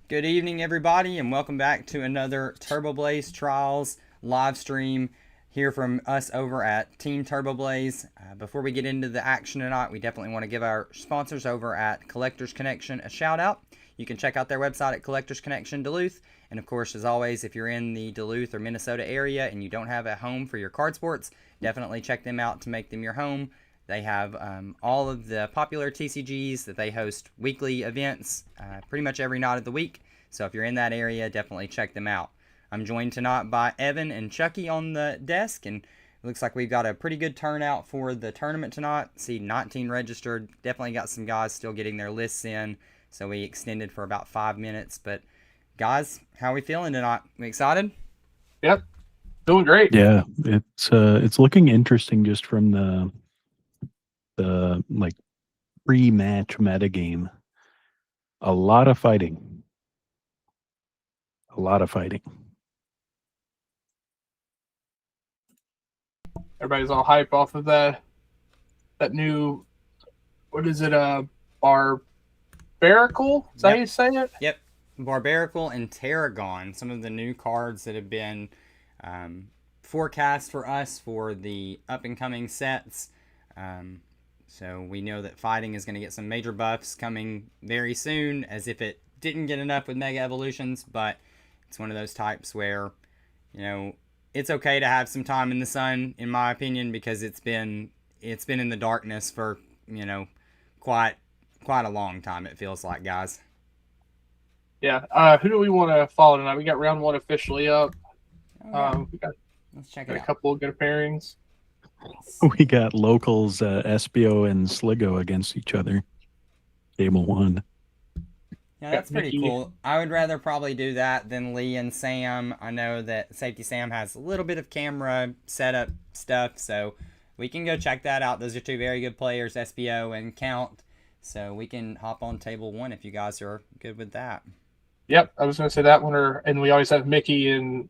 Good evening, everybody, and welcome back to another Turboblaze Trials live stream here from us over at Team Turboblaze. Before we get into the action tonight, we definitely want to give our sponsors over at Collectors Connection a shout out. You can check out their website at Collectors Connection Duluth. And of course, as always, if you're in the Duluth or Minnesota area and you don't have a home for your card sports, definitely check them out to make them your home. They have all of the popular TCGs that they host weekly events pretty much every night of the week. So if you're in that area, definitely check them out. I'm joined tonight by Evan and Chucky on the desk, and it looks like we've got a pretty good turnout for the tournament tonight. See, 19 registered. Definitely got some guys still getting their lists in, so we extended for about 5 minutes. But guys, how are we feeling tonight? We excited? Yep, doing great. Yeah, it's looking interesting just from the like pre-match metagame. A lot of fighting. A lot of fighting. Everybody's all hype off of that new, what is it, Barbarical? Is that how you say it? Yep. Barbarical and Tarragon, some of the new cards that have been forecast for us for the up-and-coming sets. So we know that fighting is going to get some major buffs coming very soon, as if it didn't get enough with Mega Evolutions, but it's one of those types where, it's okay to have some time in the sun, in my opinion, because it's been in the darkness for, quite a long time, it feels like, guys. Yeah. Who do we want to follow tonight? We got round one officially up. We got Let's check a it out. couple of good pairings. We got locals SBO and Sligo against each other. Table one. Yeah, that's pretty Mickey. cool. I would rather probably do that than Lee and Sam. I know that Safety Sam has a little bit of camera setup stuff, so we can go check that out. Those are two very good players, SBO and Count. So we can hop on table one if you guys are good with that. Yep, I was going to say that one. And we always have Mickey and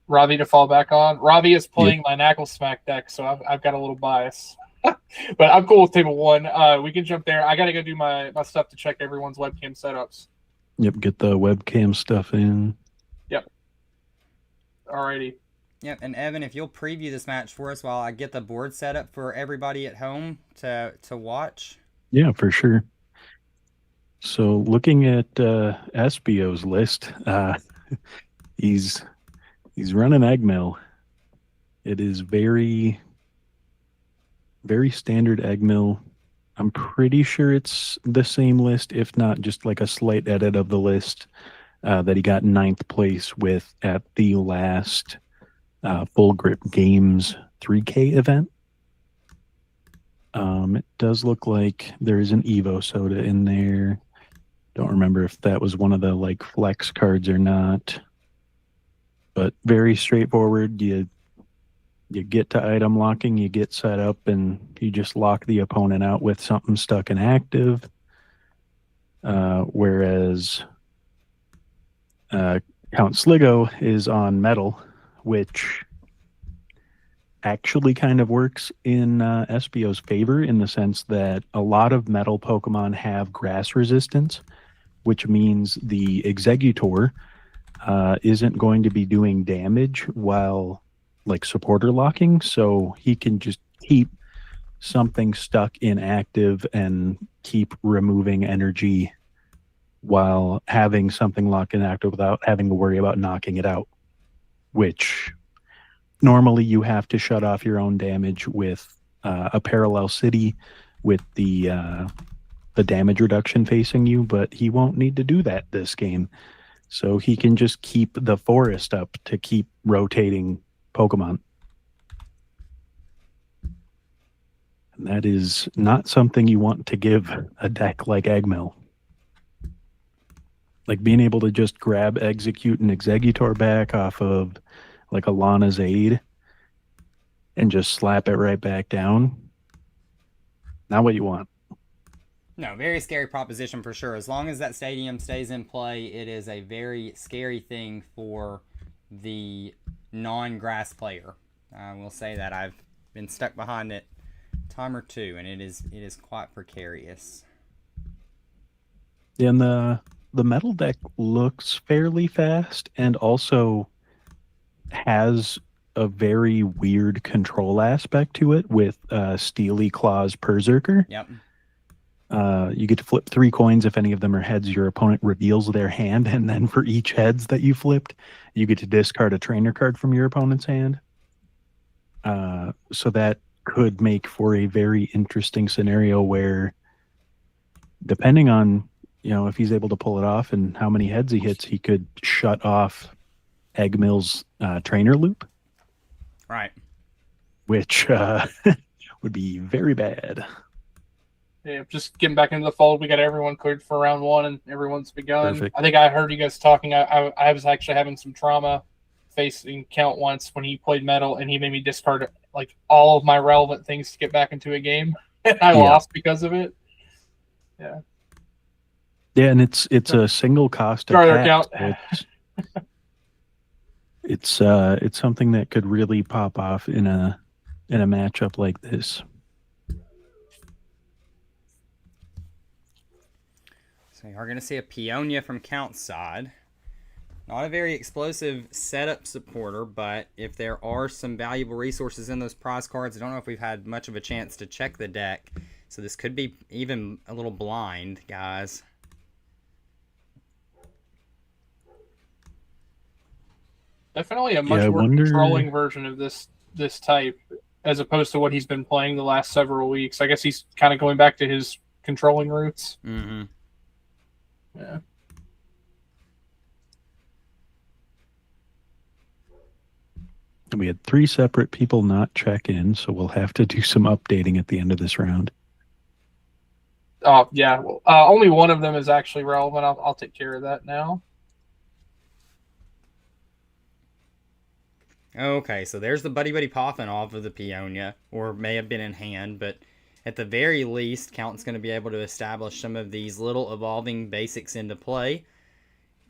Ravi to fall back on. Ravi is playing my Knackle Smack deck, so I've got a little bias. But I'm cool with table one. We can jump there. I got to go do my stuff to check everyone's webcam setups. Yep, get the webcam stuff in. Yep. Alrighty. Yep, and Evan, if you'll preview this match for us while I get the board set up for everybody at home to watch. Yeah, for sure. So looking at SBO's list, he's running Eggmill. It is very, very standard Eggmill. I'm pretty sure it's the same list, if not just like a slight edit of the list that he got ninth place with at the last Full Grip Games 3K event. It does look like there is an Evo soda in there. Don't remember if that was one of the like flex cards or not. But very straightforward. You get to item locking, you get set up, and you just lock the opponent out with something stuck in active. Whereas Count Sligo is on metal, which actually kind of works in SBO's favor in the sense that a lot of metal Pokemon have grass resistance, which means the Exeggutor isn't going to be doing damage while like supporter locking, so he can just keep something stuck inactive and keep removing energy while having something locked inactive without having to worry about knocking it out, which normally you have to shut off your own damage with a parallel city with the damage reduction facing you, but he won't need to do that this game. So he can just keep the forest up to keep rotating Pokemon. And that is not something you want to give a deck like Eggmill. Like being able to just grab, execute an Exeggutor back off of like a Lana's Aid and just slap it right back down. Not what you want. No, very scary proposition for sure. As long as that stadium stays in play, it is a very scary thing for the non-grass player. I will say that I've been stuck behind it a time or two, and it is quite precarious. And the the metal deck looks fairly fast and also has a very weird control aspect to it with Steely Claws Berserker. Yep. You get to flip 3 coins. If any of them are heads, your opponent reveals their hand, and then for each heads that you flipped, you get to discard a trainer card from your opponent's hand. So that could make for a very interesting scenario where, depending on, if he's able to pull it off and how many heads he hits, he could shut off Eggmill's trainer loop. Right. Which would be very bad. Yeah, just getting back into the fold. We got everyone cleared for round 1, and everyone's begun. Perfect. I think I heard you guys talking. I was actually having some trauma facing Count once when he played metal, and he made me discard like all of my relevant things to get back into a game. And I lost because of it. Yeah. Yeah, and it's a single cost Sorry, attack. Count. So it's something that could really pop off in a matchup like this. So you are going to see a Peonia from Count's side. Not a very explosive setup supporter, but if there are some valuable resources in those prize cards, I don't know if we've had much of a chance to check the deck. So this could be even a little blind, guys. Definitely a much more controlling version of this type, as opposed to what he's been playing the last several weeks. I guess he's kind of going back to his controlling roots. Mm-hmm. Yeah. We had 3 separate people not check in, so we'll have to do some updating at the end of this round. Oh, yeah. Well, only one of them is actually relevant. I'll take care of that now. Okay, so there's the Buddy Buddy Poffin off of the Peonia, or may have been in hand, but at the very least, Count's going to be able to establish some of these little evolving basics into play.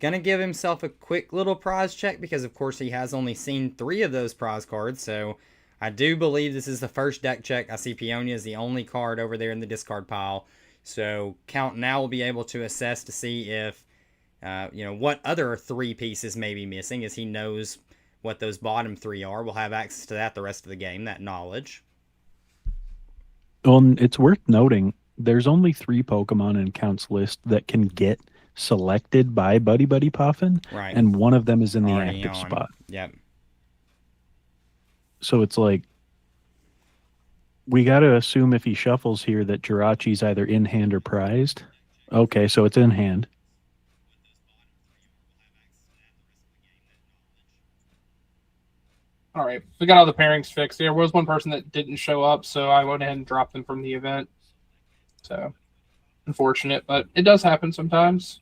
Going to give himself a quick little prize check because, of course, he has only seen 3 of those prize cards, so I do believe this is the first deck check. I see Peonia is the only card over there in the discard pile, so Count now will be able to assess to see if, what other 3 pieces may be missing, as he knows what those bottom 3 are. We'll have access to that the rest of the game, that knowledge. Well, it's worth noting, there's only 3 Pokemon in Count's list that can get selected by Buddy Buddy Poffin, right? And one of them is in the Already active on. spot. Yep. So it's like, we got to assume if he shuffles here that Jirachi's either in hand or prized. Okay, so it's in hand. All right. We got all the pairings fixed. There was one person that didn't show up, so I went ahead and dropped them from the event. So, unfortunate, but it does happen sometimes.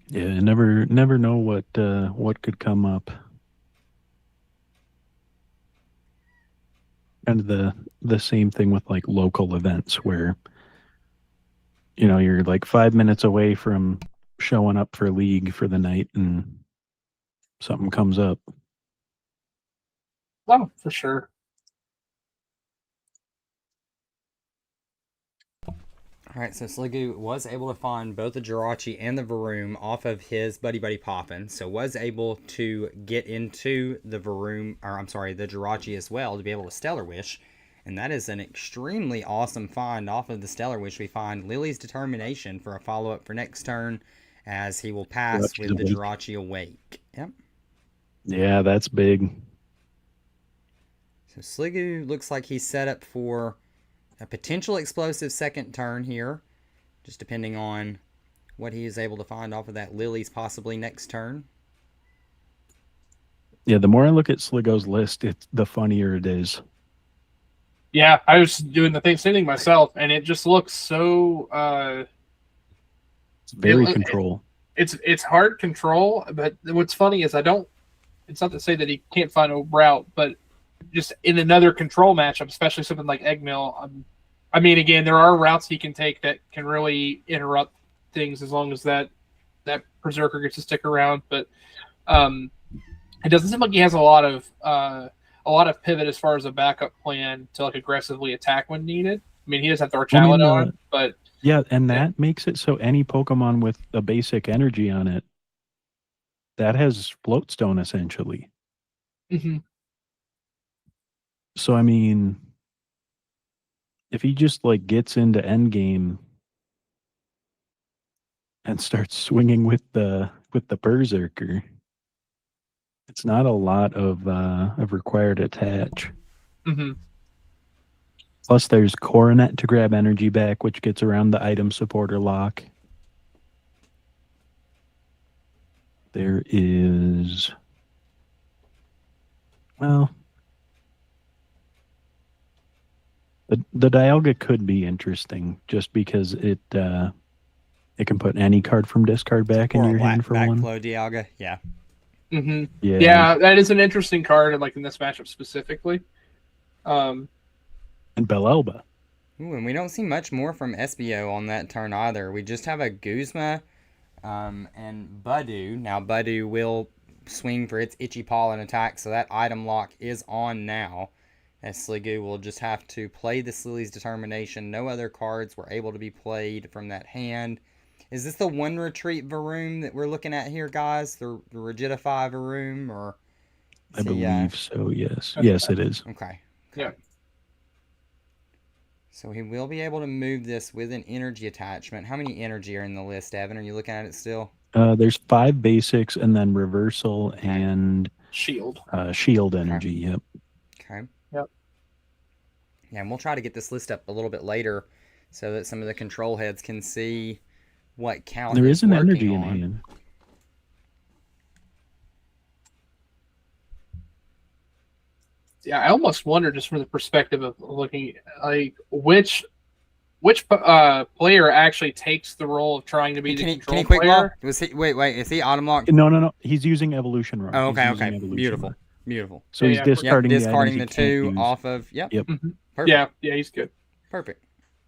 Yeah, never know what could come up. And the same thing with like local events where you're like 5 minutes away from showing up for league for the night and something comes up. Oh, for sure. Alright, so Sliggoo was able to find both the Jirachi and the Varoom off of his Buddy Buddy Poffin, so was able to get into the Varoom, or I'm sorry, the Jirachi as well, to be able to Stellar Wish, and that is an extremely awesome find. Off of the Stellar Wish, we find Lily's Determination for a follow-up for next turn, as he will pass with the Jirachi Awake. Yep. Yeah, that's big. So Sliggoo looks like he's set up for a potential explosive second turn here, just depending on what he is able to find off of that Lily's possibly next turn. Yeah, the more I look at Sliggoo's list, the funnier it is. Yeah, I was doing the same thing myself, and it just looks so... it's very control. It's hard control, but what's funny is it's not to say that he can't find a route, but just in another control matchup, especially something like Eggmill, I mean, again, there are routes he can take that can really interrupt things as long as that Berserker gets to stick around. But it doesn't seem like he has a lot of a lot of pivot as far as a backup plan to like aggressively attack when needed. I mean, he doesn't have to I mean, Archalid on, but yeah, and that makes it so any Pokemon with a basic energy on it that has Floatstone essentially. mm-hmm. So I mean, if he just like gets into Endgame and starts swinging with the Berserker, it's not a lot of required attach. Mm-hmm. Plus, there's Coronet to grab energy back, which gets around the item supporter lock. There is, well, the Dialga could be interesting just because it can put any card from discard back in Or your a hand for one. backflow Dialga. Yeah. Mm-hmm. Yeah. Yeah, that is an interesting card, like in this matchup specifically. And Belelba. Ooh, and we don't see much more from SBO on that turn either. We just have a Guzma and Budu. Now, Budu will swing for its Itchy Paw and attack, so that item lock is on now. As Sliggoo will just have to play the Lily's Determination. No other cards were able to be played from that hand. Is this the one retreat Varoom that we're looking at here, guys? The Rigidify Varoom? Or I believe so, yes. Yes, it is. Okay. Yeah. So he will be able to move this with an energy attachment. How many energy are in the list, Evan? Are you looking at it still? There's 5 basics and then reversal and shield. Shield energy, yep. Okay. Yep. Yeah, and we'll try to get this list up a little bit later so that some of the control heads can see what count There is an working energy in on. hand. Yeah, I almost wonder, just from the perspective of looking, like which player actually takes the role of trying to be the control can he quick player? ball? Wait, is he autumn locked? No. He's using Evolution Rock. Oh, okay, He's using okay. Evolution Beautiful. Rock. Beautiful. So Yeah, he's yeah. discarding, discarding the the items he can't two use. off of. Yep. Yep. Mm-hmm. Perfect. Yeah, he's good. Perfect.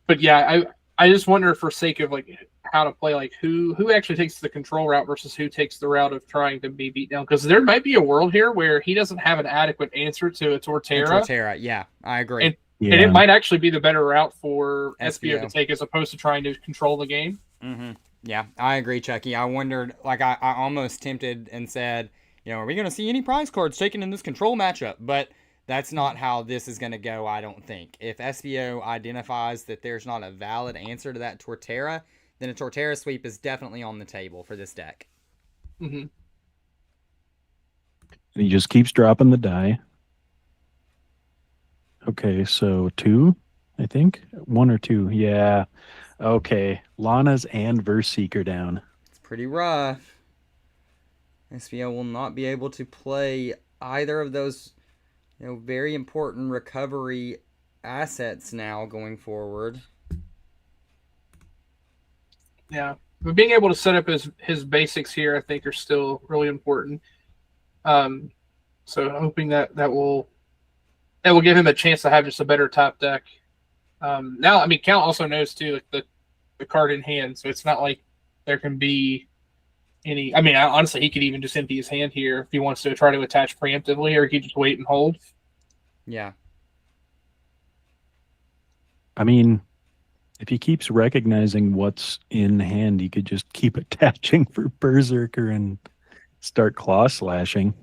But yeah, I just wonder, for sake of like how to play, like who actually takes the control route versus who takes the route of trying to be beat down, because there might be a world here where he doesn't have an adequate answer to a Torterra. Yeah, I agree. And it might actually be the better route for SBO to SBO. take, as opposed to trying to control the game. Mm-hmm. Yeah, I agree, Chucky. I wondered, like, I almost tempted and said, are we going to see any prize cards taken in this control matchup? But that's not how this is going to go, I don't think. If SBO identifies that there's not a valid answer to that Torterra, then a Torterra sweep is definitely on the table for this deck. Mm-hmm. He just keeps dropping the die. Okay, so 2, I think. 1 or 2. Yeah. Okay. Lana's and Verse Seeker down. It's pretty rough. SBO will not be able to play either of those, very important recovery assets now going forward. Yeah, but being able to set up his basics here, I think, are still really important. So hoping that will give him a chance to have just a better top deck. Now, I mean, Count also knows too, like the card in hand, so it's not like there can be any. I mean, honestly, he could even just empty his hand here if he wants to try to attach preemptively, or he could just wait and hold. Yeah. I mean, if he keeps recognizing what's in hand, he could just keep attaching for Berserker and start claw slashing.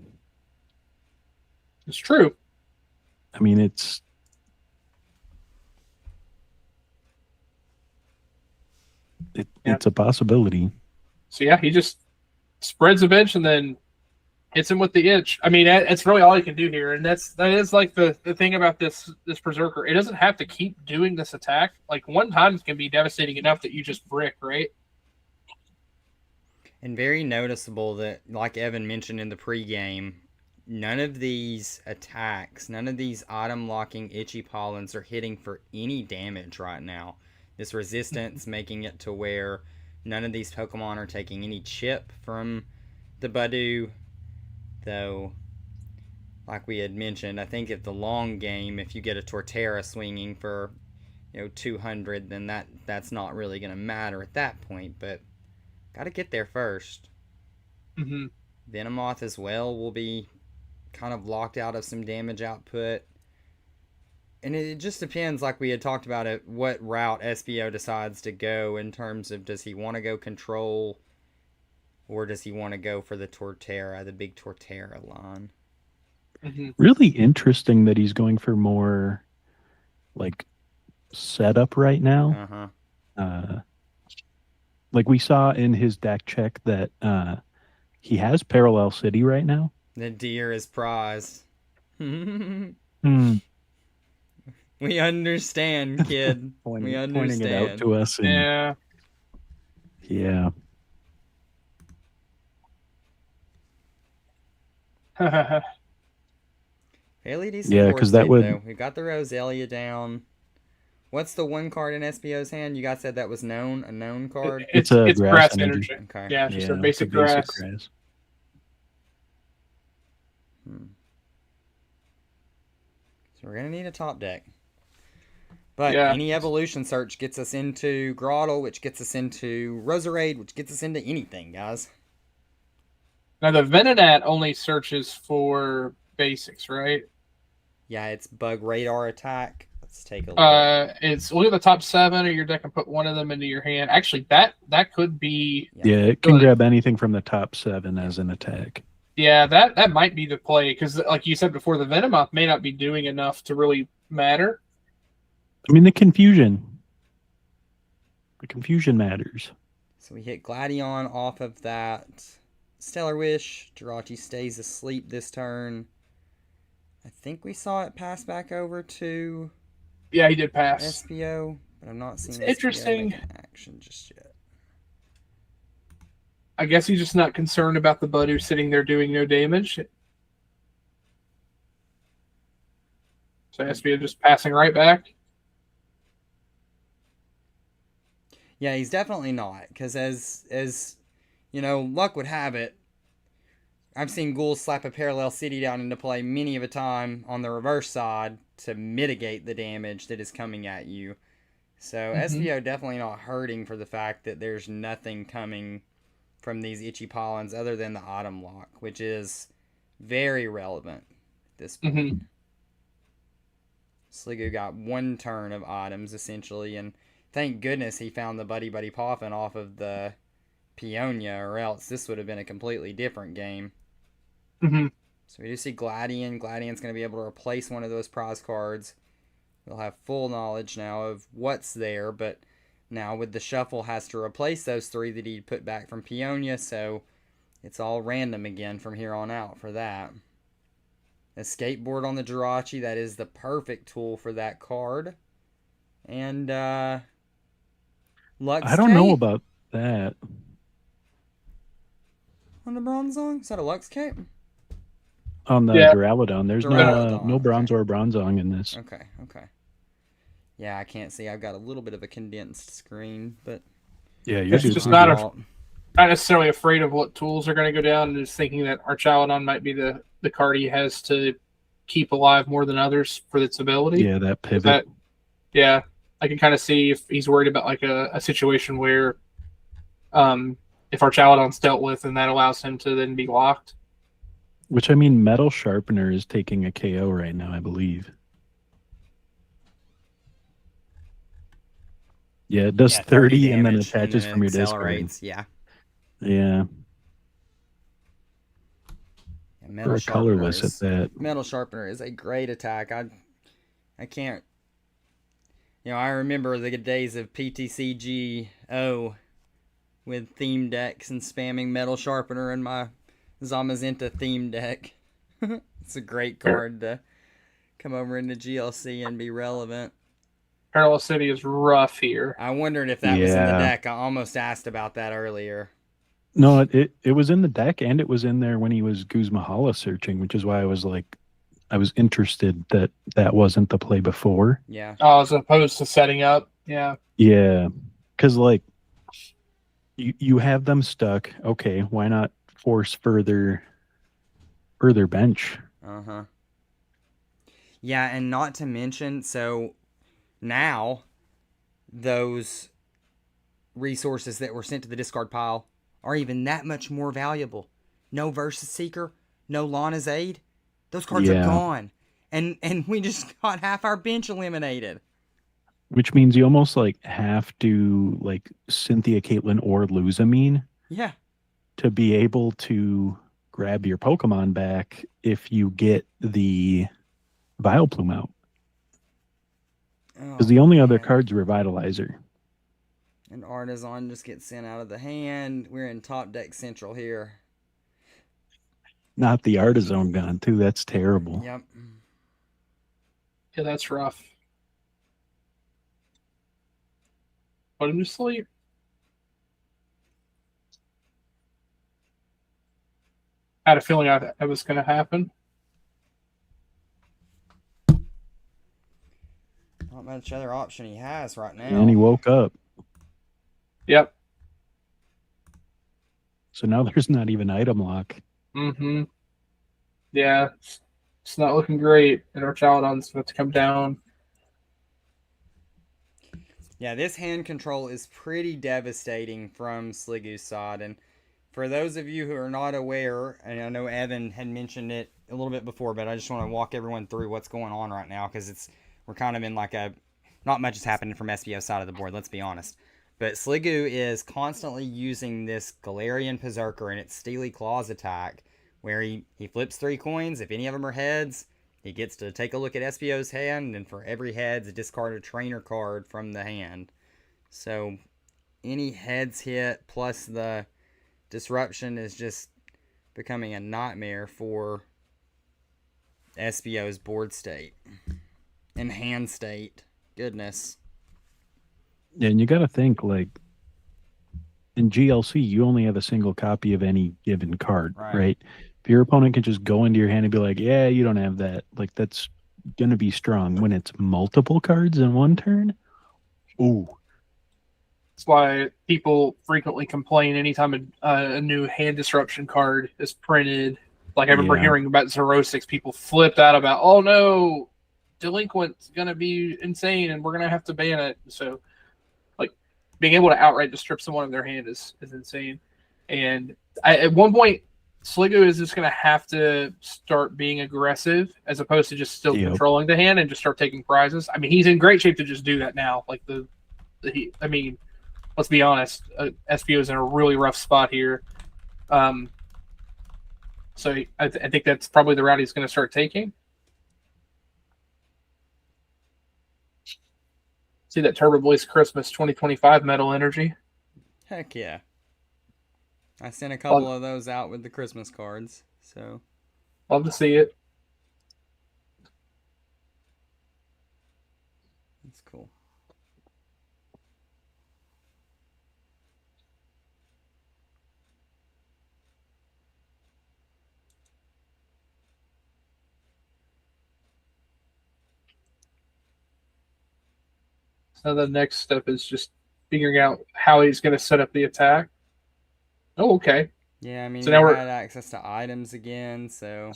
It's true. I mean, it's a possibility. So yeah, he just spreads the bench and then hits him with the itch. I mean, that's really all he can do here, and that is like the thing about this Berserker. It doesn't have to keep doing this attack. Like, one time can be devastating enough that you just brick, right? And very noticeable that, like Evan mentioned in the pregame, none of these attacks, none of these item locking Itchy Pollens are hitting for any damage right now. This resistance making it to where none of these Pokemon are taking any chip from the Budu. Though, like we had mentioned, I think if the long game, if you get a Torterra swinging for 200, then that's not really going to matter at that point. But got to get there first. Mm-hmm. Venomoth as well will be kind of locked out of some damage output. And it just depends, like we had talked about it, what route SBO decides to go in terms of, does he want to go control or does he want to go for the Torterra, the big Torterra line? Really interesting that he's going for more like setup right now. Like we saw in his deck check that he has Parallel City right now. The deer is prized. Hmm. We understand, kid. We understand. Pointing it out to us. Yeah. Yeah. Fairly decent Yeah, board because that state, would. though. We got the Roselia down. What's the one card in SBO's hand? You guys said that was known, a known card? It's a grass energy. Okay. Yeah, it's just a it's basic grass. So we're going to need a top deck. But Yeah. any evolution search gets us into Grottle, which gets us into Roserade, which gets us into anything, guys. Now the Venonat only searches for basics, right? Yeah, it's Bug Radar Attack. Let's take a look. It's look at the top 7 of your deck and put one of them into your hand. Actually, that could be. Yeah, it can grab anything from the top 7 as an attack. Yeah, that might be the play because, like you said before, the Venomoth may not be doing enough to really matter. I mean, the confusion matters. So we hit Gladion off of that Stellar Wish. Jirachi stays asleep this turn. I think we saw it pass back over to Yeah, he did pass. SBO, but I'm not seeing It's SBO interesting. make an action just yet. I guess he's just not concerned about the Budu sitting there doing no damage. So SBO just passing right back. Yeah, he's definitely not, because as you know, luck would have it, I've seen ghouls slap a Parallel City down into play many of a time on the reverse side to mitigate the damage that is coming at you. So SBO definitely not hurting for the fact that there's nothing coming from these Itchy Pollens other than the Autumn Lock, which is very relevant at this point. Sligo got one turn of Autumns, essentially, and thank goodness he found the Buddy Buddy Poffin off of the Peonia, or else this would have been a completely different game. So we do see Gladion. Gladion's going to be able to replace one of those prize cards. We'll have full knowledge now of what's there, but now with the shuffle has to replace those 3 that he put back from Peonia, so it's all random again from here on out for that. A skateboard on the Jirachi, that is the perfect tool for that card. And Lux I don't know about that. On the Bronzong? Is that a Lux Cape? On the Duraludon, there's Duraludon, no bronze or bronzong in this. Okay. Yeah, I can't see. I've got a little bit of a condensed screen, but yeah, you're just not necessarily afraid of what tools are going to go down, and just thinking that Archaludon might be the card he has to keep alive more than others for its ability. Yeah, that pivot. Yeah, I can kind of see if he's worried about like a situation where, if Archaludon's dealt with, and that allows him to then be locked. Which, I mean, Metal Sharpener is taking a KO right now, I believe. Yeah, it does 30 and then attaches from your discard. Yeah. Or colorless at that. Metal Sharpener is a great attack. I can't... You know, I remember the good days of PTCGO with theme decks and spamming Metal Sharpener in my Zamazenta theme deck. It's a great card to come over into GLC and be relevant. Parallel City is rough here. I wondered if that was in the deck. I almost asked about that earlier. No, it was in the deck, and it was in there when he was Guzmahala searching, which is why I was like, I was interested that wasn't the play before. Yeah. Oh, as opposed to setting up. Yeah. Yeah, because like you have them stuck. Okay, why not force further bench? Yeah, and not to mention, so now those resources that were sent to the discard pile are even that much more valuable. No Versus Seeker, no Lana's Aid. Those cards are Yeah. gone. And we just got half our bench eliminated. Which means you almost like have to like Cynthia, Caitlin, or Luzamine Yeah. to be able to grab your Pokemon back if you get the Vileplume out. Because the only other card's Revitalizer. And Artisan just gets sent out of the hand. We're in top deck central here. Not the Artisan gone, too. That's terrible. Yep. Yeah, that's rough. Put him to sleep. I had a feeling that was going to happen. Not much other option he has right now. And he woke up. Yep. So now there's not even item lock. Mm-hmm. Yeah. It's not looking great. And our Chaladon's about to come down. Yeah, this hand control is pretty devastating from Sliggoo's side. And for those of you who are not aware, and I know Evan had mentioned it a little bit before, but I just want to walk everyone through what's going on right now because we're kind of in like a, not much is happening from SBO's side of the board, let's be honest. But Sliggoo is constantly using this Galarian Berserker and its Steely Claws attack where he flips 3 coins. If any of them are heads, he gets to take a look at SBO's hand, and for every heads, discard a trainer card from the hand. So any heads hit plus the disruption is just becoming a nightmare for SBO's board state and hand state. Goodness. Yeah, and you got to think, like, in GLC, you only have a single copy of any given card, right? If your opponent can just go into your hand and be like, yeah, you don't have that, like, that's going to be strong. When it's multiple cards in one turn, ooh. That's why people frequently complain anytime a new hand disruption card is printed. Like, I remember hearing about Zerosix, people flipped out about, oh no, Delinquent's going to be insane and we're going to have to ban it. So, like, being able to outright just strip someone of their hand is insane. And at one point, Sliggoo is just going to have to start being aggressive as opposed to just still controlling the hand and just start taking prizes. I mean, he's in great shape to just do that now. Like, I mean, let's be honest, SBO is in a really rough spot here. So I think that's probably the route he's going to start taking. See that Turboblaze Christmas 2025 Metal Energy? Heck yeah. I sent a couple of those out with the Christmas cards, so. Love to see it. That's cool. So the next step is just figuring out how he's going to set up the attack. Oh, okay. Yeah, I mean, so now we had access to items again, so.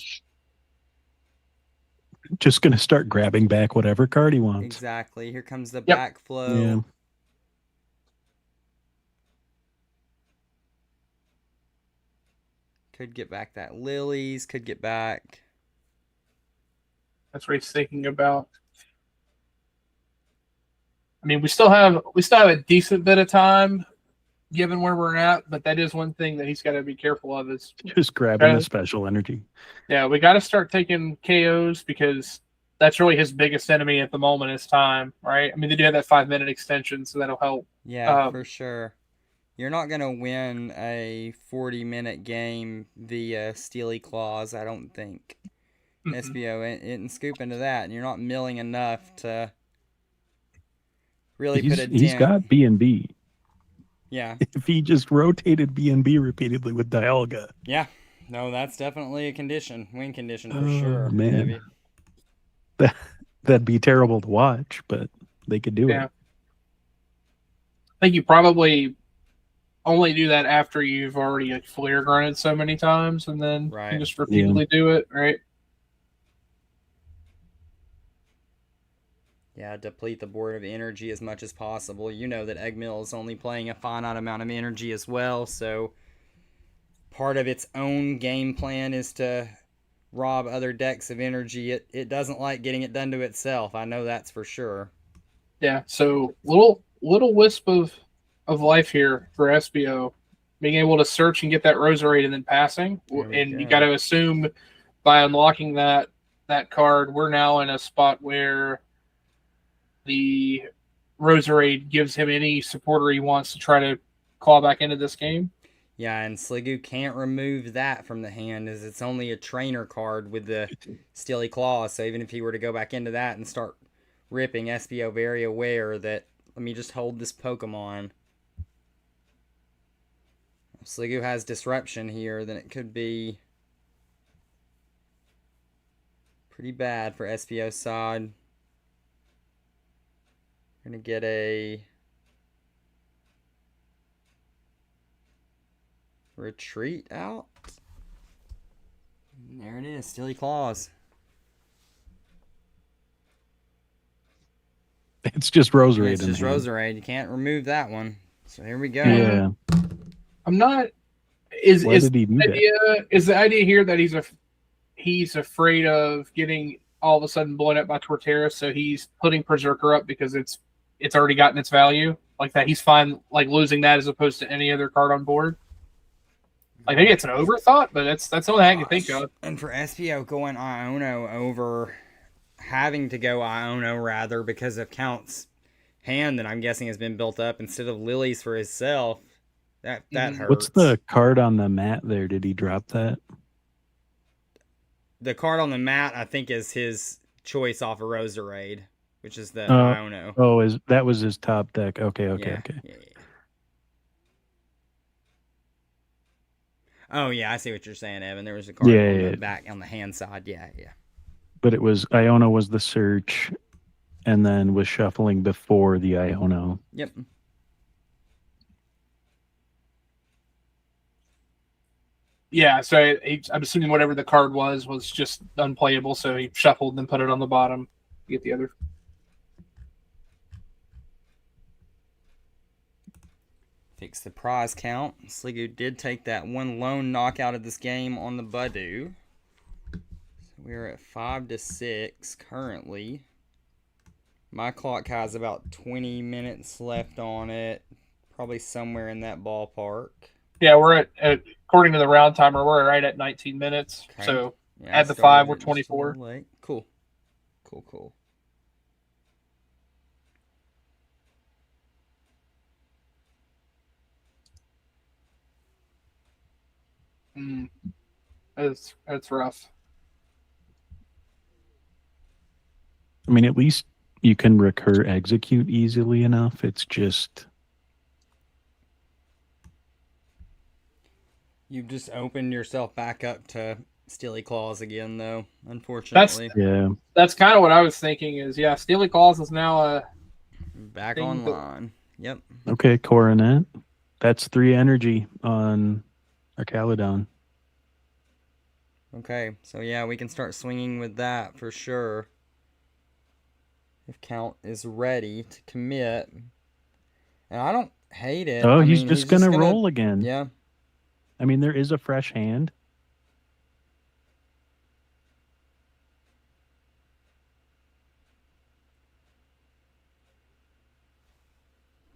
Just going to start grabbing back whatever card he wants. Exactly. Here comes the backflow. Yeah. Could get back that Lilies, could get back. That's what he's thinking about. I mean, we still have a decent bit of time given where we're at, but that is one thing that he's got to be careful of is just grabbing the special energy. Yeah, we got to start taking KOs because that's really his biggest enemy at the moment is time, right? I mean, they do have that 5-minute extension, so that'll help. Yeah, for sure. You're not going to win a 40-minute game via Steely Claws, I don't think. SBO isn't scoop into that, and you're not milling enough to really put a dent. He's got B&B. Yeah. If he just rotated B&B repeatedly with Dialga. Yeah. No, that's definitely a condition. Win condition for sure. Man. That'd be terrible to watch, but they could do it. I think you probably only do that after you've already like flare grunted so many times, and then you just repeatedly do it, right? Yeah, deplete the board of energy as much as possible. You know that Eggmill is only playing a finite amount of energy as well, so part of its own game plan is to rob other decks of energy. It doesn't like getting it done to itself. I know that's for sure. Yeah, so little wisp of life here for SBO, being able to search and get that Roserade and then passing. There we And you go. got to assume by unlocking that card, we're now in a spot where the Roserade gives him any supporter he wants to try to claw back into this game. Yeah, and Sliggoo can't remove that from the hand as it's only a trainer card with the Steely Claws. So even if he were to go back into that and start ripping, SBO very aware that, let me just hold this Pokemon. If Sliggoo has Disruption here, then it could be pretty bad for SBO's side. We're going to get a retreat out. And there it is, Steely Claws. It's just Roserade. It's just Roserade. You can't remove that one. So here we go. Yeah. I'm not. Is Why did he do that? Is the idea here that he's afraid of getting all of a sudden blown up by Torterra, so he's putting Berserker up because it's already gotten its value, like that he's fine like losing that as opposed to any other card on board? Like maybe it's an overthought, but that's the only thing I can think of. And for SBO going Iono over having to go Iono rather because of Count's hand that I'm guessing has been built up instead of Lily's for himself. That hurts. What's the card on the mat there? Did he drop that? The card on the mat, I think, is his choice off of Roserade, which is the Iono. Oh, that was his top deck. Okay. Yeah. Oh, yeah, I see what you're saying, Evan. There was a card on the back, on the hand side. Yeah. But it was, Iono was the search, and then was shuffling before the Iono. Yep. Yeah, so I'm assuming whatever the card was just unplayable, so he shuffled and then put it on the bottom to get the other. Fix the prize count. Sliggoo did take that one lone knockout of this game on the Budew. So we're at 5-6 currently. My clock has about 20 minutes left on it. Probably somewhere in that ballpark. Yeah, we're at according to the round timer, we're right at 19 minutes. Okay. So yeah, add the 5, we're 24. Cool. That's rough. I mean, at least you can recur execute easily enough. It's just... You've just opened yourself back up to Steely Claws again, though, unfortunately. That's kind of what I was thinking is, yeah, Steely Claws is now back online. Yep. Okay, Coronet. That's 3 energy on our Caledon. Okay, so yeah, we can start swinging with that for sure. If Count is ready to commit. And I don't hate it. Oh, he's just going to roll again. Yeah. I mean, there is a fresh hand.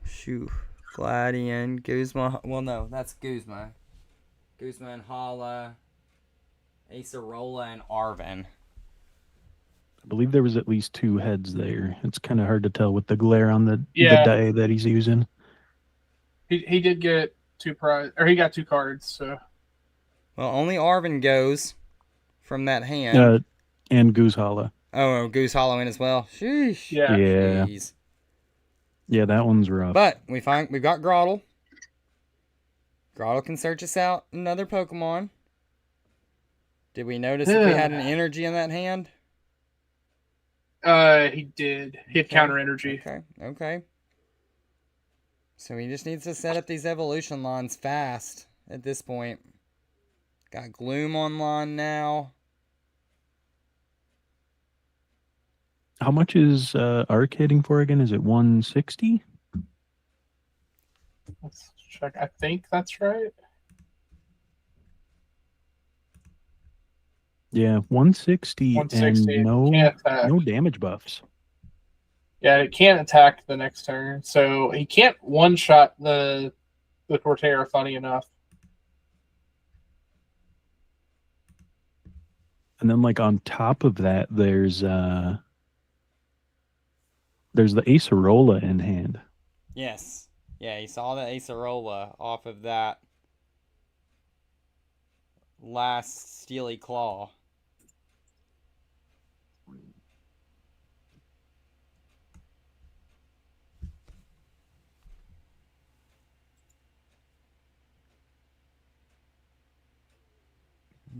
Shoo. Gladian, Guzma. Well, no, that's Guzma. Guzma and Hala, Acerola, and Arvin. I believe there was at least 2 heads there. It's kind of hard to tell with the glare on the die that he's using. He did get 2 prize, or he got 2 cards, so... Well, only Arvin goes from that hand. And Goose Hollow. Oh, Goose Hollow in as well. Sheesh. Yeah. Jeez. Yeah, that one's rough. But we've got Grottle. Grottle can search us out another Pokemon. Did we notice if we had an energy in that hand? He did. He had counter energy. Okay. So he just needs to set up these evolution lines fast at this point. Got Gloom online now. How much is Arc hitting for again? Is it 160? Let's check. I think that's right. Yeah, 160, 160. and Can't attack. no damage buffs. Yeah, it can't attack the next turn, so he can't one-shot the Torterra. Funny enough. And then like on top of that, there's the Acerola in hand. Yes. Yeah, he saw the Acerola off of that last Steely Claw.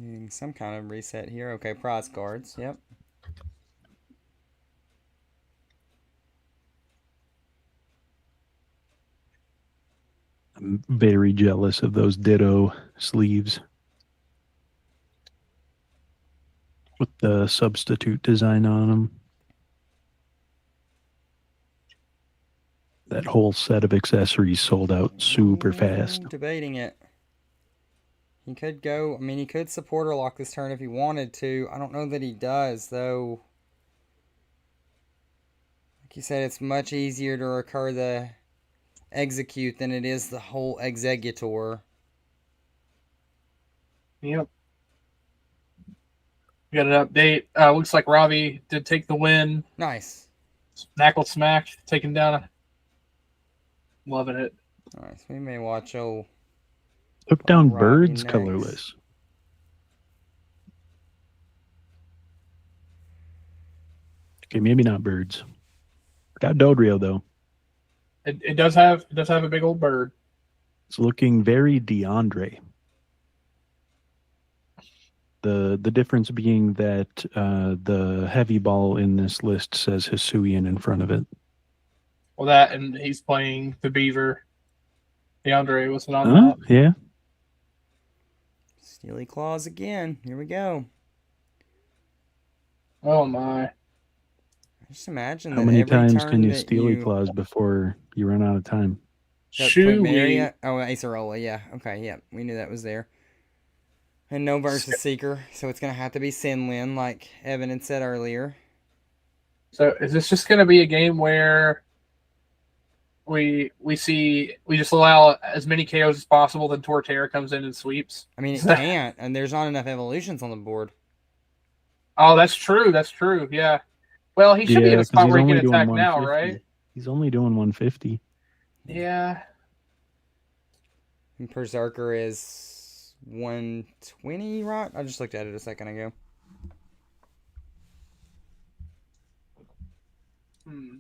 Needing some kind of reset here. Okay, prize cards. Yep. I'm very jealous of those Ditto sleeves with the substitute design on them. That whole set of accessories sold out super fast. Debating it. He could go, I mean, he could supporter lock this turn if he wanted to. I don't know that he does, though. Like you said, it's much easier to recur the execute than it is the whole executor. Yep. We got an update. Looks like Robbie did take the win. Nice. Knackle smack, taking down. Loving it. Nice. We may watch old. Took down Robbie birds next. colorless. Okay, maybe not birds. Got Dodrio though. It does have a big old bird. It's looking very DeAndre. The difference being that the heavy ball in this list says Hisuian in front of it. Well, that and he's playing the Beaver. DeAndre wasn't on Oh, that. yeah. Steely Claws again. Here we go. Oh my! Just imagine How that many every times turn can you that Steely you Claws before you run out of time? Shoot, Oh, Acerola, yeah. Okay, yeah. We knew that was there. And no versus Seeker, so it's going to have to be Sinlin, like Evan had said earlier. So is this just going to be a game where we just allow as many KOs as possible, then Torterra comes in and sweeps? I mean, it can't, and there's not enough evolutions on the board. Oh, that's true. That's true. Yeah. Well, he should be in a spot where he can attack now, right? He's only doing 150. Yeah. And Berserker is 120, right? I just looked at it a second ago.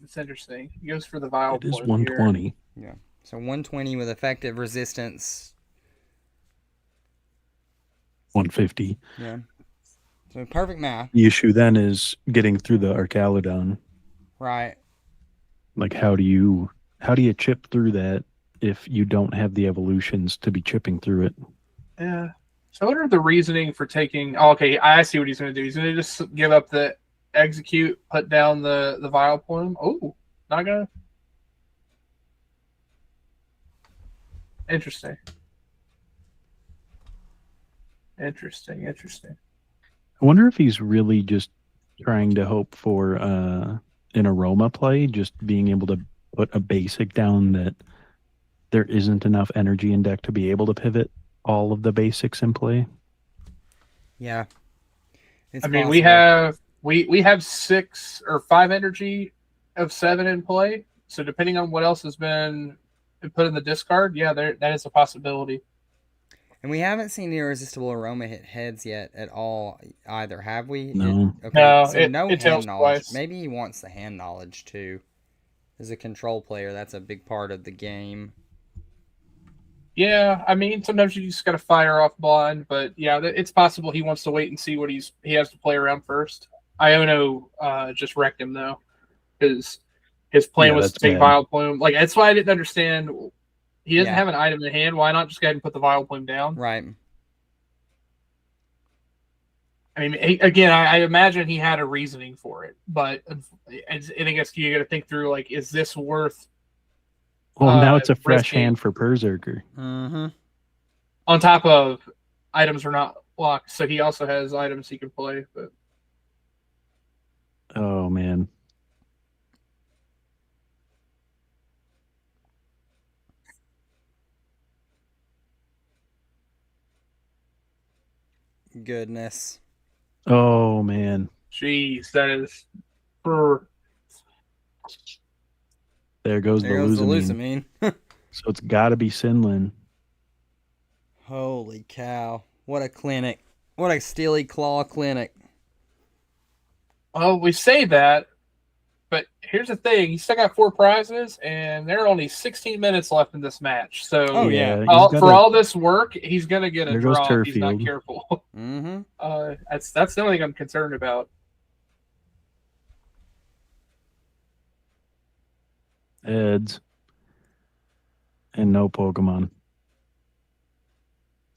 It's interesting. He goes for the vial. It is 120. Yeah. So 120 with effective resistance. 150. Yeah. So perfect math. The issue then is getting through the Archaludon. Right. Like how do you chip through that if you don't have the evolutions to be chipping through it? Yeah. So what are the reasoning for taking? Oh, okay, I see what he's going to do. He's going to just give up the execute, put down the vial plume. Oh, not gonna. Interesting. I wonder if he's really just trying to hope for an aroma play, just being able to put a basic down that there isn't enough energy in deck to be able to pivot all of the basics in play. Yeah. I mean, we have 6 or 5 energy of 7 in play. So depending on what else has been put in the discard, yeah, that is a possibility. And we haven't seen the irresistible aroma hit heads yet at all either, have we? No. No, so it hand tells knowledge. twice. Maybe he wants the hand knowledge too. As a control player, that's a big part of the game. Yeah, I mean, sometimes you just got to fire off blind, but yeah, it's possible he wants to wait and see what he has to play around first. Iono just wrecked him though, because his plan was to take Vial Plume. Like that's why I didn't understand. He doesn't have an item in hand. Why not just go ahead and put the Vial Plume down? Right. I mean, again, I imagine he had a reasoning for it, but I guess you got to think through like, is this worth? Well, now it's a fresh hand for Berserker. Mm-hmm. On top of items are not lock, so he also has items he can play. But Oh man. Goodness. Oh man. jeez, that is. Brr. There goes There the goes the Luzamine. Luzamine. So it's got to be Sinlin. Holy cow. What a clinic. What a Steely Claw clinic. Well, we say that, but here's the thing: he still got 4 prizes, and there are only 16 minutes left in this match. So, Oh, yeah. for all this work, he's gonna get a There goes draw if he's not Turfield. careful. Mm-hmm. That's the only thing I'm concerned about. Eds. And no Pokemon.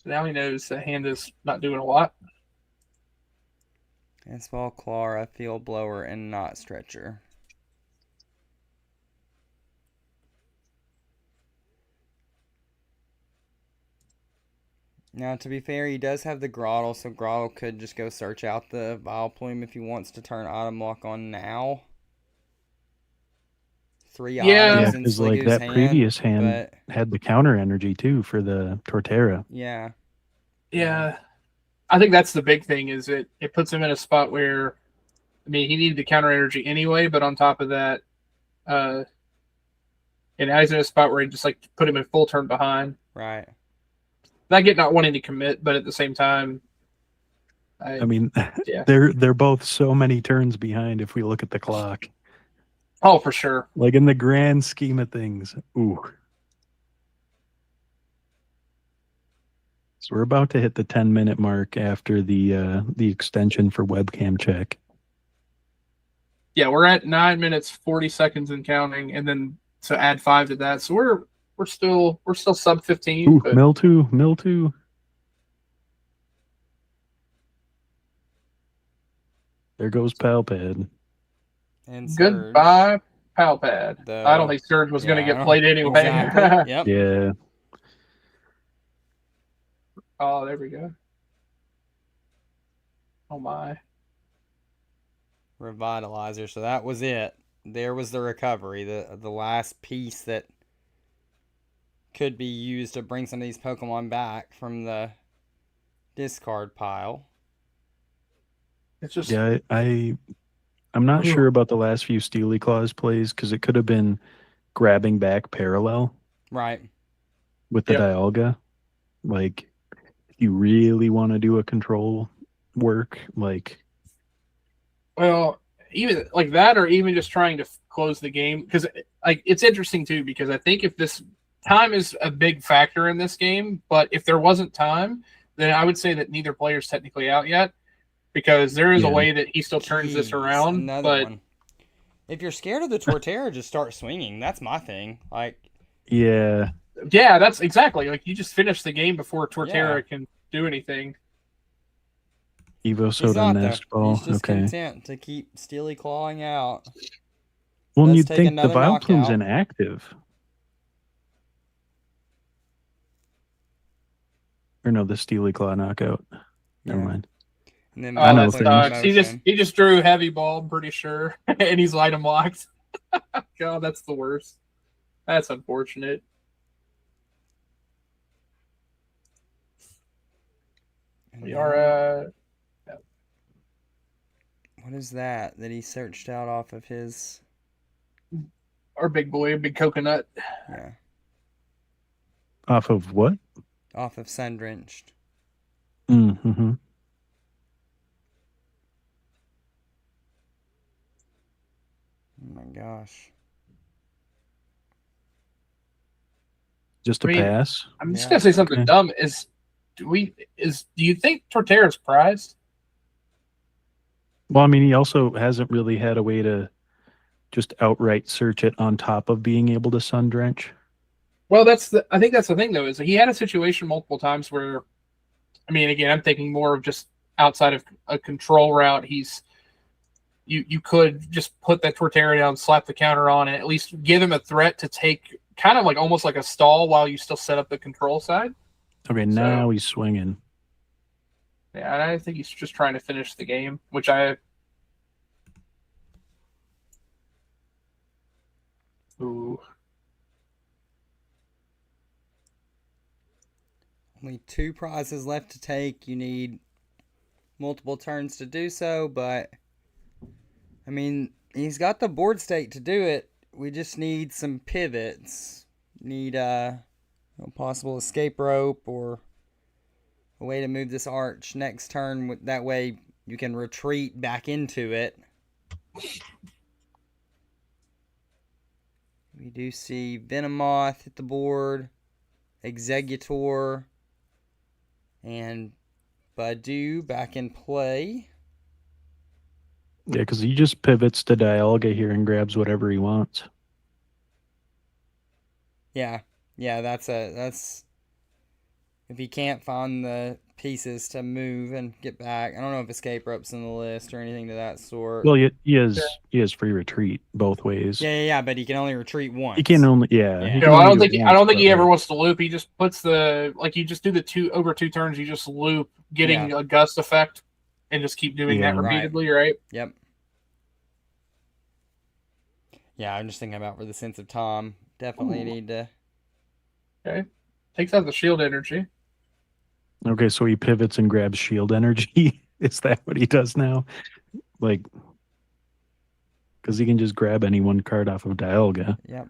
So now he knows the hand is not doing a lot. Fastball, Clara, Field Blower, and Knot Stretcher. Now, to be fair, he does have the Grottle, so Grottle could just go search out the Vileplume if he wants to turn Item Lock on now. 3 Yeah. items in Because like Sliggoo's that hand, previous hand but had the counter energy too for the Torterra. yeah. Yeah, I think that's the big thing. Is it puts him in a spot where, I mean, he needed the counter energy anyway, but on top of that, and now he's in a spot where he just like put him in full turn behind. Right. I get not wanting to commit, but at the same time, I mean, yeah. they're both so many turns behind if we look at the clock. Oh, for sure. Like in the grand scheme of things. Ooh. So we're about to hit the 10-minute mark after the extension for webcam check. Yeah, we're at 9 minutes 40 seconds and counting, and then to add 5 to that, so we're still sub 15. Ooh, But Miltu. There goes Palpad. And Surge. goodbye, Palpad. The- I don't think Surge was going to I get don't- played anyway. Exactly. Yep. Yeah. Oh, there we go. Oh my. Revitalizer. So that was it. There was the recovery. The last piece that could be used to bring some of these Pokemon back from the discard pile. It's just Yeah, I'm not Ooh. sure about the last few Steely Claws plays because it could have been grabbing back parallel Right. with the Yep. Dialga. Like, if you really want to do a control work, like, well, even like that, or even just trying to close the game, because like it's interesting too. Because I think if this time is a big factor in this game, but if there wasn't time, then I would say that neither player's technically out yet, because there is a Yeah. way that he still turns this Jeez, around. Another But one. If you're scared of the Torterra, just start swinging. That's my thing. Like, yeah, yeah, that's exactly like you just finish the game before Torterra Yeah. can do anything. Evo he's Soda not Nest though. Ball. He's just Okay. content to keep Steely clawing out. Well, Let's you'd take think the another Vileplume's knockout. inactive. Or no, the Steely Claw knockout. Never Yeah. mind. And then I know that things. sucks. He motion. just drew heavy ball, I'm pretty sure, and he's item locked. God, that's the worst. That's unfortunate. And We now- are What is that he searched out off of his? our big boy, big coconut. Yeah, Off of what? off of Sun Drenched. Mm-hmm. Oh my gosh. Just a I mean, pass. I'm just Yeah. gonna say something Okay. dumb. Do you think Torterra's prized? Well, I mean, he also hasn't really had a way to just outright search it on top of being able to sun drench. Well, I think that's the thing though, is he had a situation multiple times where, I mean, again, I'm thinking more of just outside of a control route. You could just put that Torterra down, slap the counter on, and at least give him a threat to take kind of like almost like a stall while you still set up the control side. Okay, now he's swinging. Yeah, I think he's just trying to finish the game, which I. Ooh. Only 2 prizes left to take. You need multiple turns to do so, but I mean, he's got the board state to do it. We just need some pivots. Need a possible escape rope or a way to move this arch next turn. That way you can retreat back into it. We do see Venomoth hit the board, Executor, and Badu back in play. Yeah, because he just pivots to Dialga here and grabs whatever he wants. Yeah, that's if he can't find the pieces to move and get back. I don't know if escape rope's in the list or anything to that sort. Well, he has free retreat both ways. Yeah, but he can only retreat once. He can only he I can don't only think do it I don't once, think he but, ever like, wants to loop. He just puts you just do the over 2 turns. You just loop, getting a gust effect, and just keep doing that repeatedly, right? Yep. Yeah, I'm just thinking about for the sense of time. Definitely need to. Okay, takes out the shield energy. Okay, so he pivots and grabs shield energy. Is that what he does now? Like, because he can just grab any one card off of Dialga. Yep.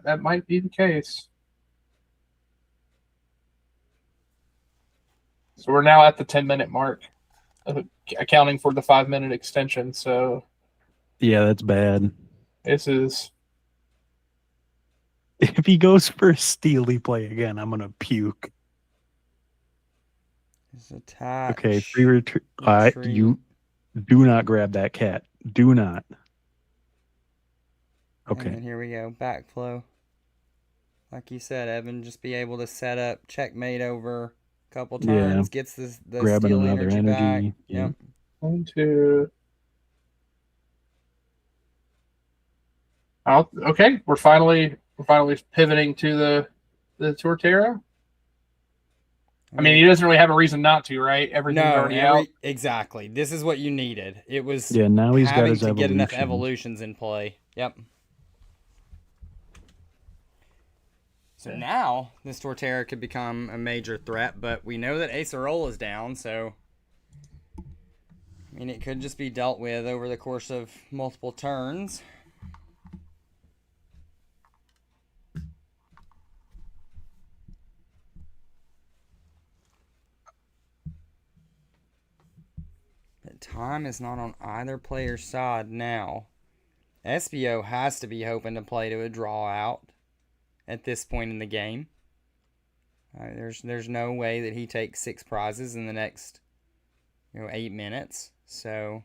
That might be the case. So we're now at the 10-minute mark, accounting for the 5-minute extension. So Yeah, that's bad. this is. If he goes for a steely play again, I'm gonna puke. His attack. Okay, free retreat. You do not grab that cat. Do not. Okay. And then here we go. Backflow. Like you said, Evan, just be able to set up checkmate over a couple turns, gets the grabbing steal another energy back. Yeah. Yep. 1, 2. Oh, okay. We're finally pivoting to the Torterra. I mean, he doesn't really have a reason not to, right? Everything's already out. Exactly. This is what you needed. It was now he's got his to get enough evolutions in play. Yep. So now this Torterra could become a major threat, but we know that Acerola is down, so I mean it could just be dealt with over the course of multiple turns. Time is not on either player's side now. SBO has to be hoping to play to a draw out at this point in the game. There's no way that he takes 6 prizes in the next 8 minutes. So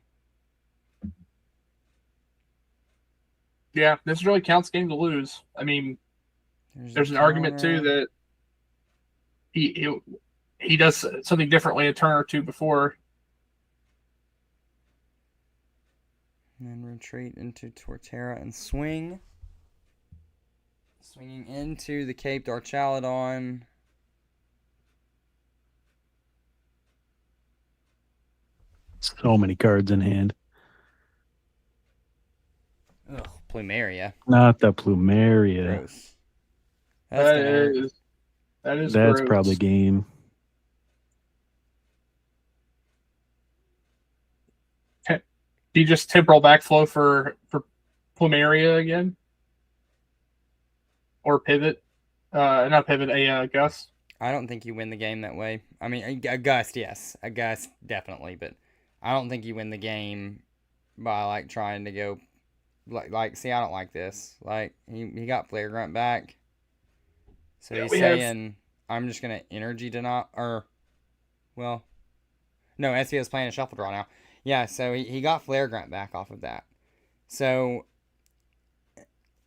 yeah, this really counts game to lose. I mean, there's an argument too that he does something differently a turn or two before. And then retreat into Torterra and swing. Swinging into the Caped Archaludon. So many cards in hand. Ugh, Plumeria. Not the Plumeria. Gross. That's gross. probably game. Do you just temporal backflow for Plumeria again? Or pivot? Not pivot, a gust? I don't think you win the game that way. I mean, a gust, yes. A gust, definitely. But I don't think you win the game by, trying to go... see, I don't like this. He got Flare Grunt back. So he's saying, I'm just going to energy deny... no, SVO's playing a Shuffle Draw now. Yeah, so he got Flare Grunt back off of that. So,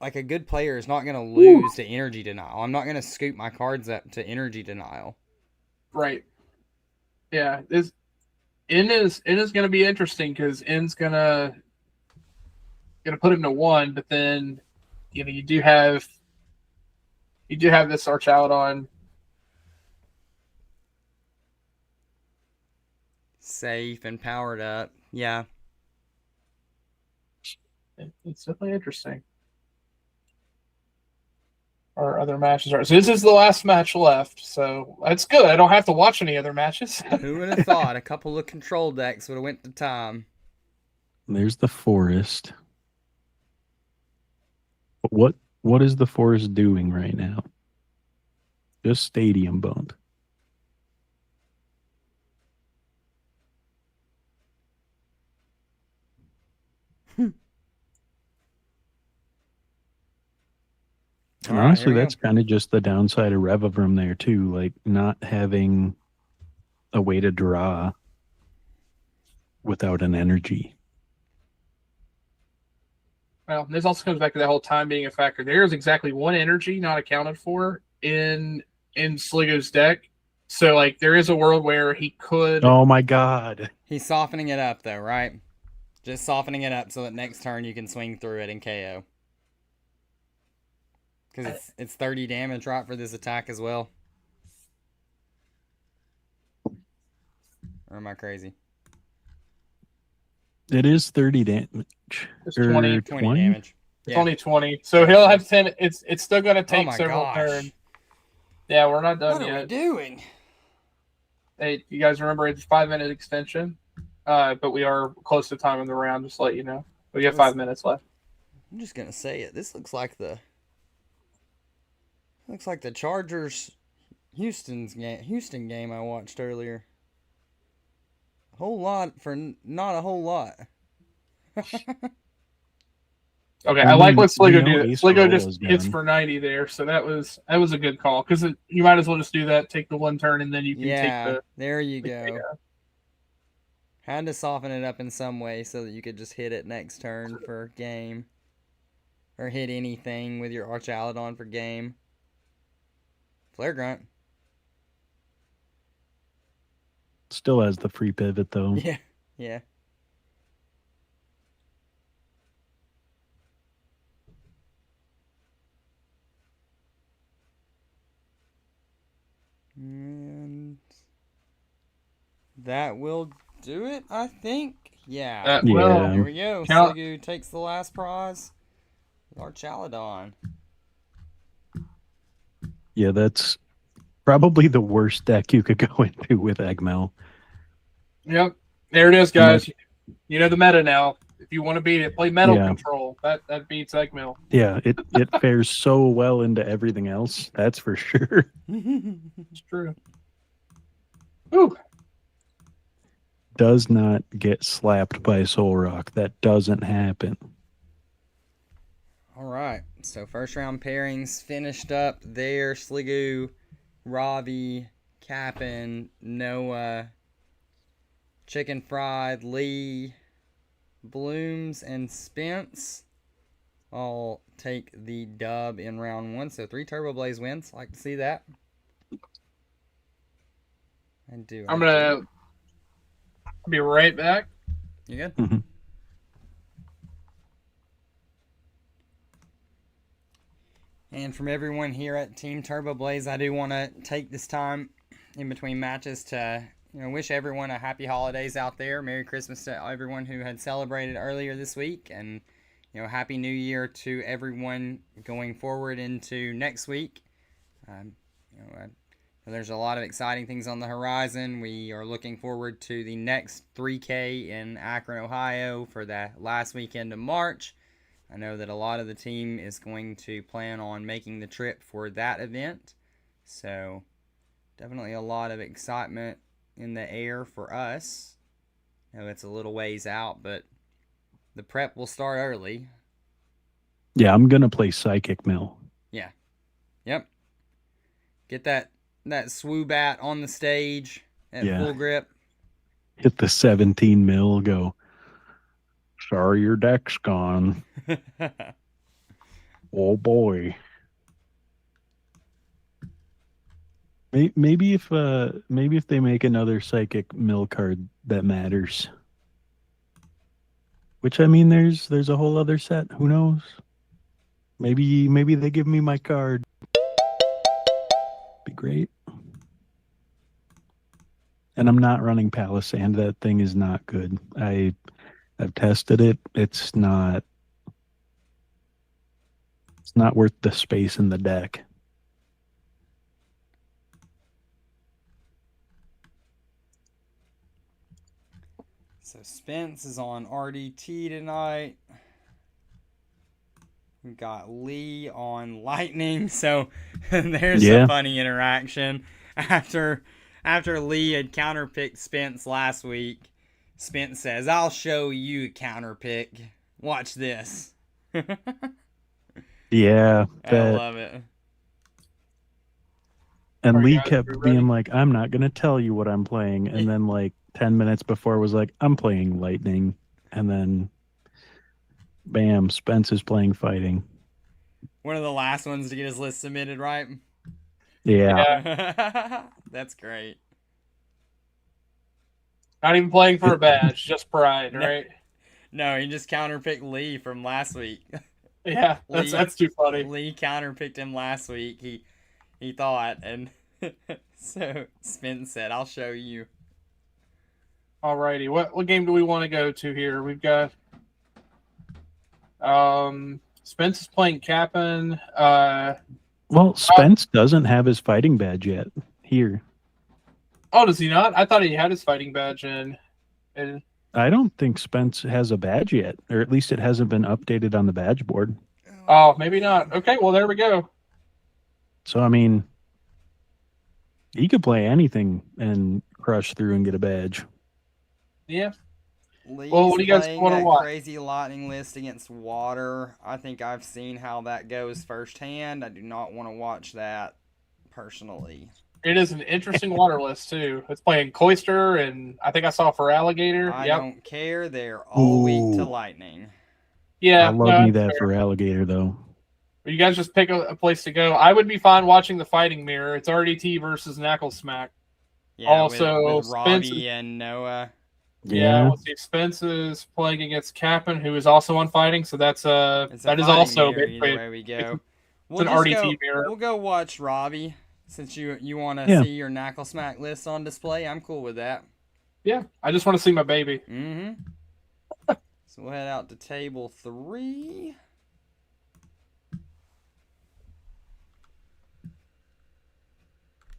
a good player is not going to lose to energy denial. I'm not going to scoop my cards up to energy denial. Right. Yeah. N is going to be interesting because N's going to put him to 1, but then you do have this Archaludon safe and powered up. Yeah. It's definitely interesting. Our other matches are. So this is the last match left, so that's good. I don't have to watch any other matches. Who would have thought a couple of control decks would have went to time? There's the forest. What is the forest doing right now? Just stadium bump. And All right, honestly, here we that's kind of just the downside of Revavrum there too, like not having a way to draw without an energy. Well, this also comes back to that whole time being a factor. There is exactly one energy not accounted for in Sligo's deck. So like there is a world where he could. Oh my god. He's softening it up, though, right? Just softening it up so that next turn you can swing through it and KO. Because it's 30 damage, right, for this attack as well? Or am I crazy? It is 30 damage. It's Or 20. 20 damage. It's Yeah. only 20. So he'll have 10. It's still going to take my several gosh. turns. Yeah, we're not done What are we yet. doing? Hey, you guys remember it's a 5-minute extension? But we are close to time in the round, just to let you know. We have 5 minutes left. I'm just gonna say it. This looks like the Chargers Houston game I watched earlier. A whole lot for not a whole lot. Okay, I like what we Sligo know did. Ace Sligo Roll just is hits done. for 90 there, so that was a good call because you might as well just do that. Take the one turn, and then you can Yeah, take the. there you the go. KO. Had to soften it up in some way so that you could just hit it next turn for game. Or hit anything with your Archaladon for game. Flare Grunt. Still has the free pivot though. Yeah, yeah. And that will do it, I think. Yeah. Well, Here we go. count- Sligo takes the last prize. Archaladon. Yeah, that's probably the worst deck you could go into with Eggmel. Yep, there it is, guys. You know the meta now. If you want to beat it, play Metal Yeah. Control. That beats Eggmill. Yeah, it fares so well into everything else. That's for sure. It's true. Ooh. Does not get slapped by Soul Rock. That doesn't happen. All right, so first round pairings finished up there. Sligo, Ravi, Cap'n, Noah, Chicken Fried, Lee, Blooms, and Spence all take the dub in round one. So 3 Turboblaze wins. Like to see that. I do. I'm gonna be right back. You good? Mhm. And from everyone here at Team Turboblaze, I do want to take this time in between matches to wish everyone a happy holidays out there. Merry Christmas to everyone who had celebrated earlier this week, and Happy New Year to everyone going forward into next week. There's a lot of exciting things on the horizon. We are looking forward to the next 3K in Akron, Ohio for the last weekend of March. I know that a lot of the team is going to plan on making the trip for that event. So definitely a lot of excitement in the air for us. I know it's a little ways out, but the prep will start early. Yeah, I'm gonna play Psychic Mill. Yeah. Yep. Get that Swoobat on the stage at full grip. Hit the 17 mil, go, sorry your deck's gone. Oh boy. Maybe if they make another Psychic Mill card that matters. Which, I mean, there's a whole other set. Who knows? Maybe they give me my card. Be great. And I'm not running Palisand. That thing is not good. I've tested it. It's not worth the space in the deck. So Spence is on RDT tonight. We got Lee on Lightning. So there's a funny interaction. After Lee had counterpicked Spence last week, Spence says, "I'll show you a counterpick. Watch this." Yeah. I love it. And Lee kept being like, "I'm not going to tell you what I'm playing." And then like 10 minutes before was like, "I'm playing Lightning." And then bam, Spence is playing Fighting. One of the last ones to get his list submitted, right? Yeah. That's great. Not even playing for a badge, just pride, right? No, he just counterpicked Lee from last week. Yeah, that's too funny. Lee counterpicked him last week. He thought, and so Spence said, "I'll show you." Alrighty, what game do we want to go to here? We've got Spence is playing Cap'n. Well, Spence doesn't have his fighting badge yet here. Oh, does he not? I thought he had his fighting badge in. I don't think Spence has a badge yet, or at least it hasn't been updated on the badge board. Oh, maybe not. Okay, well, there we go. So, I mean, he could play anything and crush through and get a badge. Yeah. Lee's well, what do you guys want to watch? Crazy Lightning list against Water. I think I've seen how that goes firsthand. I do not want to watch that personally. It is an interesting water list, too. It's playing Cloister, and I think I saw for Alligator. I don't care. They're all weak to Lightning. Yeah. I love me that for Alligator, though. You guys just pick a place to go. I would be fine watching the Fighting Mirror. It's RDT versus Knackle Smack. Yeah, also, with Robbie and Noah. Yeah, let's see. Spence is playing against Cap'n, who is also on Fighting, so that is also mirror, either way we go. It's an RDT mirror. We'll go watch Robbie since you want to see your Knackle Smack list on display. I'm cool with that. Yeah, I just want to see my baby. Mm-hmm. So we'll head out to table 3.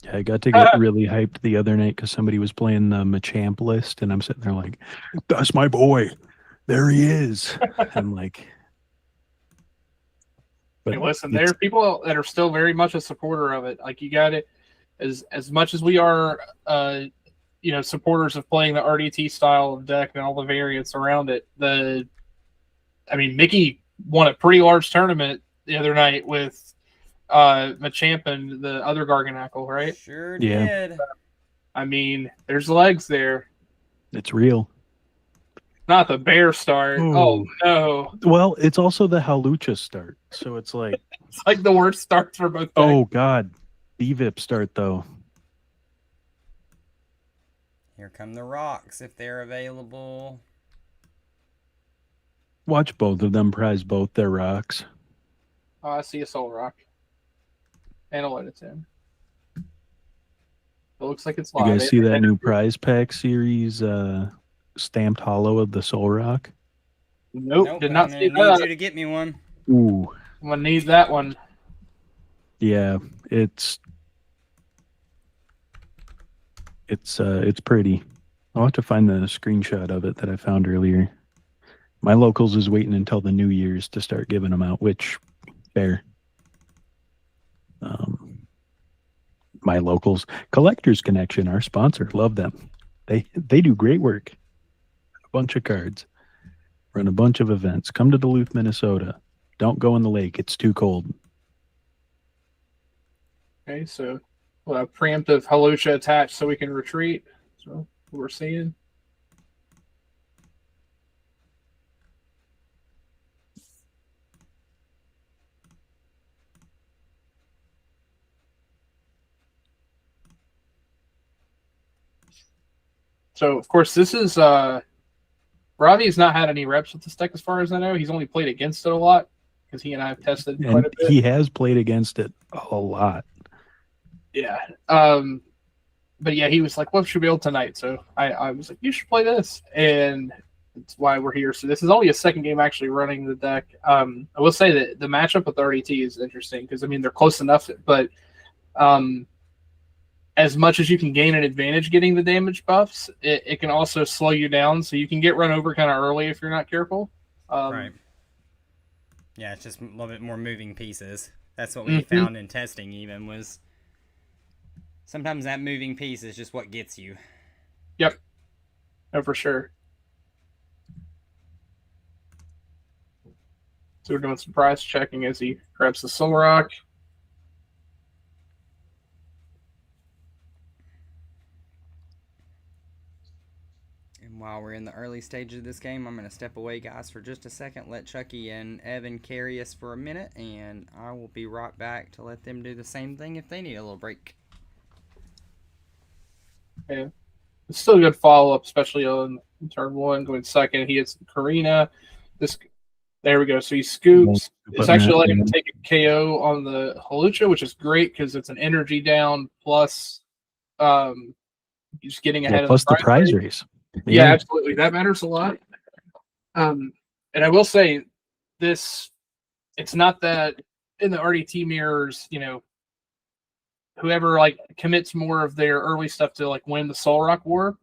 Yeah, I got to get really hyped the other night because somebody was playing the Machamp list, and I'm sitting there like, "That's my boy. There he is." I'm like, but hey, listen, there are people that are still very much a supporter of it. Like, you got it as much as we are, supporters of playing the RDT style of deck and all the variants around it. Mickey won a pretty large tournament the other night with Machamp and the other Garganackle, right? Sure did. There's legs there. It's real. Not the bear start. Ooh. Oh no. Well, it's also the Halucha start. So it's like it's like the worst starts for both decks. Oh god. BVIP start though. Here come the rocks if they're available. Watch both of them prize both their rocks. Oh, I see a soul rock. And I'll let it in. It looks like it's live. You guys see that new prize pack series stamped hollow of the Soul Rock? Nope, did not see that. I need you to get me one. Ooh. I'm going to need that one. Yeah, it's pretty. I'll have to find the screenshot of it that I found earlier. My locals is waiting until the New Year's to start giving them out, which fair. My locals, Collectors Connection, our sponsor, love them. They do great work. A bunch of cards, run a bunch of events. Come to Duluth, Minnesota. Don't go in the lake; it's too cold. Okay, so we'll have preemptive Halucha attached so we can retreat. So we're seeing. So, of course, this is Robbie has not had any reps with this deck as far as I know. He's only played against it a lot because he and I have tested quite a bit. He has played against it a lot. Yeah. but yeah, he was like, "What should we build tonight?" So I was like, "You should play this," and that's why we're here. So this is only a second game actually running the deck. I will say that the matchup with RDT is interesting because I mean they're close enough, but as much as you can gain an advantage getting the damage buffs, it can also slow you down. So you can get run over kind of early if you're not careful. Right. Yeah, it's just a little bit more moving pieces. That's what we found in testing even was sometimes that moving piece is just what gets you. Yep. No, for sure. So we're doing some price checking as he grabs the Soul Rock. And while we're in the early stages of this game, I'm going to step away, guys, for just a second. Let Chucky and Evan carry us for a minute, and I will be right back to let them do the same thing if they need a little break. Yeah. It's still a good follow-up, especially on turn one. Going second, he hits Karina. There we go. So he scoops. It's actually letting him take a KO on the Halucha, which is great because it's an energy down plus he's getting ahead plus of the prize race. Yeah, absolutely. That matters a lot. And I will say this, it's not that in the RDT mirrors, whoever like commits more of their early stuff to like win the Soul Rock War,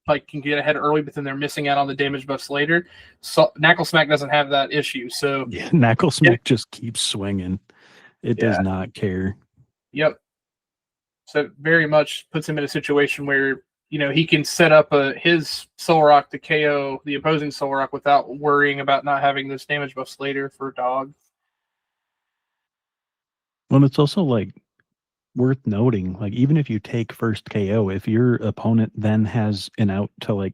like can get ahead early, but then they're missing out on the damage buffs later. So Knuckle Smack doesn't have that issue. So yeah, Knuckle Smack just keeps swinging. It does not care. Yep. So it very much puts him in a situation where he can set up his Soul Rock to KO the opposing Soul Rock without worrying about not having those damage buffs later for Dog. Well, it's also like worth noting, like even if you take first KO, if your opponent then has an out to like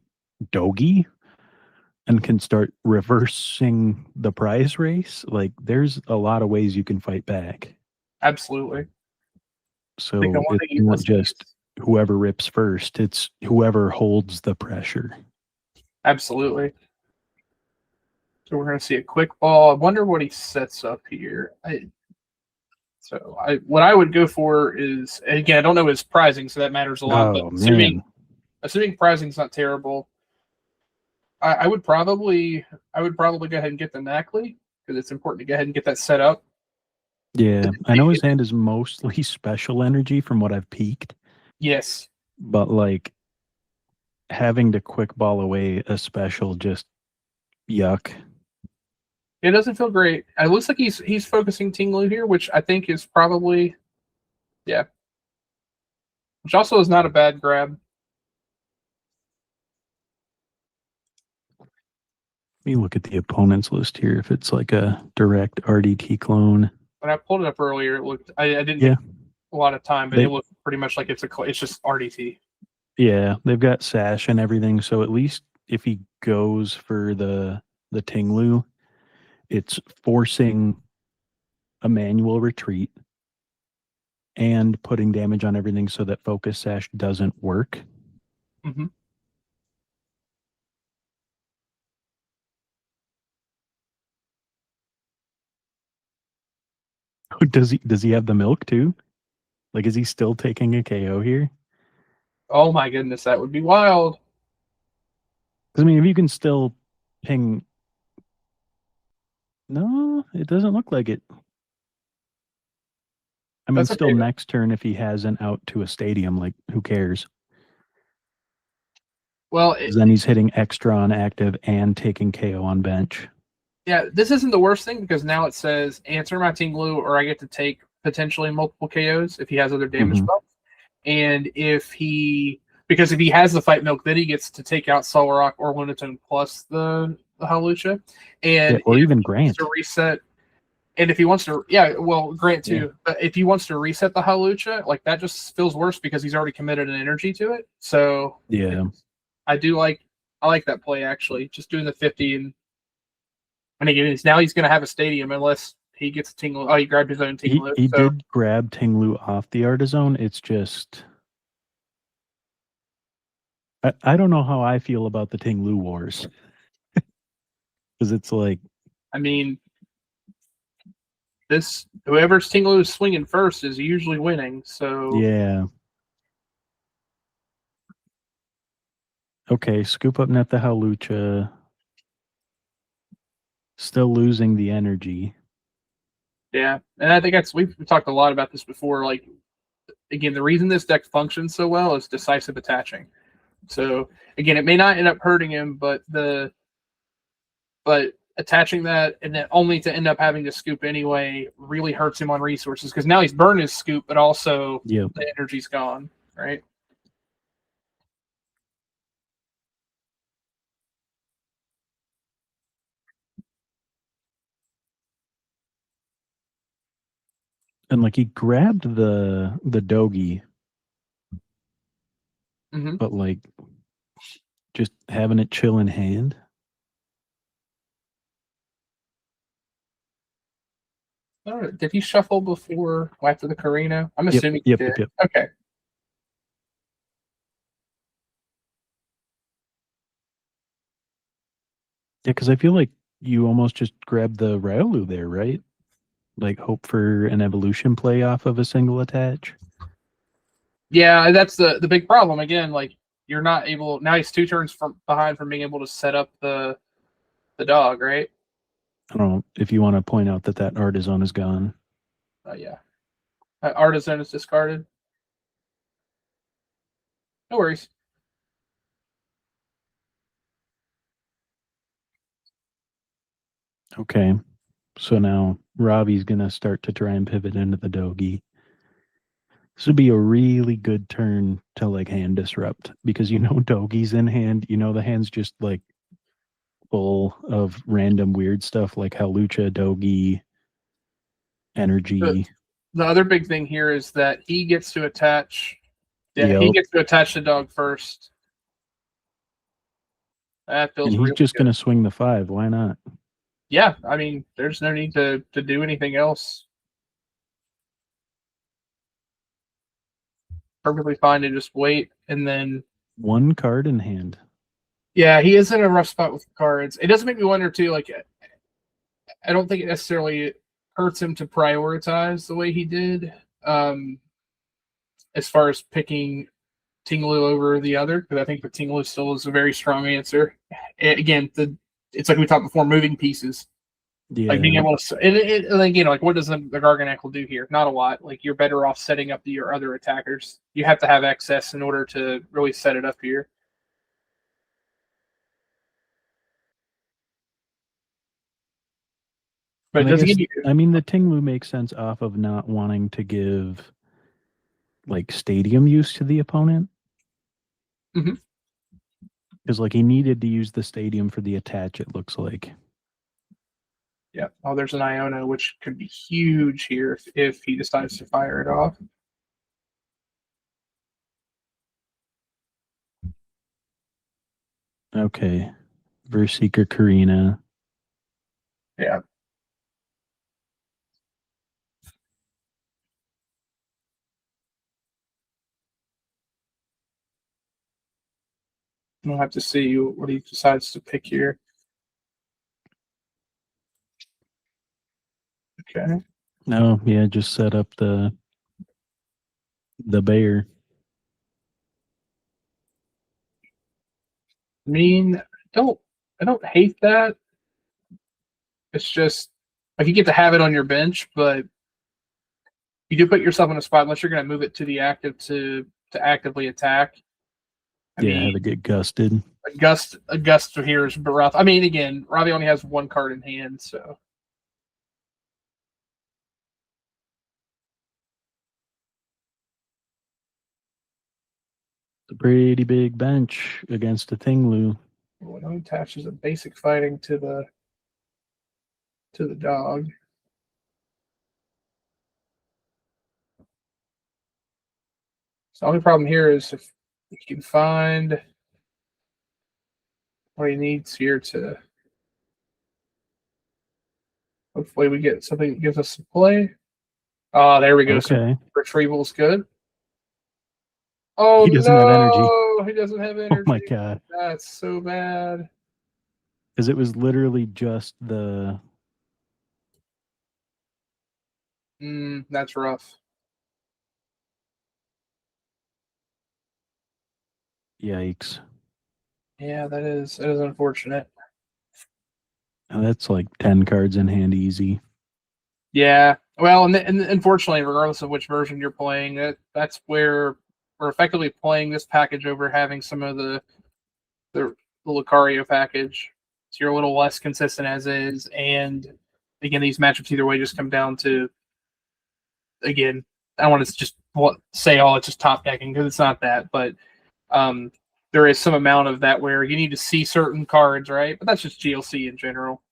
Dogi and can start reversing the prize race, like there's a lot of ways you can fight back. Absolutely. So it's not just whoever rips first, it's whoever holds the pressure. Absolutely. So we're going to see a quick ball. I wonder what he sets up here. What I would go for is, again, I don't know his pricing, so that matters a lot. Oh, but assuming pricing's not terrible, I would probably go ahead and get the Knackley because it's important to go ahead and get that set up. Yeah, I know his hand is mostly special energy from what I've peeked. Yes. But like having to quick ball away a special, just yuck. It doesn't feel great. It looks like he's focusing Tinglu here, which I think is probably, yeah. Which also is not a bad grab. Let me look at the opponent's list here. If it's like a direct RDT clone. When I pulled it up earlier, it looked. I didn't get a lot of time, but it looked pretty much like it's just RDT. Yeah, they've got Sash and everything. So at least if he goes for the Tinglu, it's forcing a manual retreat and putting damage on everything so that Focus Sash doesn't work. Mm-hmm. Does he have the milk too? Like, is he still taking a KO here? Oh my goodness, that would be wild. Because I mean, if you can still ping, no, it doesn't look like it. I mean, still next turn if he has an out to a stadium, like who cares? Well, then he's hitting extra on active and taking KO on bench. Yeah, this isn't the worst thing because now it says answer my Tinglu or I get to take potentially multiple KOs if he has other damage buffs. And if he has the fight milk, then he gets to take out Soul Rock or Winnetone plus the Halucha. And or even Grant to reset. And if he wants to, Grant too. Yeah. But if he wants to reset the Halucha, like that just feels worse because he's already committed an energy to it. So yeah, I like that play actually. Just doing the 50 and again, now he's going to have a stadium unless he gets a Tinglu. Oh, he grabbed his own Tinglu. He did grab Tinglu off the Artizone. It's just, I don't know how I feel about the Tinglu wars. Because it's like, I mean, whoever's Tinglu is swinging first is usually winning. So yeah. Okay, scoop up net the Halucha. Still losing the energy. Yeah, and I think we've talked a lot about this before. Like, again, the reason this deck functions so well is decisive attaching. So again, it may not end up hurting him, but attaching that and then only to end up having to scoop anyway really hurts him on resources because now he's burned his scoop, but also Yep. the energy's gone, right? And like he grabbed the Dogi, Mm-hmm. but like just having it chill in hand. Did he shuffle before after the Carino? I'm assuming Yep. he did. Yep. Okay. Yeah, because I feel like you almost just grabbed the Ryolu there, right? Like hope for an evolution play off of a single attach. Yeah, that's the big problem. Again, like you're not able now. He's 2 turns from behind from being able to set up the dog, right? I don't know if you want to point out that artisan is gone. Yeah. Artisan is discarded. No worries. Okay. So now Robbie's gonna start to try and pivot into the Dogi. This would be a really good turn to like hand disrupt because Dogi's in hand. The hand's just like full of random weird stuff like Halucha, Dogi, energy. The other big thing here is that he gets to attach. Yeah, he Yep. gets to attach the dog first. That feels And he's really just good. gonna swing the 5. Why not? Yeah, I mean, there's no need to do anything else. Perfectly fine to just wait and then. 1 card in hand. Yeah, he is in a rough spot with cards. It doesn't make me wonder too. Like, I don't think it necessarily hurts him to prioritize the way he did, as far as picking Tinglu over the other, because I think the Tinglu still is a very strong answer. Again, it's like we talked before, moving pieces. Yeah. Like being able to, and like what does the Garganacl do here? Not a lot. Like you're better off setting up your other attackers. You have to have excess in order to really set it up here. But it doesn't give you. I mean, the Tinglu makes sense off of not wanting to give like stadium use to the opponent. Mhm. Because like he needed to use the stadium for the attach, it looks like. Yeah. Oh, there's an Iona, which could be huge here if he decides to fire it off. Okay. Verseeker Karina. Yeah. We'll have to see what he decides to pick here. Okay. No, yeah, just set up the bear. I mean, I don't hate that. It's just like you get to have it on your bench, but you do put yourself in a spot unless you're going to move it to the active to actively attack. I Yeah, have mean, it get gusted. a gust here is rough. I mean, again, Robbie only has 1 card in hand, so It's a pretty big bench against a Tinglu. it only attaches a basic fighting to the dog. So the only problem here is if you can find what he needs here to. Hopefully, we get something that gives us some play. Oh, there we go. Okay. So retrieval is good. Oh He doesn't have energy. no, he doesn't have energy. Oh my god. That's so bad. Because it was literally just the That's rough. yikes. Yeah, that is unfortunate. That's like 10 cards in hand easy. Yeah. Well, and unfortunately, regardless of which version you're playing, that's where we're effectively playing this package over having some of the Lucario package. So you're a little less consistent as is, and again, these matchups either way just come down to, again, I don't want to just say, oh, it's just top decking, because it's not that, but um, there is some amount of that where you need to see certain cards, right? But that's just GLC in general.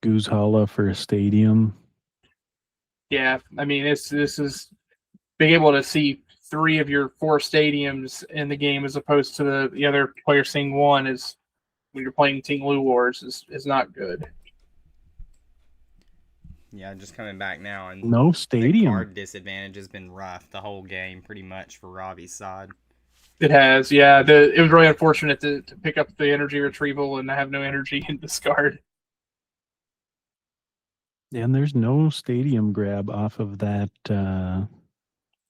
Goose Hollow for a stadium. Yeah, I mean, this is being able to see 3 of your 4 stadiums in the game as opposed to the other player seeing 1 is when you're playing Team Blue Wars is not good. Yeah, just coming back now, and No the stadium. card disadvantage has been rough the whole game, pretty much for Robbie's side. It has, yeah. It was really unfortunate to pick up the energy retrieval and have no energy in discard. And there's no stadium grab off of that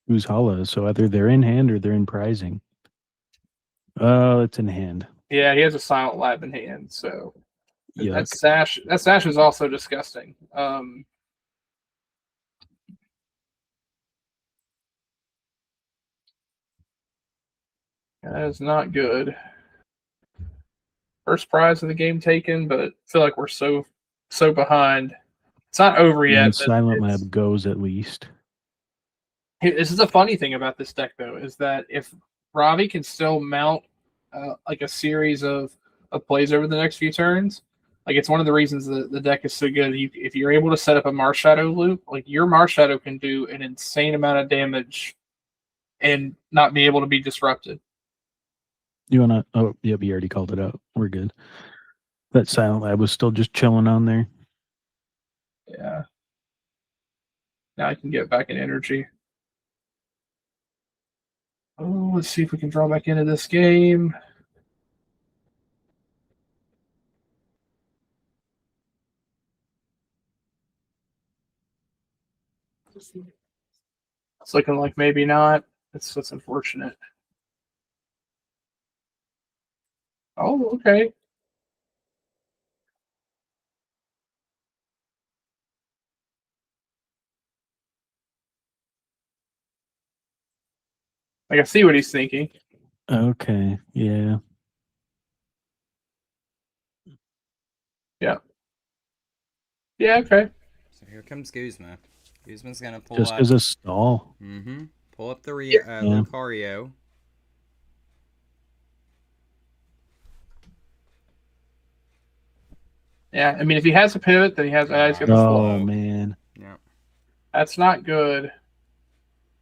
Goose Hollow. So either they're in hand or they're in prizing. Oh, it's in hand. Yeah, he has a Silent Lab in hand, so that Yuck. sash is also disgusting. That is not good. First prize of the game taken, but I feel like we're so behind. It's not over yet. And Silent Lab goes at least. This is a funny thing about this deck, though, is that if Robbie can still mount like a series of plays over the next few turns, like it's one of the reasons that the deck is so good. If you're able to set up a Mars Shadow loop, like your Mars Shadow can do an insane amount of damage and not be able to be disrupted. You want to? Oh, yep, you already called it out. We're good. That Silent Lab was still just chilling on there. Yeah. Now I can get back in energy. Oh, let's see if we can draw back into this game. It's looking like maybe not. That's unfortunate. Oh, okay. I can see what he's thinking. Okay, yeah. Yeah. Yeah, okay. So here comes Guzma. Guzma's going to pull Just up. as a stall. Mm-hmm. Pull up the Yeah. Lucario. Yeah, I mean, if he has a pivot, then he's got the Oh, flow. man. Yeah. That's not good.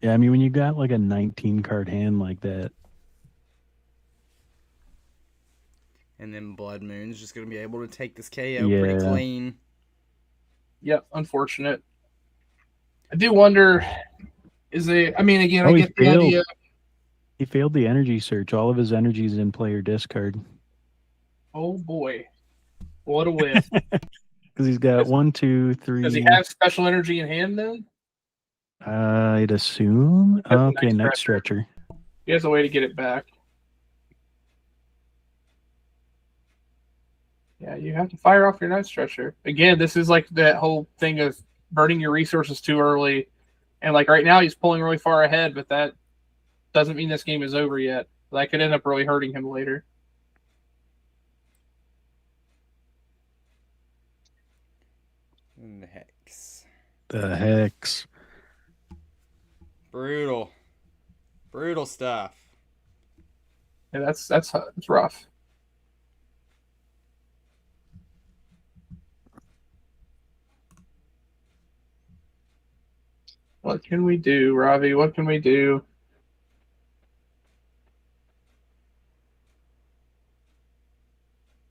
Yeah, I mean, when you got like a 19 card hand like that. And then Blood Moon's just going to be able to take this KO pretty clean. Yep, unfortunate. I do wonder, I mean, again, I get the idea. He failed the energy search. All of his energy is in player discard. Oh, boy. What a whiff. Because he's got 1, 2, 3. Does he have special energy in hand then? I'd assume. Okay, Night Stretcher. He has a way to get it back. Yeah, you have to fire off your Night Stretcher. Again, this is like that whole thing of burning your resources too early. And like right now, he's pulling really far ahead, but that doesn't mean this game is over yet. That could end up really hurting him later. And the Hex. The Hex. Brutal. Brutal stuff. Yeah, that's rough. What can we do, Ravi? What can we do?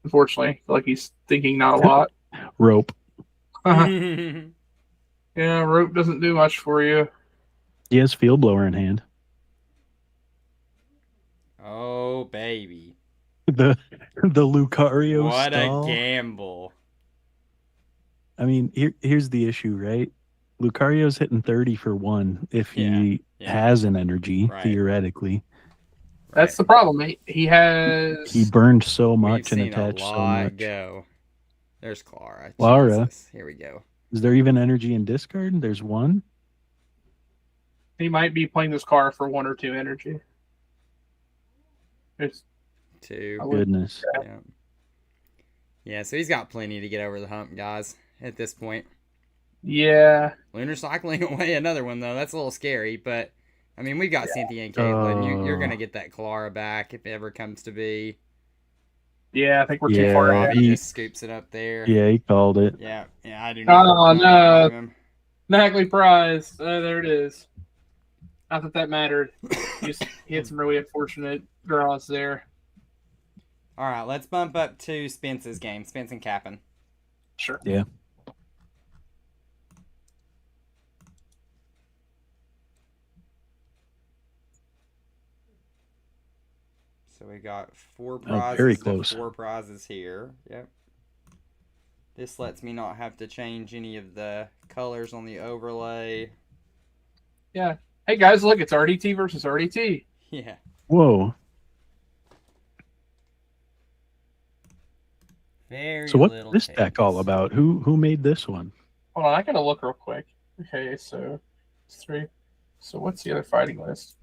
Unfortunately, I feel like he's thinking not a lot. Rope. Yeah, rope doesn't do much for you. He has Field Blower in hand. Oh, baby. The Lucario What stall. a gamble. I mean, here's the issue, right? Lucario's hitting 30 for 1 if he has an energy, theoretically. That's the problem. He has. He burned so We've much and seen a attached so lot much. go. There's Clara. Clara. Jesus. Here we go. Is there even energy in discard? There's one. He might be playing this car for 1 or 2 energy. There's 2. Goodness. Yeah. Yeah, so he's got plenty to get over the hump, guys, at this point. Yeah. Lunar cycling away another one, though. That's a little scary, but, I mean, we've got Cynthia and Caitlin. You're going to get that Clara back if it ever comes to be. Yeah, I think we're too far ahead. Robbie just scoops it up there. Yeah, he called it. Yeah, I do not. Oh, not blame him. Nackley prize. There it is. Not that mattered. He had some really unfortunate draws there. All right, let's bump up to Spence's game. Spence and Cap'n. Sure. Yeah. So we got 4 prizes. Very close. 4 prizes here. Yep. This lets me not have to change any of the colors on the overlay. Yeah. Hey guys, look, it's RDT versus RDT. Yeah. Whoa. Very So what's little this case. deck all about? Who made this one? Hold on, I gotta look real quick. Okay, so it's 3. So what's the other fighting list?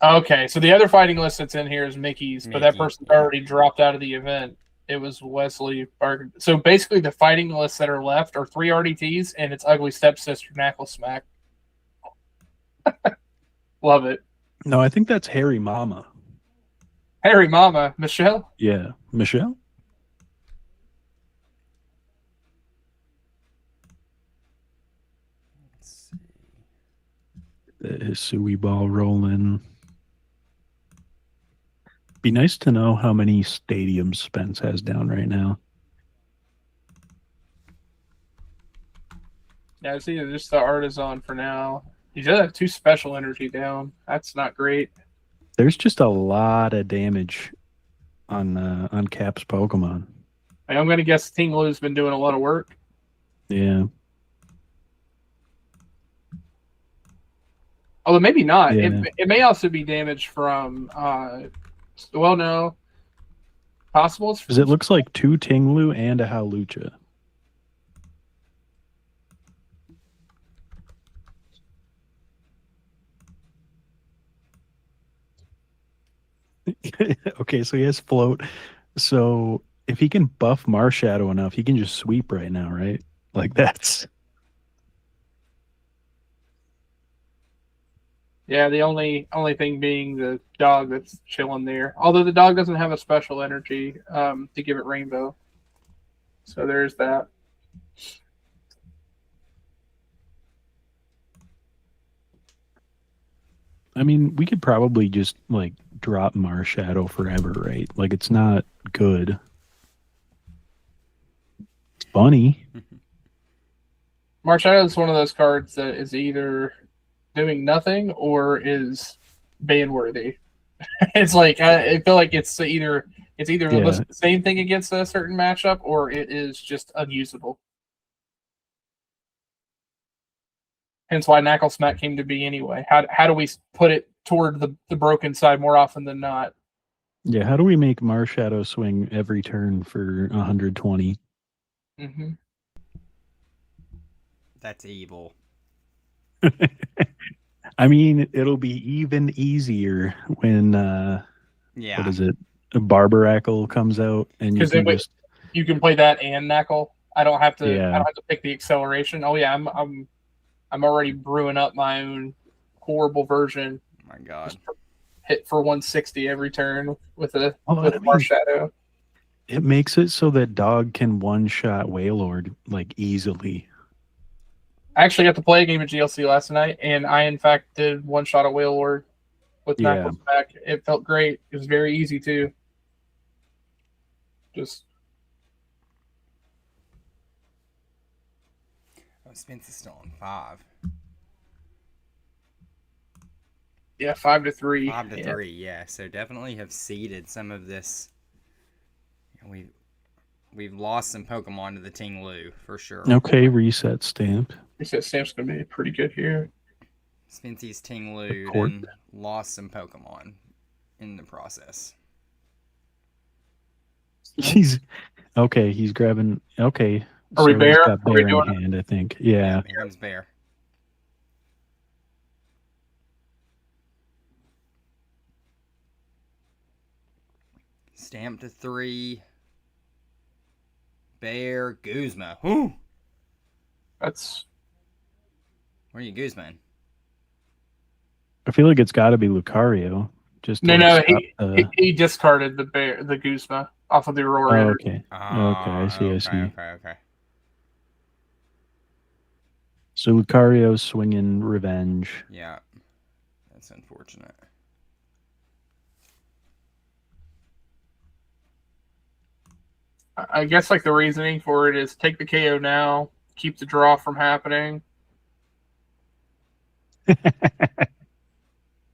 Okay, so the other fighting list that's in here is Mickey's, but that Mickey, person's yeah. already dropped out of the event. It was Wesley Barker. So basically, the fighting lists that are left are 3 RDTs, and it's Ugly Stepsister Knackle Smack. Love it. No, I think that's Harry Mama. Harry Mama, Michelle. Yeah, Michelle. Let's see. The Hisui ball rolling. Be nice to know how many stadiums Spence has down right now. Yeah, it's either just the Artisan for now. He does have 2 special energy down. That's not great. There's just a lot of damage on Cap's Pokemon. I'm going to guess Tinglu's been doing a lot of work. Yeah. Although maybe not. Yeah. It may also be damage from, well, no. Possible. Because it looks like 2 Tinglu and a Howlucha. Okay, so he has float. So if he can buff Marshadow enough, he can just sweep right now, right? Like that's... Yeah, the only thing being the dog that's chilling there. Although the dog doesn't have a special energy to give it Rainbow. So there's that. I mean, we could probably just like drop Marshadow forever, right? Like it's not good. It's funny. Marshadow is one of those cards that is either doing nothing or is ban worthy. It's like I feel like it's either the same thing against a certain matchup or it is just unusable. Hence why Knackle Smack came to be anyway. How do we put it toward the broken side more often than not? Yeah, how do we make Marshadow swing every turn for 120? Mm-hmm. That's evil. I mean, it'll be even easier when Yeah. what is it? A Barbaracle comes out and you can just you can play that and Knackle. I don't have to. Yeah. I don't have to pick the acceleration. Oh yeah, I'm already brewing up my own horrible version. Oh my God. Just hit for 160 every turn with a I mean, Marshadow. it makes it so that dog can one-shot Wailord like easily. I actually got to play a game of GLC last night, and I in fact did one shot at Wailord with Knackle Smack. It felt great. It was very easy too. Just Spence is still on 5. yeah, 5-3. 5-3, yeah. So definitely have seeded some of this. We've lost some Pokemon to the Tinglu for sure. Okay, reset stamp. Reset stamp's gonna be pretty good here. Spency's Ting-Lued court. and lost some Pokemon in the process. He's okay. He's grabbing. Okay. Are we so bear? He's got Are we bear in doing it? hand, I think. Yeah. Here comes Bear. Stamp to 3. Bear, Guzma. Whew! That's Where are you, Guzman? I feel like it's got to be Lucario. Just to no. stop the... He discarded the Guzma off of the Aurora. Oh, Energy. okay. Okay, I see. I see. Okay. So Lucario's swinging revenge. Yeah. That's unfortunate. I guess like the reasoning for it is take the KO now, keep the draw from happening.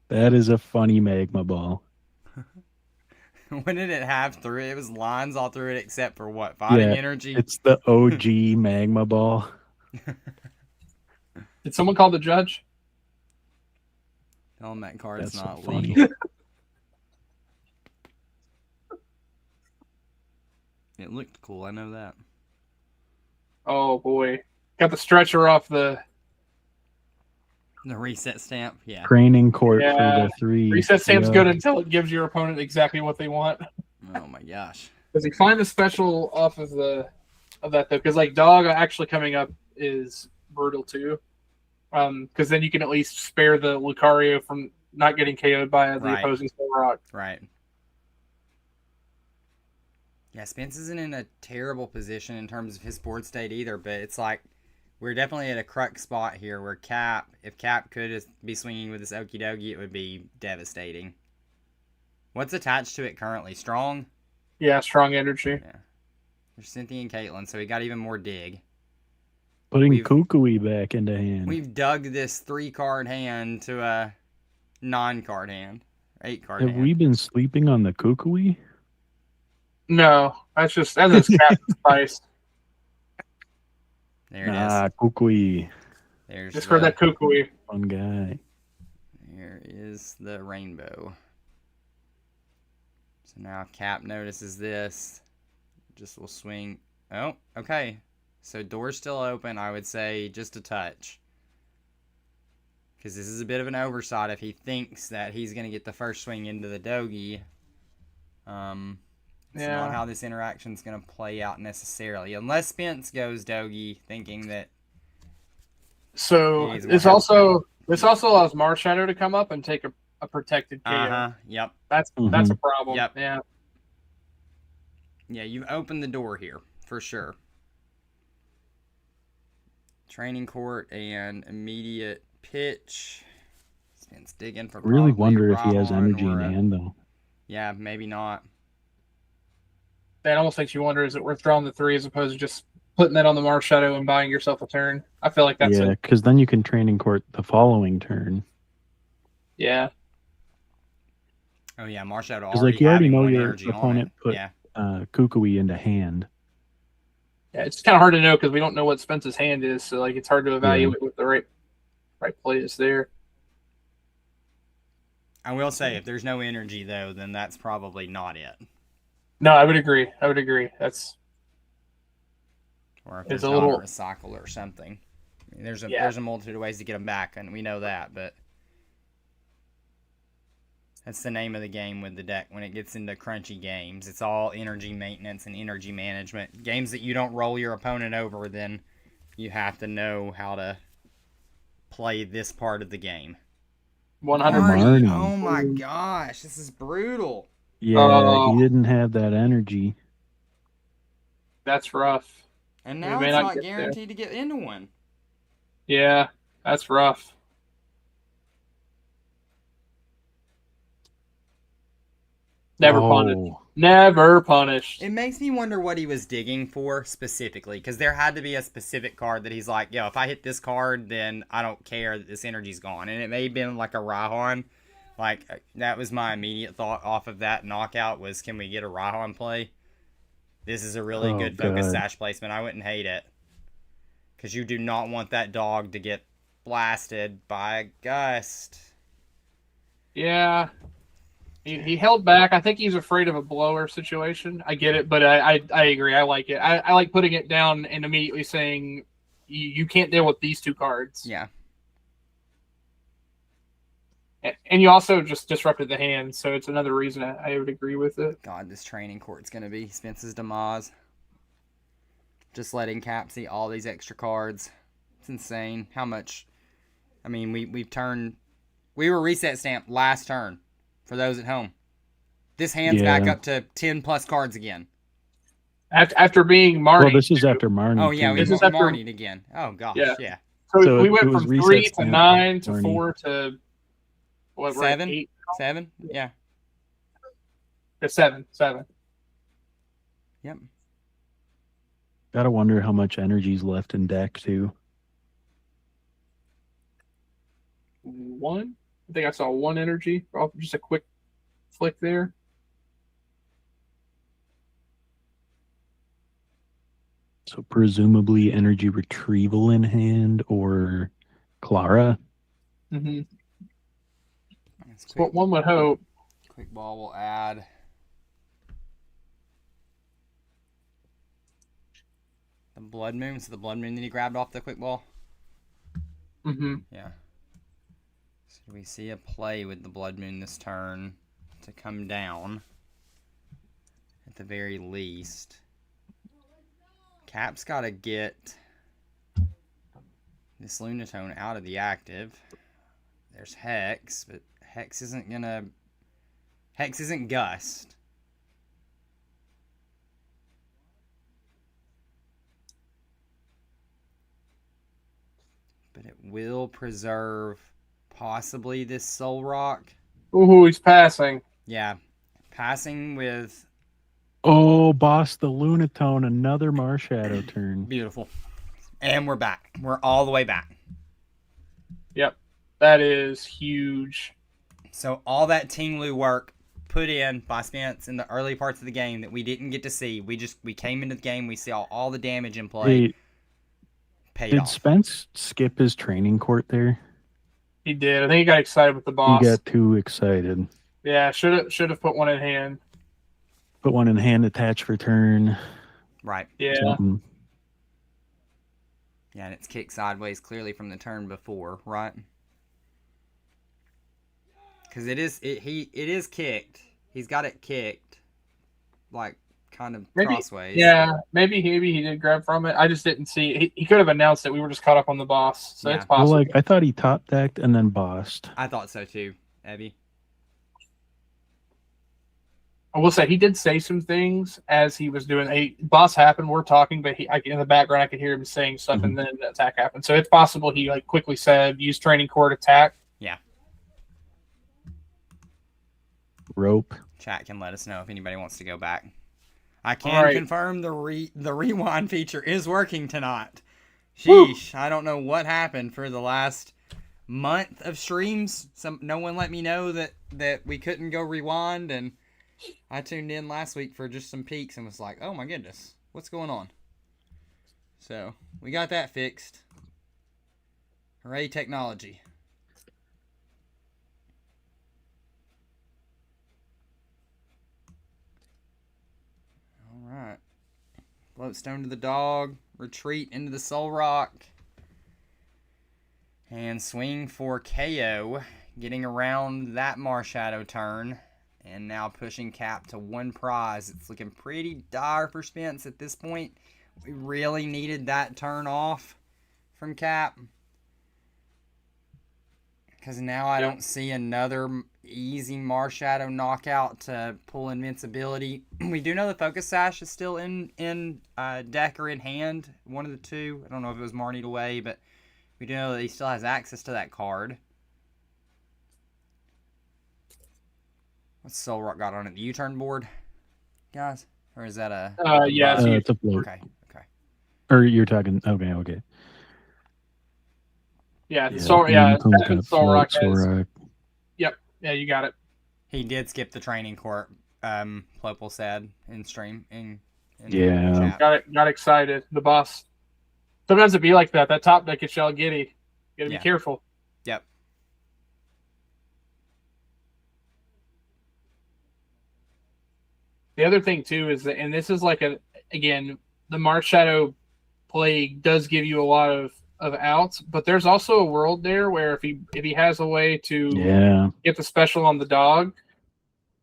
That is a funny magma ball. When did it have through it? It was lines all through it except for what? Fighting energy? It's the OG magma ball. Did someone call the judge? Tell him that card's That's not so funny. legal. It looked cool, I know that. Oh boy, got the stretcher off the The reset stamp? Yeah. Training court Yeah. for the 3. reset stamp's Yeah. good until it gives your opponent exactly what they want. Oh my gosh. Does he find the special off of that though? Because like dog actually coming up is brutal too. Because then you can at least spare the Lucario from not getting KO'd by the Right. opposing Soul Rock. Right. Yeah, Spence isn't in a terrible position in terms of his board state either, but it's like we're definitely at a crux spot here where if Cap could be swinging with this Okie Dokie, it would be devastating. What's attached to it currently? Strong? Yeah, strong energy. Yeah. There's Cynthia and Caitlin, so we got even more dig. Putting Kukui back into hand. We've dug this 3-card hand to a 9-card hand. 8-card Have hand. we been sleeping on the Kukui? No, that's cat spice. There it is. Kukui. There's Just for that Kukui. Fun guy. There is the rainbow. So now Cap notices this. Just will swing. Oh, okay. So door's still open. I would say just a touch. Because this is a bit of an oversight if he thinks that he's going to get the first swing into the Dogie. It's not how this interaction is going to play out necessarily. Unless Spence goes Dogie thinking that... So this also allows Marshadow to come up and take a protected KO. Yep. That's a problem. Yep. Yeah. Yeah, you've opened the door here, for sure. Training court and immediate pitch. Spence digging for Really probably wonder if he has Rahon energy in or a- hand, though. Yeah, maybe not. That almost makes you wonder, is it worth drawing the 3 as opposed to just putting that on the Marshadow and buying yourself a turn? I feel like that's Yeah, because then you can training court the following turn. Yeah. Oh yeah, Marshadow Because like you already know your energy on opponent it. put Yeah. Kukui into hand. Yeah, it's kind of hard to know because we don't know what Spence's hand is, so like it's hard to evaluate what the right play is there. I will say, if there's no energy though, then that's probably not it. No, I would agree. That's Or if It's there's a not little- a recycle or something. I mean, there's Yeah. a multitude of ways to get them back, and we know that, but that's the name of the game with the deck when it gets into crunchy games. It's all energy maintenance and energy management. Games that you don't roll your opponent over, then you have to know how to play this part of the game. 100%. Marty. Oh my gosh, this is brutal. Yeah, he didn't have that energy. That's rough. And We now may it's not not get there. guaranteed to get into one. Yeah, that's rough. Never punished. Never punished. It makes me wonder what he was digging for specifically, because there had to be a specific card that he's like, yo, if I hit this card, then I don't care that this energy's gone. And it may have been like a Rahon. Like, that was my immediate thought off of that knockout was, can we get a Rahon play? This is a really good focus God. sash placement. I wouldn't hate it. Because you do not want that dog to get blasted by a gust. Yeah. He held back. I think he's afraid of a blower situation. I get it, but I agree. I like it. I like putting it down and immediately saying, you can't deal with these two cards. Yeah. And you also just disrupted the hand, so it's another reason I would agree with it. God, this training court's going to be Spence's demise. Just letting Cap see all these extra cards. It's insane how much. I mean, we were reset stamped last turn for those at home. This hand's back up to 10 plus cards again. After being Marnie. Well, this is after Marnie. Oh, yeah, we This is after after Marnie again. Oh, gosh, yeah. So we went it was from reset 3 to stamp 9 to Marnie. 4 to what? 7? 8? 7? Yeah. To 7. Yep. Gotta wonder how much energy's left in deck too. 1. I think I saw 1 energy. Just a quick flick there. So presumably energy retrieval in hand or Clara. Mm-hmm. That's Quick, what one would hope. quick ball will add. The blood moon. So the blood moon that he grabbed off the quick ball. Mm-hmm. Yeah. So do we see a play with the blood moon this turn to come down? At the very least. Cap's got to get this Lunatone out of the active. There's Hex, but Hex isn't gonna. Hex isn't Gust. But it will preserve possibly this Soul Rock. Ooh, he's passing. Yeah. Passing with. Oh, boss, the Lunatone, another Marshadow turn. Beautiful. And we're back. We're all the way back. Yep. That is huge. So all that Tinglu work put in by Spence in the early parts of the game that we didn't get to see. We came into the game, we saw all the damage in play. Paid Did off. Spence skip his training court there? He did. I think he got excited with the boss. He got too excited. Yeah, should have put one in hand. Put one in hand attached for turn. Right. Yeah. Something. Yeah, and it's kicked sideways clearly from the turn before, right? Because it is kicked. He's got it kicked, like kind of crossways. Yeah, maybe he did grab from it. I just didn't see. He could have announced it. We were just caught up on the boss, so Yeah. it's possible. Well, like I thought he top decked and then bossed. I thought so too, Evie. I will say he did say some things as he was doing. Boss happened. We're talking, but in the background I could hear him saying stuff, Mhm. and then the attack happened. So it's possible he quickly said, "Use training court attack." Yeah. Rope. Chat can let us know if anybody wants to go back. I can All right. confirm the rewind feature is working tonight. Sheesh, I don't know what happened for the last month of streams. No one let me know that we couldn't go rewind, and I tuned in last week for just some peeks and was like, oh my goodness, what's going on? So we got that fixed. Hooray, technology. Alright. Floatstone to the dog. Retreat into the Soul Rock. And swing for KO. Getting around that Marshadow turn. And now pushing Cap to 1 prize. It's looking pretty dire for Spence at this point. We really needed that turn off from Cap. Because now I don't see another easy Marshadow knockout to pull invincibility. We do know the Focus Sash is still in deck or in hand. One of the two. I don't know if it was Marnied away, but we do know that he still has access to that card. What's Soul Rock got on it? The U-turn board, guys? Or is that a... Yeah, so It's a float. Okay. Or you're talking... Okay. yeah. Yeah, Soul Lunatone's got Soul Rock float, has. Soul Rock. Yep. Yeah, you got it. He did skip the training court, Plopel said in stream. In Yeah. chat. Got excited. The boss. Sometimes it be like that. That top deck is shell giddy. You gotta Yeah. be careful. Yep. The other thing too is that, and this is like again, the Marsh Shadow Plague does give you a lot of outs, but there's also a world there where if he has a way to get the special on the dog,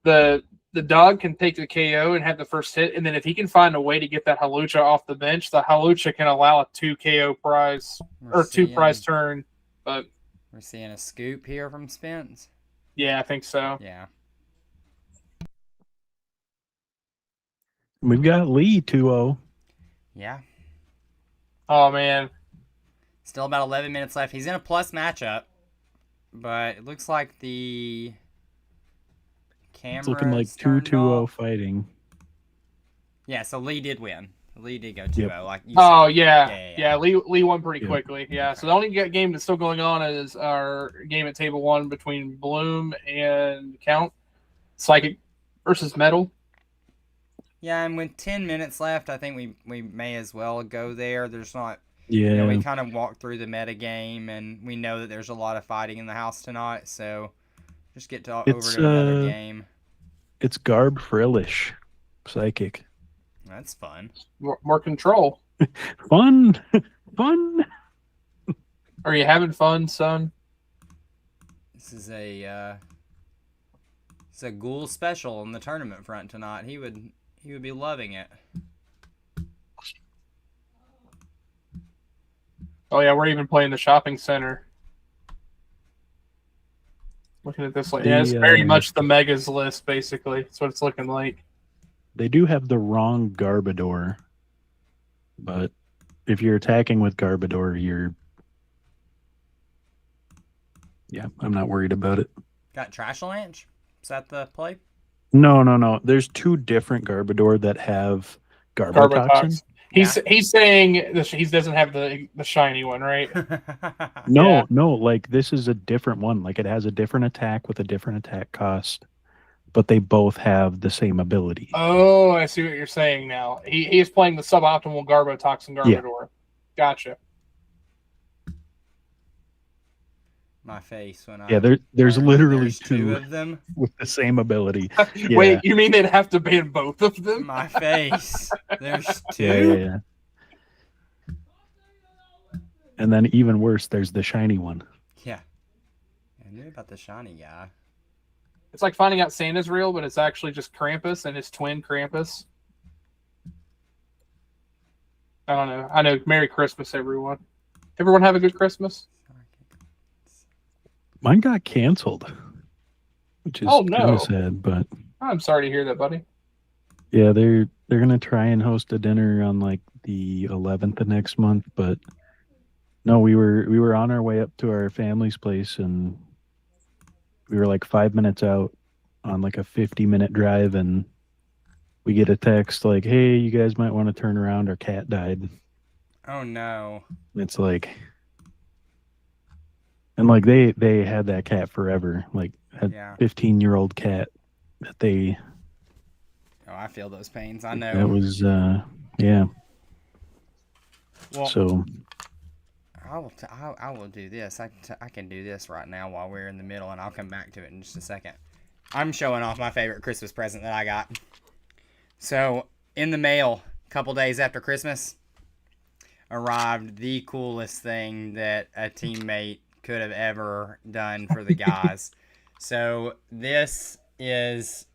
the dog can take the KO and have the first hit, and then if he can find a way to get that Halucha off the bench, the Halucha can allow a 2 KO prize or 2 prize turn. But we're seeing a scoop here from Spence. Yeah, I think so. Yeah. We've got Lee 2-0. Yeah. Oh, man. Still about 11 minutes left. He's in a plus matchup, but it looks like the camera. It's looking like 2-2-0 fighting. Yeah, so Lee did win. Lee did go 2-0. Yep. Like you Oh, said. yeah. Lee won pretty quickly. Yeah, Okay. so the only game that's still going on is our game at table 1 between Bloom and Count. Psychic versus Metal. Yeah, and with 10 minutes left, I think we may as well go there. There's not... Yeah. You know, we kind of walked through the meta game, and we know that there's a lot of fighting in the house tonight, so just get over to another game. It's Garb Frillish. Psychic. That's fun. More control. Fun. Fun. Are you having fun, son? This is a ghoul special on the tournament front tonight. He would be loving it. Oh yeah, we're even playing the shopping center. Looking at this, yeah, it's very much the Megas list, basically. That's what it's looking like. They do have the wrong Garbodor, but if you're attacking with Garbodor, yeah, I'm not worried about it. Got Trashalanche? Is that the play? No. There's 2 different Garbodor that have Garbotoxin. He's saying that he doesn't have the shiny one, right? No, like this is a different one. Like it has a different attack with a different attack cost, but they both have the same ability. Oh, I see what you're saying now. He is playing the suboptimal Garbotoxin Garbodor. Yeah. Gotcha. My face when there's literally 2 of them with the same ability. Yeah. Wait, you mean they'd have to ban both of them? My face. There's 2. Yeah. And then even worse, there's the shiny one. Yeah. I knew about the shiny guy. It's like finding out Santa's real, but it's actually just Krampus and his twin Krampus. I don't know. I know. Merry Christmas, everyone. Everyone have a good Christmas. Mine got canceled, which is kind of sad, but I'm sorry to hear that, buddy. Yeah, they're gonna try and host a dinner on like the 11th of next month, but no, we were on our way up to our family's place, and we were like 5 minutes out on like a 50-minute drive, and we get a text like, "Hey, you guys might want to turn around. Our cat died." Oh no! It's like. And like they had that cat forever, like a 15-year-old cat that they. Oh, I feel those pains. I know. That was yeah. Well, so. I will do this. I can do this right now while we're in the middle, and I'll come back to it in just a second. I'm showing off my favorite Christmas present that I got. So in the mail, a couple days after Christmas, arrived the coolest thing that a teammate could have ever done for the guys. So this is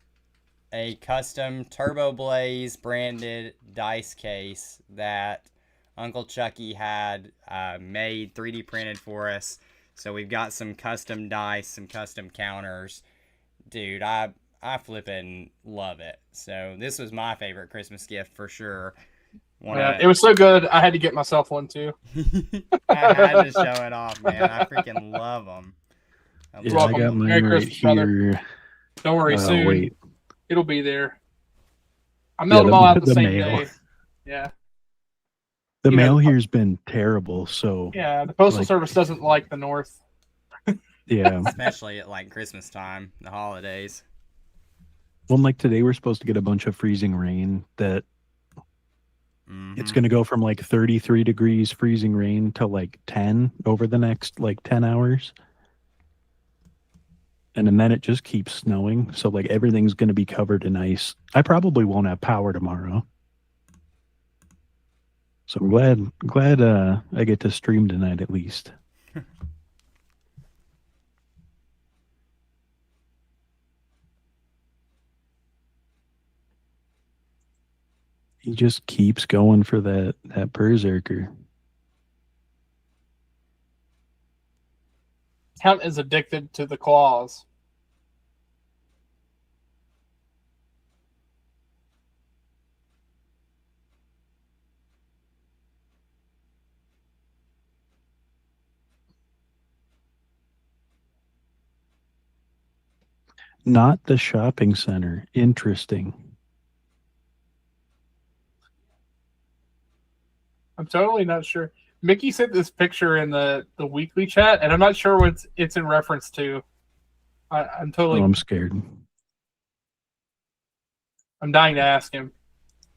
a custom Turboblaze branded dice case that Uncle Chucky had made, 3D printed for us. So we've got some custom dice, some custom counters. Dude, I flippin' love it. So this was my favorite Christmas gift for sure. It was so good, I had to get myself one too. I had to show it off, man. I freaking love them. I got mine Merry right Christmas, here. brother. Don't worry, soon. Wait. It'll be there. I mailed them all out the same mail. day. Yeah. The mail here's been terrible, so... Yeah, the Postal Service doesn't like the North. Yeah. Especially at, like, Christmas time, the holidays. Well, like, today we're supposed to get a bunch of freezing rain that It's going to go from like 33 degrees freezing rain to like 10 over the next like 10 hours. And then it just keeps snowing. So like everything's going to be covered in ice. I probably won't have power tomorrow. So I'm glad I get to stream tonight at least. He just keeps going for that berserker. Count is addicted to the claws. Not the shopping center. Interesting. I'm totally not sure. Mickey sent this picture in the weekly chat, and I'm not sure what it's in reference to. I'm totally. I'm scared. I'm dying to ask him.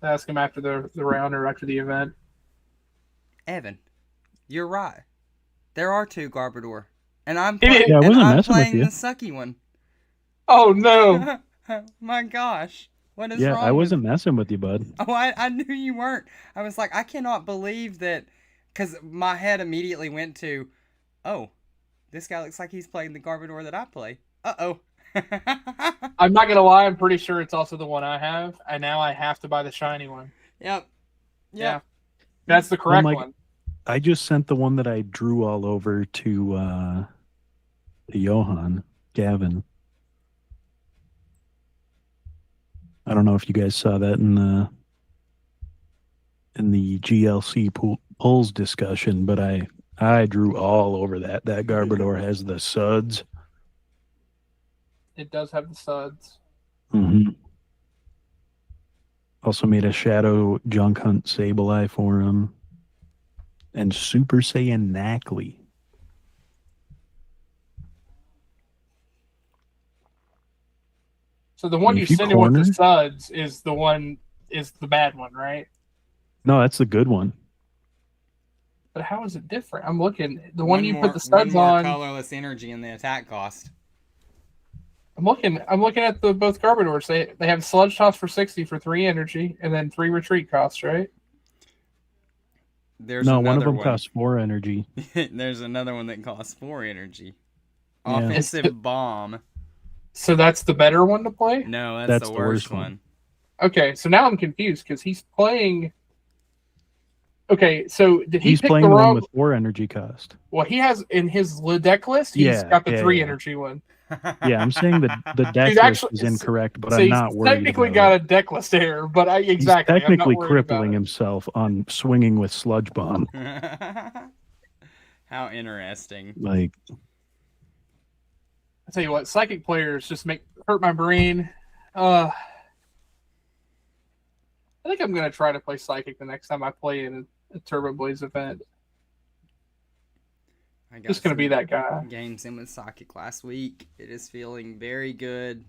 Ask him after the round or after the event. Evan, you're right. There are 2 Garbodor, and I'm Yeah, I wasn't I'm messing with playing you. the sucky one. Oh no! My gosh, what is Yeah, wrong? I wasn't messing with you, bud. Oh, I knew you weren't. I was like, I cannot believe that, because my head immediately went to, oh, this guy looks like he's playing the Garbodor that I play. Uh-oh. I'm not gonna lie. I'm pretty sure it's also the one I have, and now I have to buy the shiny one. Yep. Yeah, that's the correct one. I just sent the one that I drew all over to Johan, Gavin. I don't know if you guys saw that in the GLC polls discussion, but I drew all over that. That Garbodor has the suds. It does have the suds. Mm-hmm. Also made a Shadow Junk Hunt Sableye for him. And Super Saiyan Knackley. So the one you If you send in with corner- the suds is the bad one, right? No, that's the good one. But how is it different? I'm looking. The one you put the one suds more on. colorless energy in the attack cost. I'm looking at the both Garbodors. They have Sludge Toss for 60 for 3 energy, and then 3 retreat costs, right? There's No, one of another them costs 4 energy. There's another one that costs 4 energy. Yeah. Offensive bomb. So that's the better one to play? No, that's the worst one. Okay, so now I'm confused because he's playing. Okay, so did he He's pick playing the the one wrong? with 4 energy cost. Well, he has in his deck list. He's got the 3 yeah. energy one. Yeah, I'm saying the deck He's list actually- is incorrect, but So I'm he's not worried technically about got it. a deck list error, but He's exactly. I'm not technically worried crippling about it. himself on swinging with Sludge Bomb. How interesting. Like, I tell you what, psychic players just hurt my brain. I think I'm gonna try to play psychic the next time I play in a Turboblaze event. I got Just gonna be that guy. games in with Psychic last week. It is feeling very good.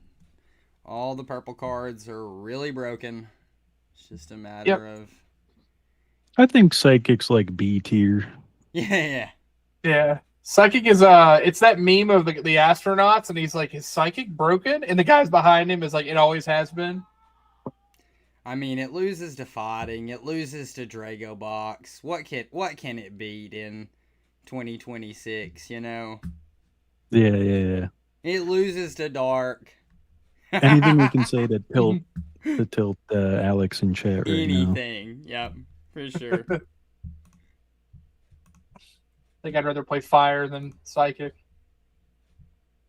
All the purple cards are really broken. It's just a matter of I think Psychic's like B tier. yeah. Yeah. Psychic is it's that meme of the astronauts, and he's like, is Psychic broken? And the guys behind him is like, it always has been. I mean, it loses to fighting. It loses to Drago Box. What can it beat in 2026? You know. Yeah. It loses to Dark. Anything we can say to tilt Alex in chat right now. Anything. Yep, for sure. I think I'd rather play Fire than Psychic.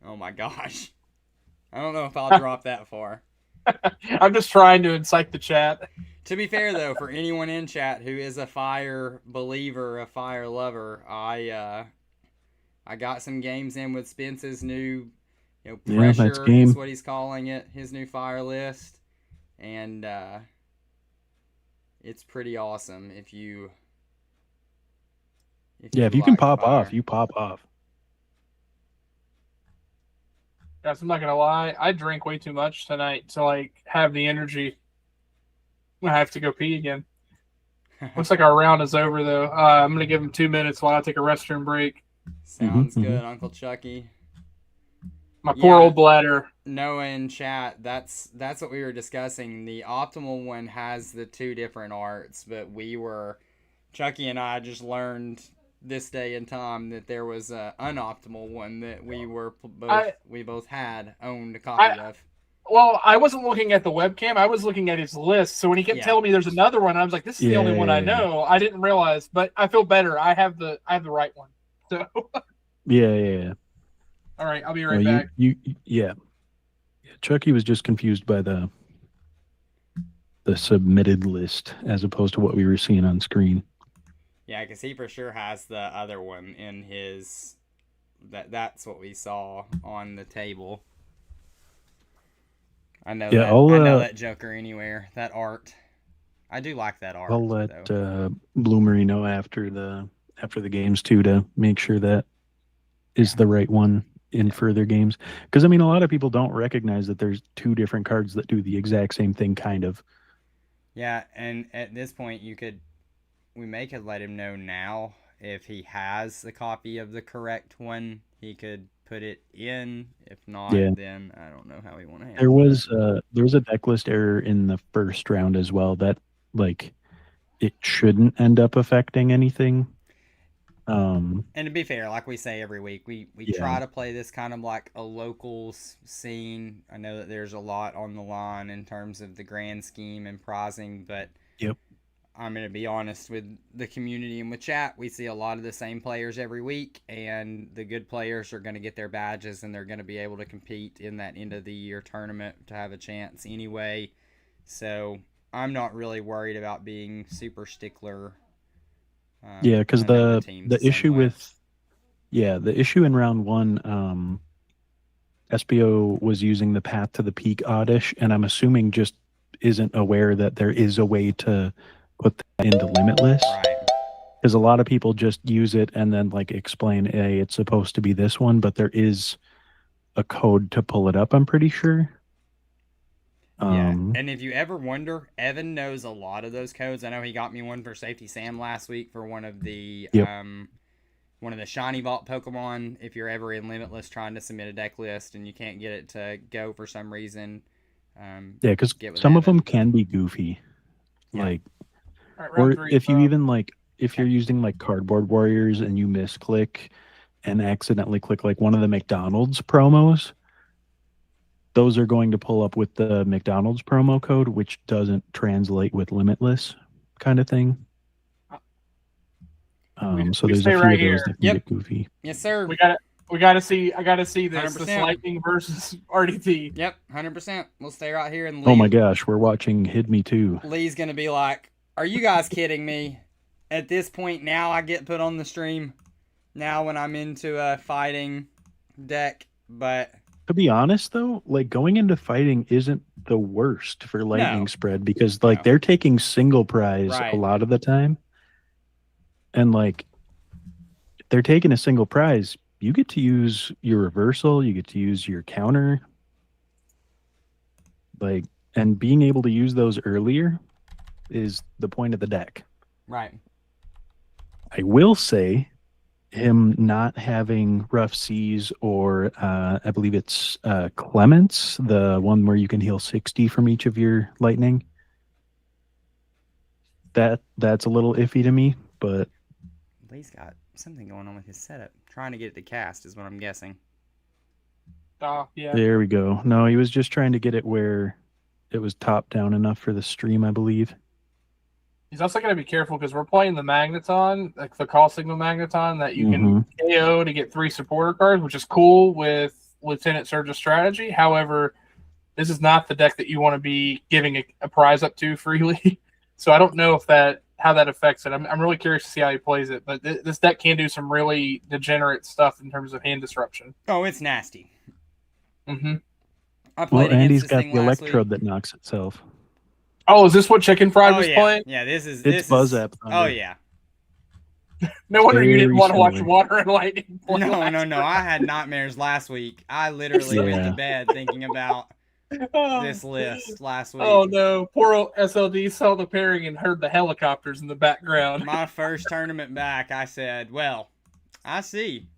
Oh my gosh. I don't know if I'll drop that far. I'm just trying to incite the chat. To be fair, though, for anyone in chat who is a Fire believer, a Fire lover, I got some games in with Spence's new, pressure is what he's calling it, his new Fire list, and it's pretty awesome if you can pop Fire. off, you pop off. Guys, I'm not gonna lie. I drank way too much tonight to have the energy. I have to go pee again. Looks like our round is over, though. I'm going to give him 2 minutes while I take a restroom break. Sounds Mhm, good, Uncle Chucky. My poor old bladder. Noah in chat, that's what we were discussing. The optimal one has the 2 different arts, but Chucky and I just learned this day and time that there was an unoptimal one that we both had owned a copy of. Well, I wasn't looking at the webcam. I was looking at his list. So when he kept telling me there's another one, I was like, "This is the only one I know." I didn't realize, but I feel better. I have the right one. So Yeah. All right, I'll be right back. Yeah. Chucky was just confused by the submitted list as opposed to what we were seeing on screen. Yeah, because he for sure has the other one in his. That's what we saw on the table. I know that. I know that Joker anywhere. That art. I do like that art. I'll let Bloomery know after the games too to make sure that is the right one in further games. Because I mean, a lot of people don't recognize that there's 2 different cards that do the exact same thing, kind of. Yeah, and at this point, we could let him know now if he has a copy of the correct one. He could put it in. If not, then I don't know how we want to handle it. There was a deck list error in the first round as well that it shouldn't end up affecting anything. And to be fair, like we say every week, we try to play this kind of like a local scene. I know that there's a lot on the line in terms of the grand scheme and prizing, but I'm going to be honest with the community and with chat. We see a lot of the same players every week, and the good players are going to get their badges, and they're going to be able to compete in that end of the year tournament to have a chance anyway. So I'm not really worried about being super stickler. Because the issue the issue in round 1, SBO was using the Path to the Peak oddish, and I'm assuming just isn't aware that there is a way to put that into Limitless. Right. Because a lot of people just use it and then explain, hey, it's supposed to be this one, but there is a code to pull it up, I'm pretty sure. And if you ever wonder, Evan knows a lot of those codes. I know he got me one for Safety Sam last week for one of the Shiny Vault Pokemon. If you're ever in Limitless trying to submit a deck list and you can't get it to go for some reason, because some of them can be goofy, or if you even if you're using Cardboard Warriors and you misclick and accidentally click one of the McDonald's promos. Those are going to pull up with the McDonald's promo code, which doesn't translate with Limitless kind of thing. So there's a few of those that can get goofy. Yes, sir. We gotta see. I gotta see this. 100%. This Lightning versus RDT. Yep, 100%. We'll stay right here and. Oh my gosh, we're watching Hid Me Too. Lee's gonna be like, "Are you guys kidding me?" At this point, now I get put on the stream. Now when I'm into a fighting deck, but. To be honest, though, going into fighting isn't the worst for Lightning spread because they're taking single prize a lot of the time, and they're taking a single prize. You get to use your reversal, you get to use your counter, and being able to use those earlier is the point of the deck. Right. I will say. Him not having Rough Seas or I believe it's Clements, the one where you can heal 60 from each of your lightning. That's a little iffy to me, but Lee's got something going on with his setup. Trying to get it to cast is what I'm guessing. Oh, yeah. There we go. No, he was just trying to get it where it was top down enough for the stream, I believe. He's also got to be careful because we're playing the Magneton, the Call Signal Magneton that you can KO to get 3 supporter cards, which is cool with Lieutenant Surge's strategy. However, this is not the deck that you want to be giving a prize up to freely. So I don't know how that affects it. I'm really curious to see how he plays it. But this deck can do some really degenerate stuff in terms of hand disruption. Oh, it's nasty. Mm-hmm. I played and he's got the Electrode that knocks itself. Oh, is this what Chicken Fried was playing? Yeah, it's Buzz App. Oh, yeah. No wonder you didn't want to watch Water and Lightning play. No. I had nightmares last week. I literally went to bed thinking about this list last week. Oh no, poor old SLD saw the pairing and heard the helicopters in the background. My first tournament back, I said, well, I see.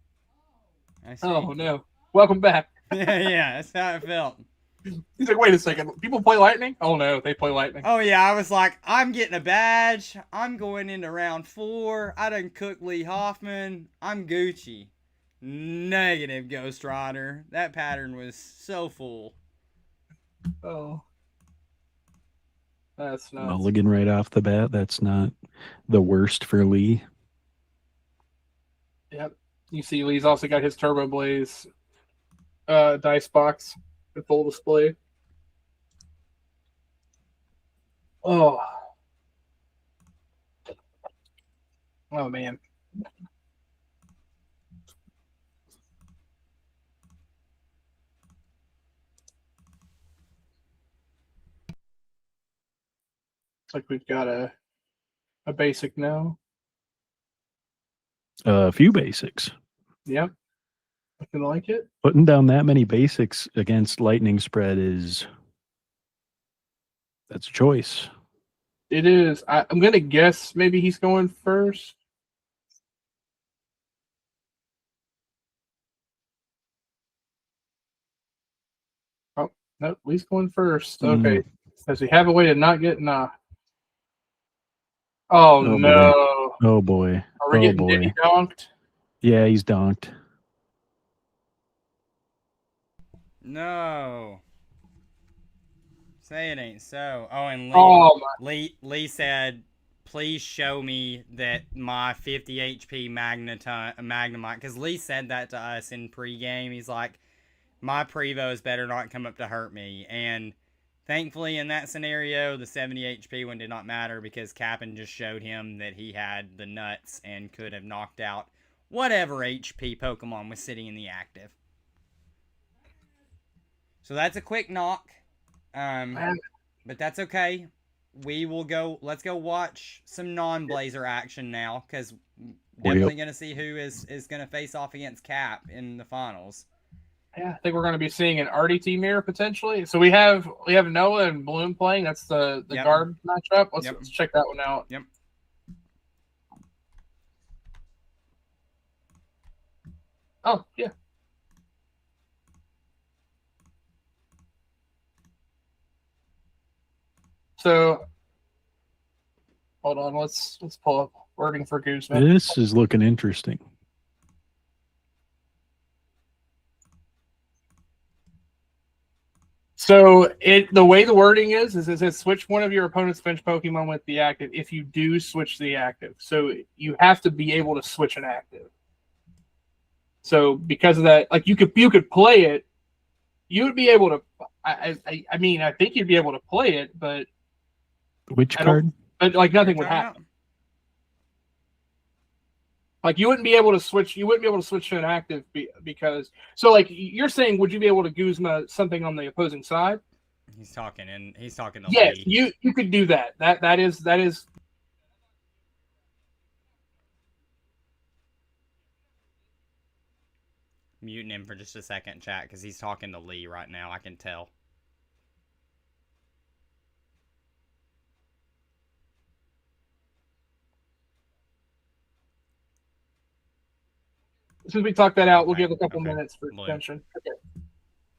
Oh no. Welcome back. Yeah, that's how it felt. He's like, wait a second, people play Lightning? Oh no, they play Lightning. Oh yeah, I was like, I'm getting a badge. I'm going into round 4. I done cooked Lee Hoffman. I'm Gucci. Negative, Ghost Rider. That pattern was so full. Oh. That's nuts. Mulligan right off the bat. That's not the worst for Lee. Yep. You see Lee's also got his Turboblaze dice box with full display. Oh. Oh man. Looks like we've got a basic now. A few basics. Yep. Looking like it. Putting down that many basics against Lightning Spread that's a choice. It is. I'm gonna guess maybe he's going first. Oh no, Lee's going first. Okay. Does he have a way to not get knocked? Oh no! Oh boy! Are we getting Diddy donked? Yeah, he's donked. No. Say it ain't so. Oh, and Lee said, please show me that my 50 HP Magnemite, because Lee said that to us in pregame. He's like, my Prevos better not come up to hurt me. And thankfully, in that scenario, the 70 HP one did not matter because Cap'n just showed him that he had the nuts and could have knocked out whatever HP Pokemon was sitting in the active. So that's a quick knock. But that's okay. We will go. Let's go watch some non-Blazer action now, because definitely going to see who is going to face off against Cap in the finals. Yeah, I think we're going to be seeing an RDT mirror potentially. So we have Noah and Bloom playing. That's the guard matchup. Let's check that one out. Yep. Oh yeah. So, hold on. Let's pull up wording for Guzman. This is looking interesting. So the way the wording is it says switch one of your opponent's bench Pokemon with the active if you do switch the active. So you have to be able to switch an active. So because of that, like you could play it, you would be able to. I mean, I think you'd be able to play it, but. Which card? But like nothing would happen. Like you wouldn't be able to switch. You wouldn't be able to switch to an active because. So like you're saying, would you be able to Guzma something on the opposing side? He's talking to Yes, Lee. you could do that. That is. Muting him for just a second, chat, because he's talking to Lee right now. I can tell. Since we talked that out, we'll give a couple minutes for extension. Okay.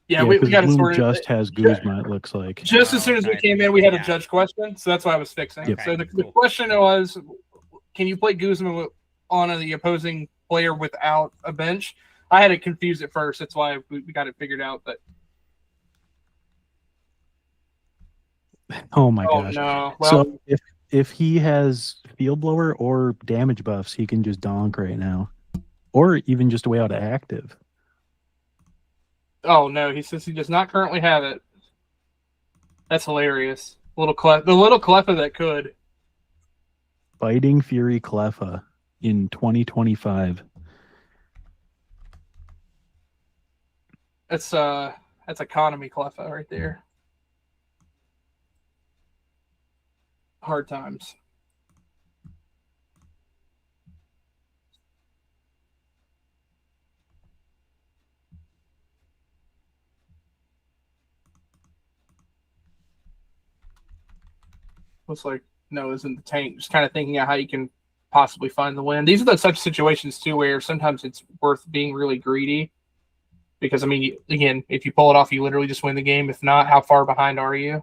Yeah, we got to sort it. Just has Guzma, it looks like. Just as soon as we came in, we had a judge question, so that's why I was fixing. Yep. So the question was, can you play Guzma on the opposing player without a bench? I had it confused at first. That's why we got it figured out. But oh my gosh! No. Well, so if he has field blower or damage buffs, he can just donk right now, or even just a way out of active. Oh no, he says he does not currently have it. That's hilarious. The little Cleffa that could. Fighting Fury Cleffa in 2025. That's economy Cleffa right there. Hard times. looks like Noah's in the tank, just kind of thinking of how you can possibly find the win. These are the such situations too where sometimes it's worth being really greedy because I mean, again, if you pull it off, you literally just win the game. If not, how far behind are you?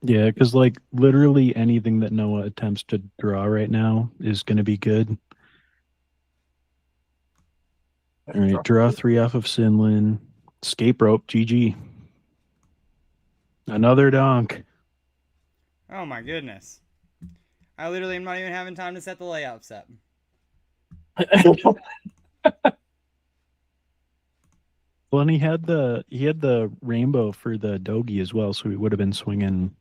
Yeah, because like literally anything that Noah attempts to draw right now is going to be good. All right, draw 3 off of Sinlin. Escape rope, GG. Another donk. Oh my goodness. I literally am not even having time to set the layouts up. Well, and he had the rainbow for the Dogi as well, so he would have been swinging.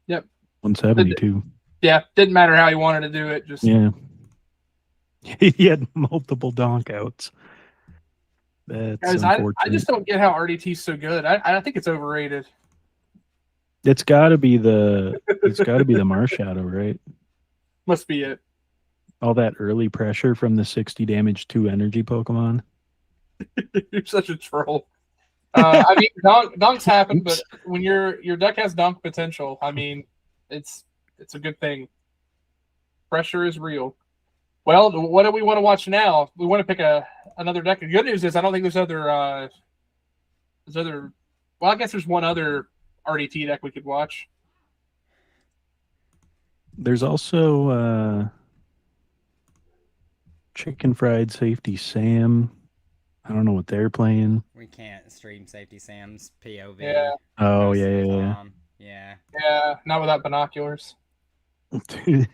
Yep. 172. Yeah, didn't matter how he wanted to do it. Just Yeah. He had multiple donk outs. That's guys, I unfortunate. just don't get how RDT's so good. I think it's overrated. It's got to be the Marshadow, right? Must be it. All that early pressure from the 60 damage 2 energy Pokemon. You're such a troll. I mean, donks happen, but when your deck has donk potential, I mean, it's a good thing. Pressure is real. Well, what do we want to watch now? We want to pick another deck. The good news is I don't think there's other. Well, I guess there's one other RDT deck we could watch. There's also Chicken Fried Safety Sam. I don't know what they're playing. We can't stream Safety Sam's POV. Yeah. Oh, most yeah, of the yeah, time. Yeah. Yeah, not without binoculars. yeah.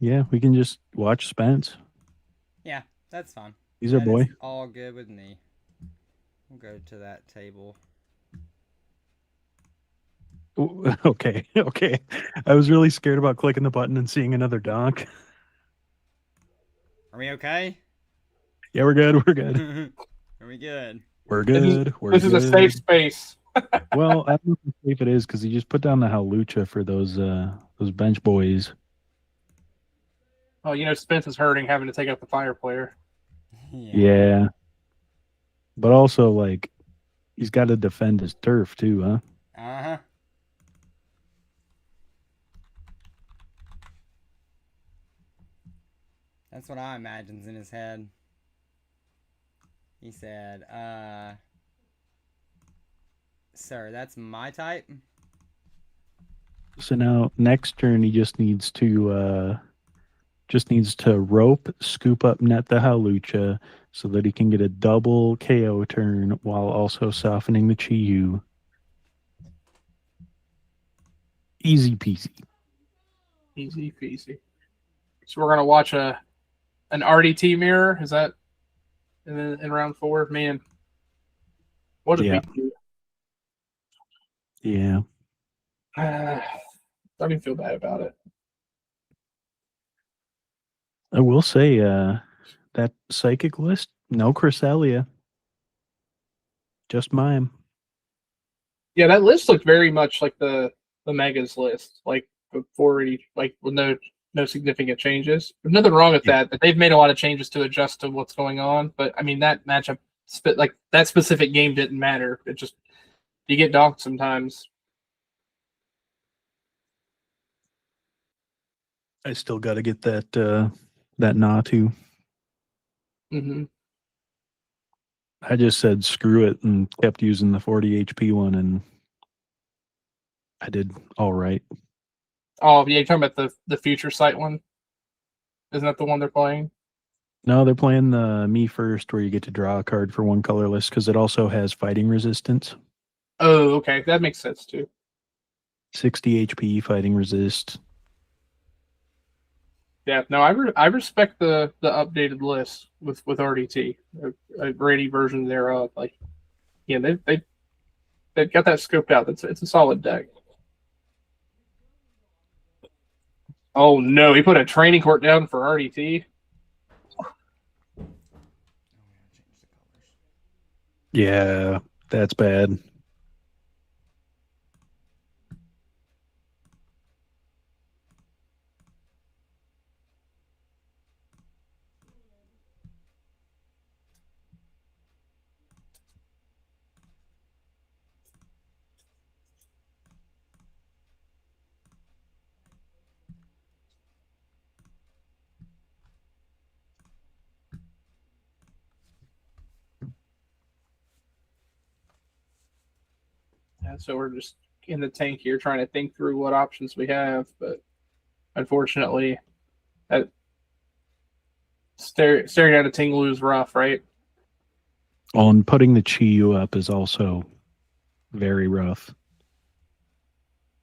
Yeah, we can just watch Spence. Yeah, that's fine. He's our That boy. is all good with me. We'll go to that table. Ooh, okay, okay. I was really scared about clicking the button and seeing another donk. Are we okay? Yeah, we're good. We're good. Are we good? We're good. We're This is a good. safe space. Well, I don't know how safe it is because he just put down the Halucha for those bench boys. Oh, Spence is hurting having to take out the fire player. Yeah. But also, like, he's got to defend his turf too, huh? Uh-huh. That's what I imagine's in his head. He said, sir, that's my type? So now next turn he just needs to rope, scoop up net the Halucha so that he can get a double KO turn while also softening the Chi-Yu. Easy peasy. Easy peasy. So we're gonna watch an RDT mirror. Is that in round 4? Man, what did we do? Yeah. Don't even feel bad about it. I will say that psychic list, no Cresselia. Just mime. Yeah, that list looked very much like the Megas list, like before with no significant changes. There's nothing wrong with that, but they've made a lot of changes to adjust to what's going on. But I mean, that matchup, like that specific game didn't matter. It just you get donked sometimes. I still got to get that Natu. Mm-hmm. I just said screw it and kept using the 40 HP one, and I did all right. Oh, yeah, you're talking about the future sight one? Isn't that the one they're playing? No, they're playing the Me First, where you get to draw a card for one colorless because it also has fighting resistance. Oh, okay, that makes sense too. 60 HP fighting resist. Yeah, no, I respect the updated list with RDT, a Brady version thereof. Like, yeah, they've got that scoped out. It's a solid deck. Oh no, he put a training court down for RDT. Yeah, that's bad. Yeah, so we're just in the tank here trying to think through what options we have, but unfortunately, that staring at a Tinglu is rough, right? Well, and putting the Chi-Yu up is also very rough.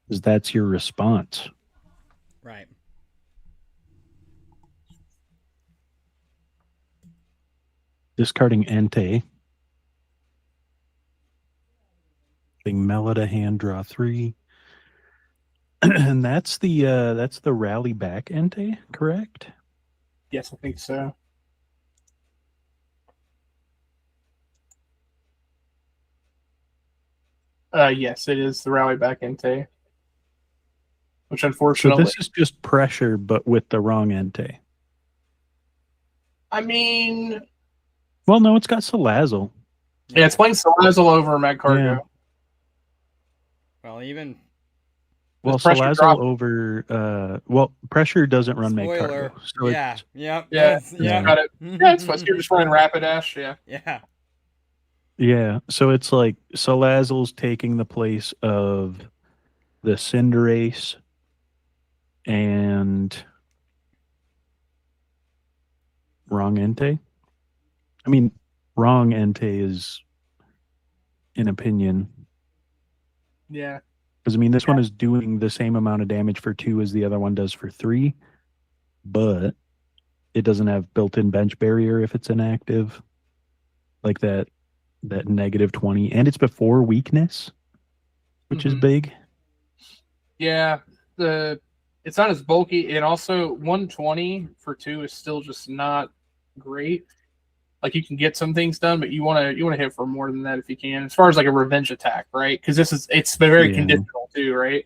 Because that's your response. Right. Discarding Entei. Being Melida hand, draw 3. And that's the rally back Entei, correct? Yes, I think so. Yes, it is the rally back Entei. Which So unfortunately, this is just pressure, but with the wrong Entei. I mean, Well, no, it's got Salazzle. yeah, it's playing Salazzle over Mag Cargo. Yeah. Well, even Well, pressure Salazzle drop. over pressure doesn't run Meg spoiler. Cargo. So Yeah. it's, Yep. Yeah, Yes. yeah, Yep. got it. Yeah, it's fine. You're just running Rapidash. Yeah. Yeah. yeah. So it's like Salazzle's taking the place of the Cinderace and wrong Entei. I mean, wrong Entei is an opinion. Yeah. Because I mean, this one is doing the same amount of damage for 2 as the other one does for 3, but it doesn't have built-in bench barrier if it's inactive, like that -20, and it's before weakness, which is big. Yeah, it's not as bulky, and also 120 for 2 is still just not great. Like you can get some things done, but you want to hit for more than that if you can. As far as like a revenge attack, right? Because it's very conditional too, right?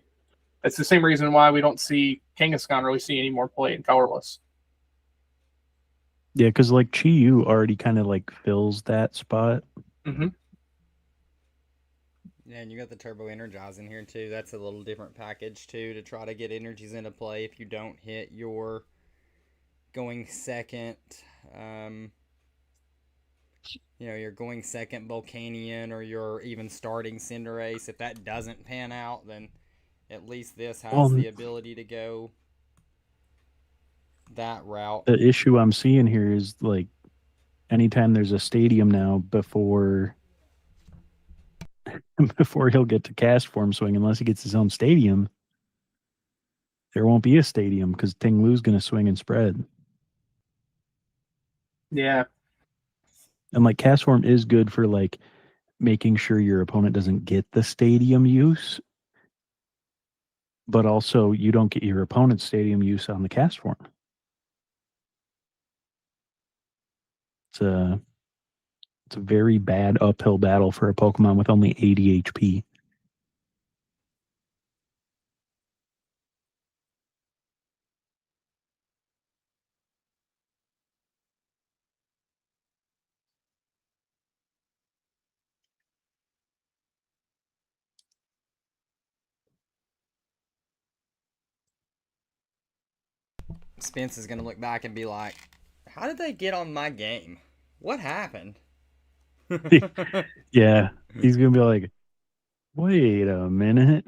That's the same reason why we don't see Kangaskhan really see any more play in colorless. Yeah, because like Chi-Yu already kind of like fills that spot. Mm-hmm. Yeah, and you got the Turbo Energize in here too. That's a little different package too to try to get energies into play if you don't hit your going second. You're going second Volcanion or you're even starting Cinderace. If that doesn't pan out, then at least this has the ability to go that route. The issue I'm seeing here is like anytime there's a stadium now before he'll get to cast form swing, unless he gets his own stadium, there won't be a stadium because Tinglu's going to swing and spread. Yeah. And like cast form is good for like making sure your opponent doesn't get the stadium use, but also you don't get your opponent's stadium use on the cast form. It's a very bad uphill battle for a Pokemon with only 80 HP. Spence is going to look back and be like, how did they get on my game? What happened? Yeah, he's going to be like, wait a minute.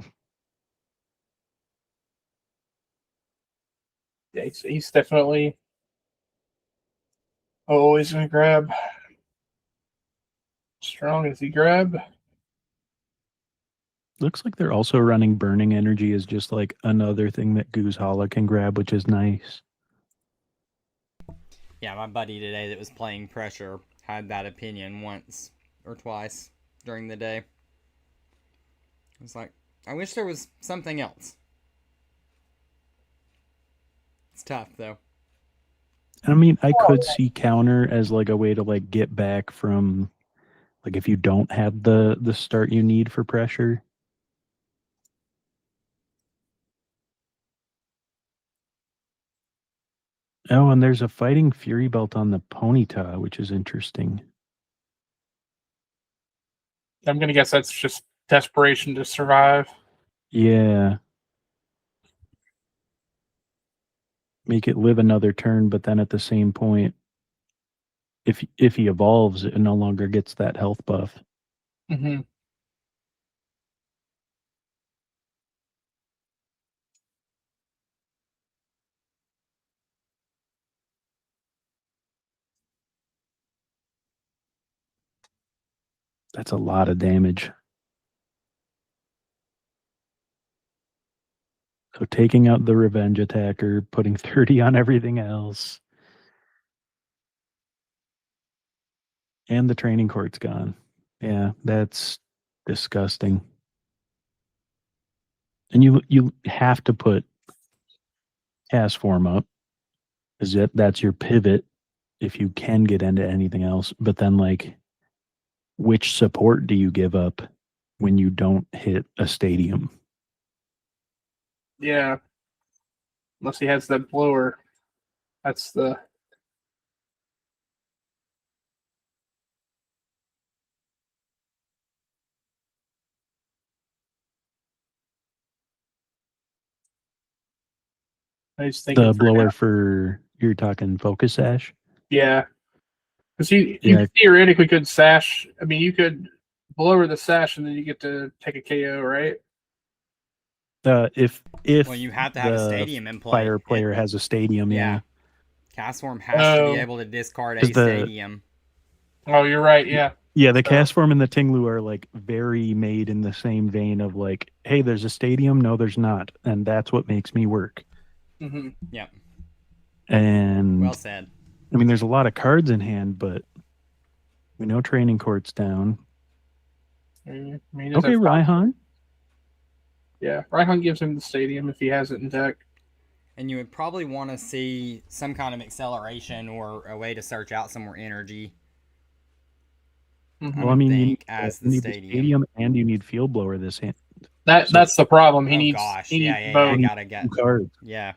Yeah, he's definitely always going to grab. Strong as he grab. Looks like they're also running Burning Energy as just like another thing that Goose Hollow can grab, which is nice. Yeah, my buddy today that was playing Pressure had that opinion once or twice during the day. It's like, I wish there was something else. It's tough, though. I mean, I could see counter as like a way to like get back from like if you don't have the start you need for pressure. Oh, and there's a Fighting Fury belt on the Ponyta, which is interesting. I'm going to guess that's just desperation to survive. Yeah. Make it live another turn, but then at the same point, if he evolves, it no longer gets that health buff. Mm-hmm. That's a lot of damage. So taking out the revenge attacker, putting 30 on everything else. And the training court's gone. Yeah, that's disgusting. And you have to put cast form up, because that's your pivot if you can get into anything else. But then, like, which support do you give up when you don't hit a stadium? Yeah. Unless he has that blower. That's the. I was thinking The through blower now. for, you're talking focus sash? Yeah. Because you Yeah. theoretically could sash. I mean, you could blower the sash and then you get to take a KO, right? If Well, you have to have a the stadium in play. fire player has a stadium, yeah. Cast form has to be Oh. able to discard a 'Cause the- stadium. Oh, you're right. Yeah. Yeah, the So- cast form and the Tinglu are like very made in the same vein of like, hey, there's a stadium. No, there's not. And that's what makes me work. Mm-hmm. Yep. And Well said. I mean, there's a lot of cards in hand, but we know training court's down. I mean, Okay, Raihan. Yeah, Raihan gives him the stadium if he has it in deck. And you would probably want to see some kind of acceleration or a way to search out some more energy. Mm-hmm. Well, I mean, you need, as you the need stadium. and you need field blower this hand. That's the problem. He Oh needs. gosh, He yeah, needs yeah, both. gotta get. Two cards. Yeah,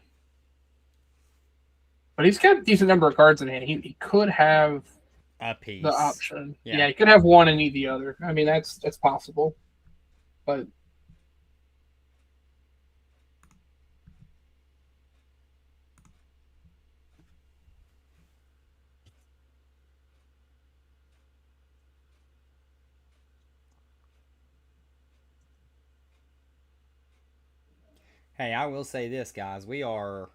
But he's got a decent number of cards in hand. He could have a piece. the option. Yeah. Yeah, he could have one and need the other. I mean, that's possible. But Hey, I will say this, guys. We are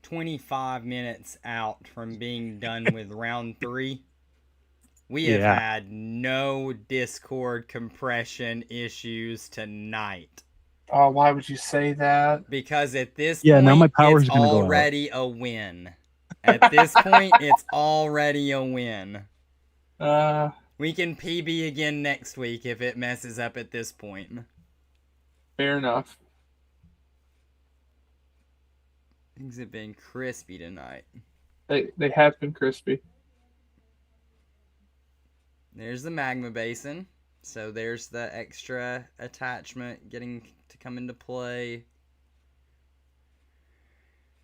25 minutes out from being done with round 3. We have Yeah. had no Discord compression issues tonight. oh, why would you say that? Because at this Yeah, point, now my power's it's gonna go out. already a win. At this point, it's already a win. We can PB again next week if it messes up at this point. Fair enough. Things have been crispy tonight. They have been crispy. There's the magma basin. So there's the extra attachment getting to come into play.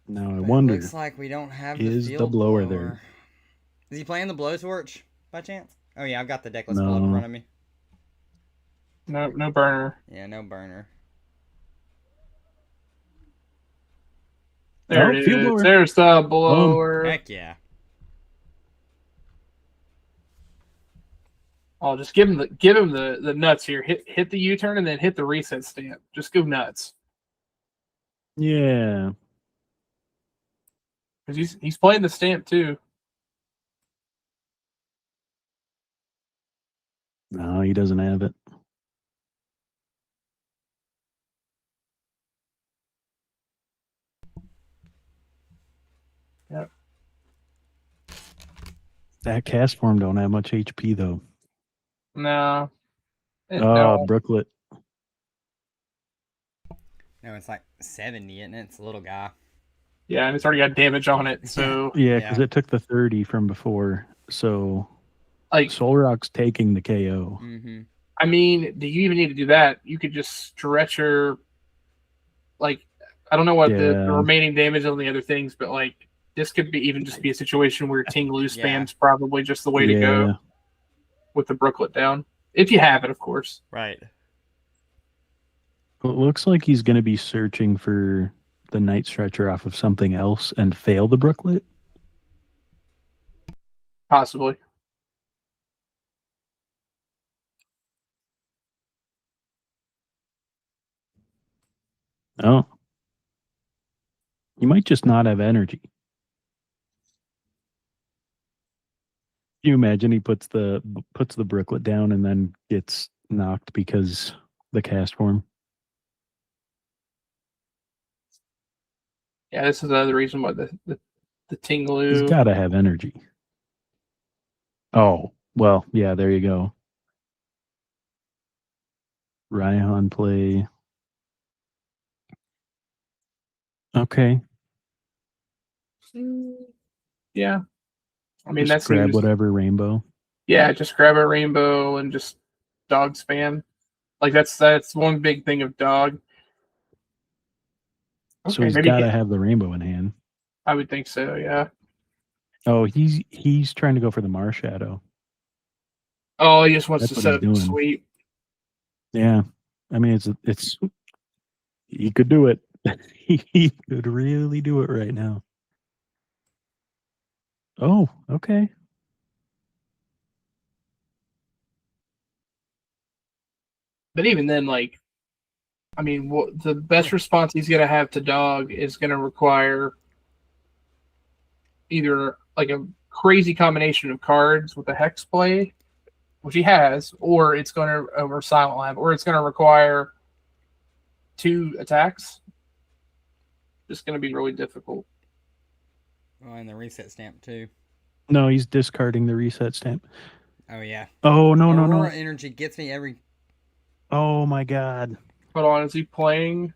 Now I But wonder, it looks like we don't have is the the field blower blower there? Is he playing the blowtorch by chance? Oh yeah, I've got the deckless No. pull up in front of me. No burner. Yeah, no burner. There Oh, it field is. blower. There's the blower. Heck yeah. Oh, just give him the nuts here. Hit the U-turn and then hit the reset stamp. Just go nuts. yeah. Because he's playing the stamp too. No, he doesn't have it. Yep. That cast form don't have much HP though. No. Oh, Brooklet. No, it's like 70, isn't it? It's a little guy. Yeah, and it's already got damage on it. So Yeah, because it took the 30 from before. So like Soul Rock's taking the KO. Mm-hmm. I mean, do you even need to do that? You could just stretch your I don't know what the Yeah. remaining damage on the other things, but like this could be even just be a situation where Ting Lu Yeah. spam's probably just the way to go with the Brooklet down. If you have it, of course. Right. Well, it looks like he's going to be searching for the Night Stretcher off of something else and fail the Brooklet. Possibly. Oh. You might just not have energy. you imagine he puts the brooklet down and then gets knocked because the cast form? Yeah, this is another reason why the He's Tingloo. got to have energy. Oh, well, yeah, there you go. Raihan play. Okay. Yeah. I mean, Just that grab seems. whatever rainbow. Yeah, just grab a rainbow and just dog spam. Like that's one big thing of dog. So Okay, he's maybe got to have the rainbow in hand. I would think so. Yeah. Oh, he's trying to go for the Marshadow. Oh, he just wants That's to what set he's up the doing. sweep. Yeah. I mean, it's he could do it. He could really do it right now. Oh, okay. But even then, like, I mean, the best response he's gonna have to dog is gonna require either like a crazy combination of cards with a hex play, which he has, or it's gonna over Silent Lab, or it's gonna require 2 attacks. Just gonna be really difficult. Oh, and the reset stamp too. No, he's discarding the reset stamp. Oh yeah. Oh no Aurora no! energy gets me every. Oh my god! Hold on, is he playing?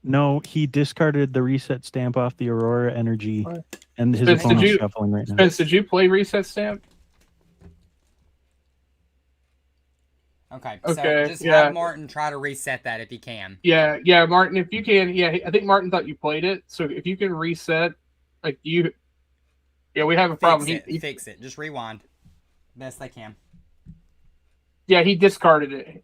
No, he discarded the reset stamp off the Aurora energy, What? and his Spence, opponent's shuffling right now. Spence, did you play reset stamp? Okay, Okay, so just yeah. have Martin try to reset that if he can. Yeah, Martin, if you can, I think Martin thought you played it. So if you can reset, like we have a problem. Fix it. Just rewind. Best they can. Yeah, he discarded it.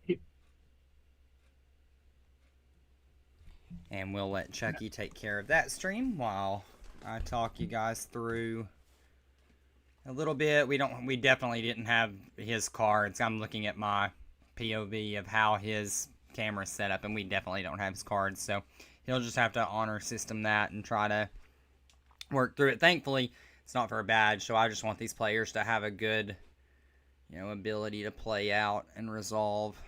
And we'll let Chucky take care of that stream while I talk you guys through a little bit. We definitely didn't have his cards. I'm looking at my POV of how his camera's set up, and we definitely don't have his cards, so he'll just have to honor system that and try to work through it. Thankfully, it's not for a badge, so I just want these players to have a good, ability to play out and resolve.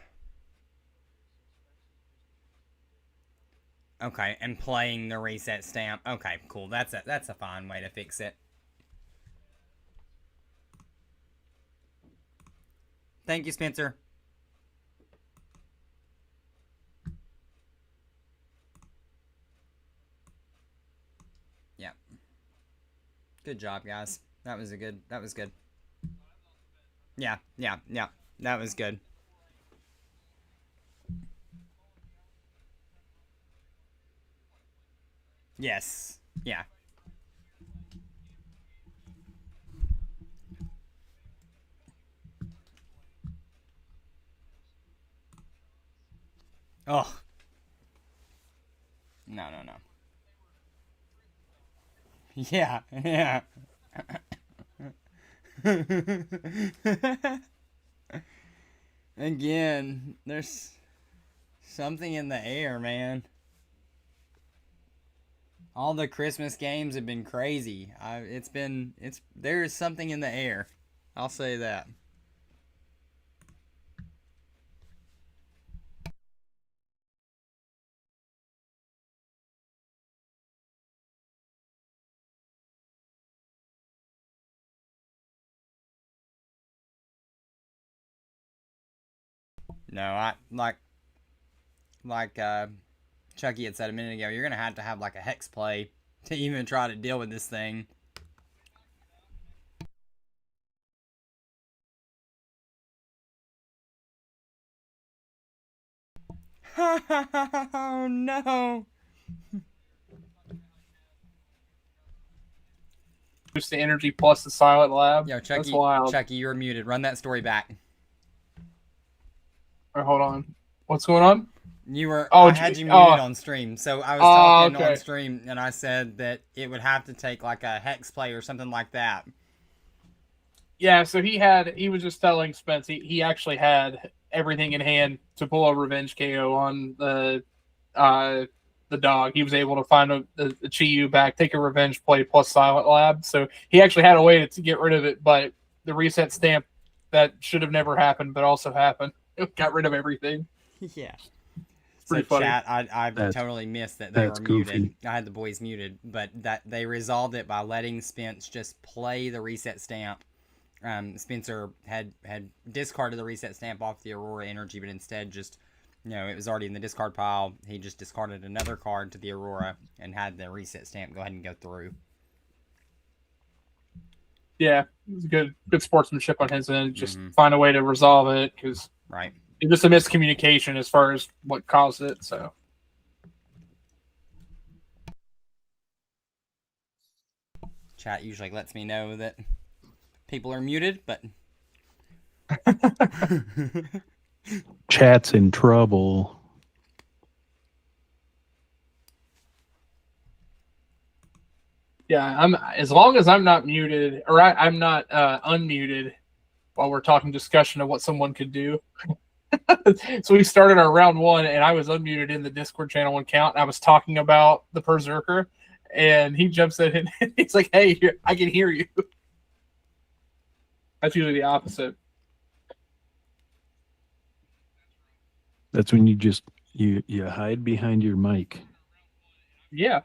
Okay, and playing the reset stamp. Okay, cool. That's a fine way to fix it. Thank you, Spencer. Yeah. Good job, guys. That was good. Yeah. That was good. Yes. Yeah. Oh. No. Yeah. Again, there's something in the air, man. All the Christmas games have been crazy. There's something in the air. I'll say that. No, I like Chucky had said a minute ago, you're gonna have to have like a hex play to even try to deal with this thing. Oh no! Just the energy plus the Silent Lab. Yo, Chucky, that's wild. Chucky, you're muted. Run that story back. Or hold on. What's going on? I had you muted on stream. So I was talking on stream, and I said that it would have to take like a hex play or something like that. Yeah, so he was just telling Spence he actually had everything in hand to pull a revenge KO on the dog. He was able to find the Chi-Yu back, take a revenge play plus Silent Lab. So he actually had a way to get rid of it, but the reset stamp that should have never happened, but also happened. It got rid of everything. Yeah. Pretty So funny. chat, I That's- totally missed that they were that's goofy. muted. I had the boys muted, but that they resolved it by letting Spence just play the reset stamp. Spencer had discarded the reset stamp off the Aurora Energy, but instead just, it was already in the discard pile. He just discarded another card to the Aurora and had the reset stamp go ahead and go through. Yeah, it was good sportsmanship on his end. Just find a way to resolve it, because Right. it's just a miscommunication as far as what caused it. So Chat usually lets me know that people are muted, but Chat's in trouble. yeah, I'm as long as I'm not muted, or I'm not unmuted while we're talking discussion of what someone could do. So we started our round one, and I was unmuted in the Discord channel one count, and I was talking about the Berserker, and he jumps in and he's like, "Hey, I can hear you." That's usually the opposite. That's when you hide behind your mic. Yeah.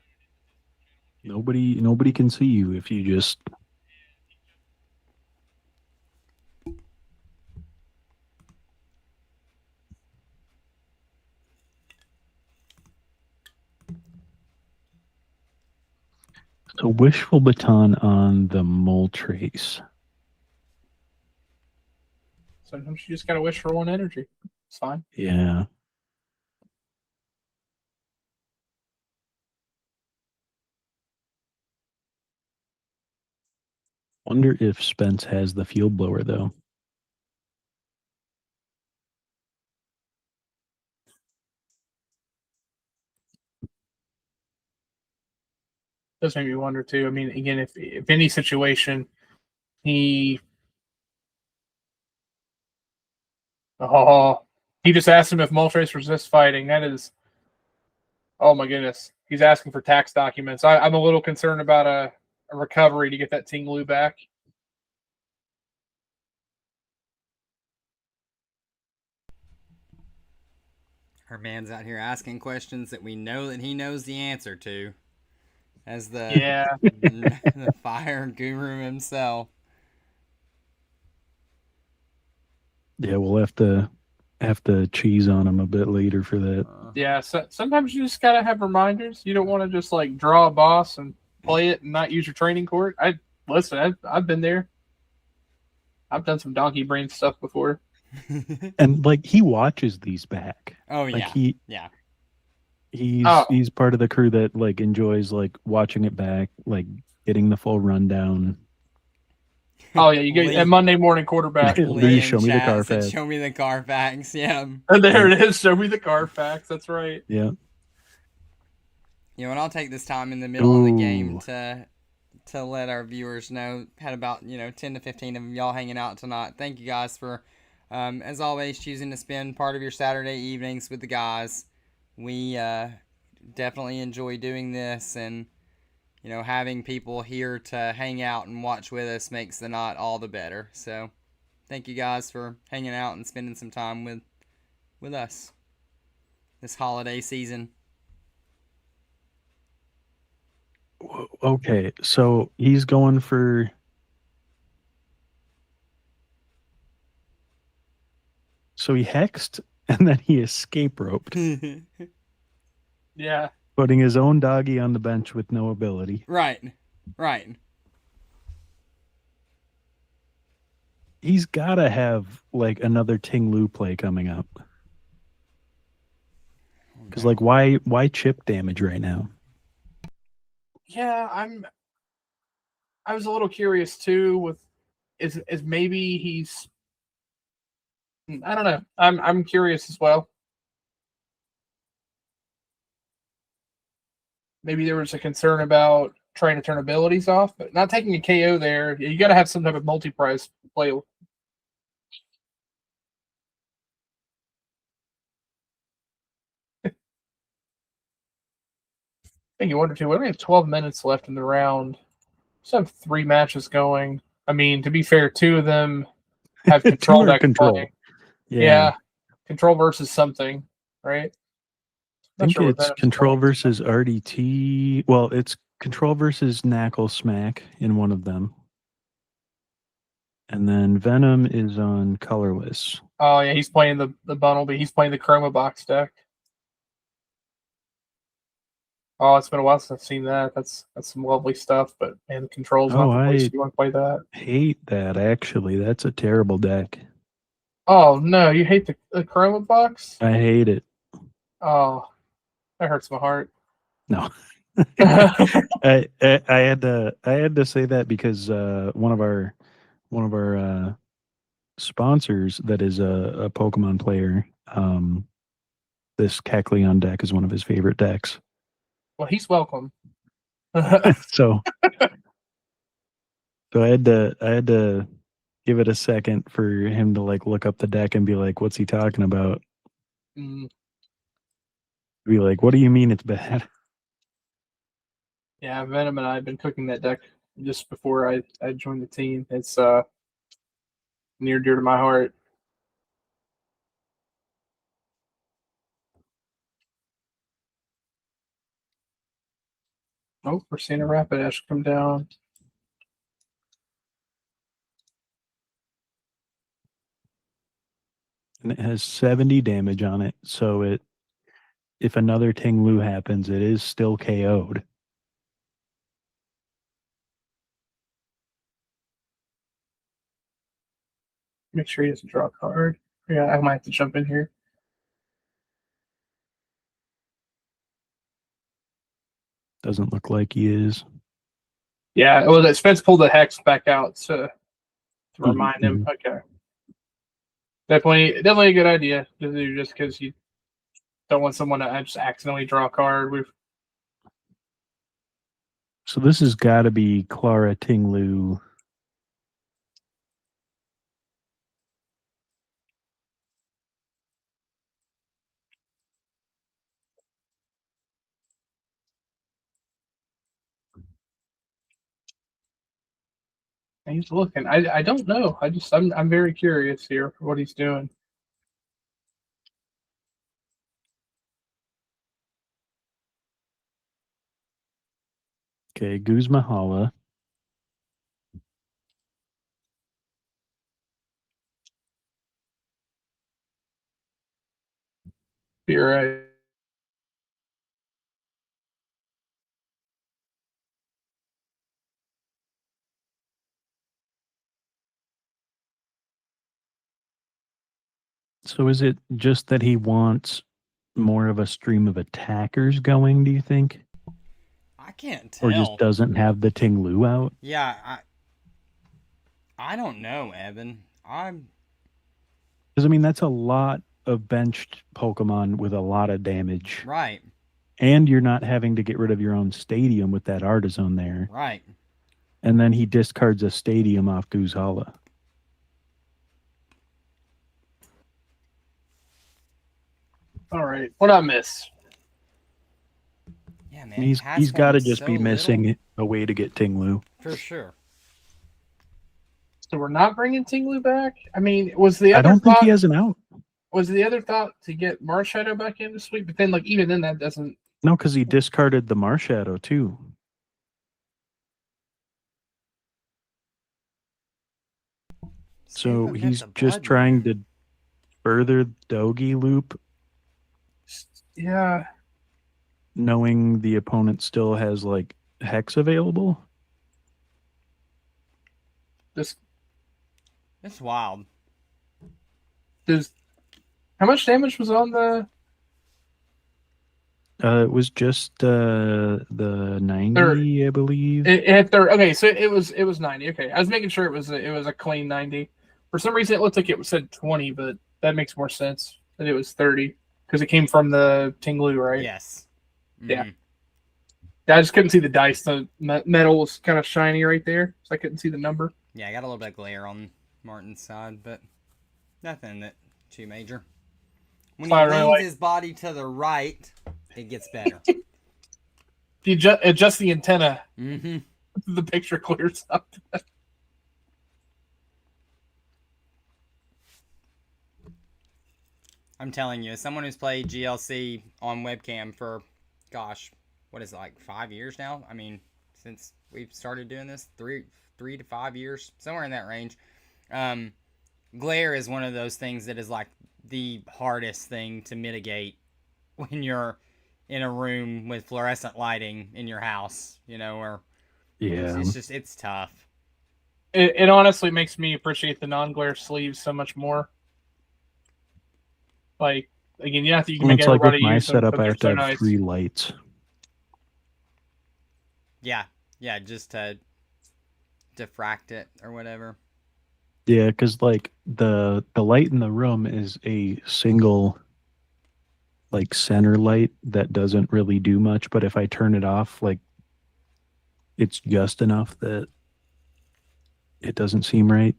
Nobody can see you if you just. So wishful baton on the mole trace. Sometimes you just gotta wish for one energy. It's fine. Yeah. Wonder if Spence has the field blower though. Does make me wonder too. I mean, again, if any situation he he just asked him if Moltres resists fighting. That is, oh my goodness, he's asking for tax documents. I'm a little concerned about a recovery to get that Ting Lu back. our man's out here asking questions that we know that he knows the answer to, as the the fire guru himself. Yeah, we'll have to cheese on him a bit later for that. Yeah, so sometimes you just gotta have reminders. You don't want to just like draw a boss and play it and not use your training court. I've been there. I've done some donkey brain stuff before. And like he watches these back. Oh Like yeah. He's part of the crew that like enjoys like watching it back, like getting the full rundown. Oh yeah, you get a Monday morning quarterback. Lee, show me the Carfax. Show me the Carfax. Yeah. And there it is. Show me the Carfax. That's right. Yeah. And I'll take this time in the middle of the game to let our viewers know. Had about 10 to 15 of y'all hanging out tonight. Thank you guys for, as always, choosing to spend part of your Saturday evenings with the guys. We definitely enjoy doing this, and having people here to hang out and watch with us makes the night all the better. So thank you guys for hanging out and spending some time with us this holiday season. Okay, so he's going for. So he hexed and then he escape roped. Yeah. Putting his own doggy on the bench with no ability. Right. He's got to have like another Ting Lu play coming up. Because like why chip damage right now? Yeah, I was a little curious too with is maybe he's I don't know. I'm curious as well. Maybe there was a concern about trying to turn abilities off, but not taking a KO there. You got to have some type of multi-prize play. I think you wonder too. We only have 12 minutes left in the round. Still have 3 matches going. I mean, to be fair, two of them have Two control are deck control. playing. Yeah. Yeah, control versus something, right? I think what it's Venom's control playing. versus RDT. Well, it's control versus Knackle Smack in one of them. And then Venom is on colorless. Oh yeah, he's playing the bundle, but he's playing the Chroma Box deck. Oh, it's been a while since I've seen that. That's some lovely stuff. But man, the control's not the place you want to play that. Hate that actually. That's a terrible deck. Oh no, you hate the Chroma Box? I hate it. Oh, that hurts my heart. No. I had to say that because one of our sponsors that is a Pokemon player, this Kecleon deck is one of his favorite decks. Well, he's welcome. So I had to give it a second for him to like look up the deck and be like, what's he talking about? Mm, Be like, what do you mean it's bad? yeah, Venom and I have been cooking that deck just before I joined the team. It's near dear to my heart. Oh, we're seeing a Rapidash come down. And it has 70 damage on it, so if another Ting-Lu happens, it is still KO'd. Make sure he doesn't draw a card. Yeah, I might have to jump in here. Doesn't look like he is. Yeah, well, Spence pulled the Hex back out to remind him. Okay. Definitely a good idea to do just because you don't want someone to just accidentally draw a card. So this has got to be Clara Ting-Lu. He's looking. I don't know. I'm very curious here what he's doing. Okay, Guzmahala. You're right. So is it just that he wants more of a stream of attackers going, do you think? I can't tell. Or just doesn't have the Ting-Lu out? Yeah, I don't know, Evan. Because, I mean, that's a lot of benched Pokemon with a lot of damage. Right. And you're not having to get rid of your own stadium with that Artisan there. Right. And then he discards a stadium off Guzhala. All right. What I miss? Yeah, man. He's got to just so be missing little. a way to get Ting-Lu. For sure. So we're not bringing Ting-Lu back? I mean, was the other I don't thought, think he has an out. Was the other thought to get Marshadow back in this week? But then, like, even then, that doesn't. No, because he discarded the Marshadow too. So he's just trying to further Dogi loop. Yeah. Knowing the opponent still has like Hex available. This. It's wild. How much damage was on the? It was just the 90, I believe. It had 30. Okay, so it was 90. Okay, I was making sure it was a clean 90. For some reason, it looked like it said 20, but that makes more sense that it was 30 because it came from the Ting-Lu, right? Yes. Mm-hmm. Yeah. I just couldn't see the dice. The metal was kind of shiny right there, so I couldn't see the number. Yeah, I got a little bit of glare on Martin's side, but nothing that too major. When he leans his body to the right, it gets better. If you adjust the antenna, mm-hmm. the picture clears up. I'm telling you, as someone who's played GLC on webcam for, gosh, what is it, like 5 years now? I mean, since we've started doing this, three to 5 years, somewhere in that range. Um, glare is one of those things that is like the hardest thing to mitigate when you're in a room with fluorescent lighting in your house, or Yeah. it's tough. It honestly makes me appreciate the non-glare sleeves so much more. Like, again, you can make it's like with everybody my use them, setup, but I they're have to so have nice. 3 lights. Yeah, just to diffract it or whatever. Yeah, because like the light in the room is a single like center light that doesn't really do much, but if I turn it off, like it's just enough that it doesn't seem right.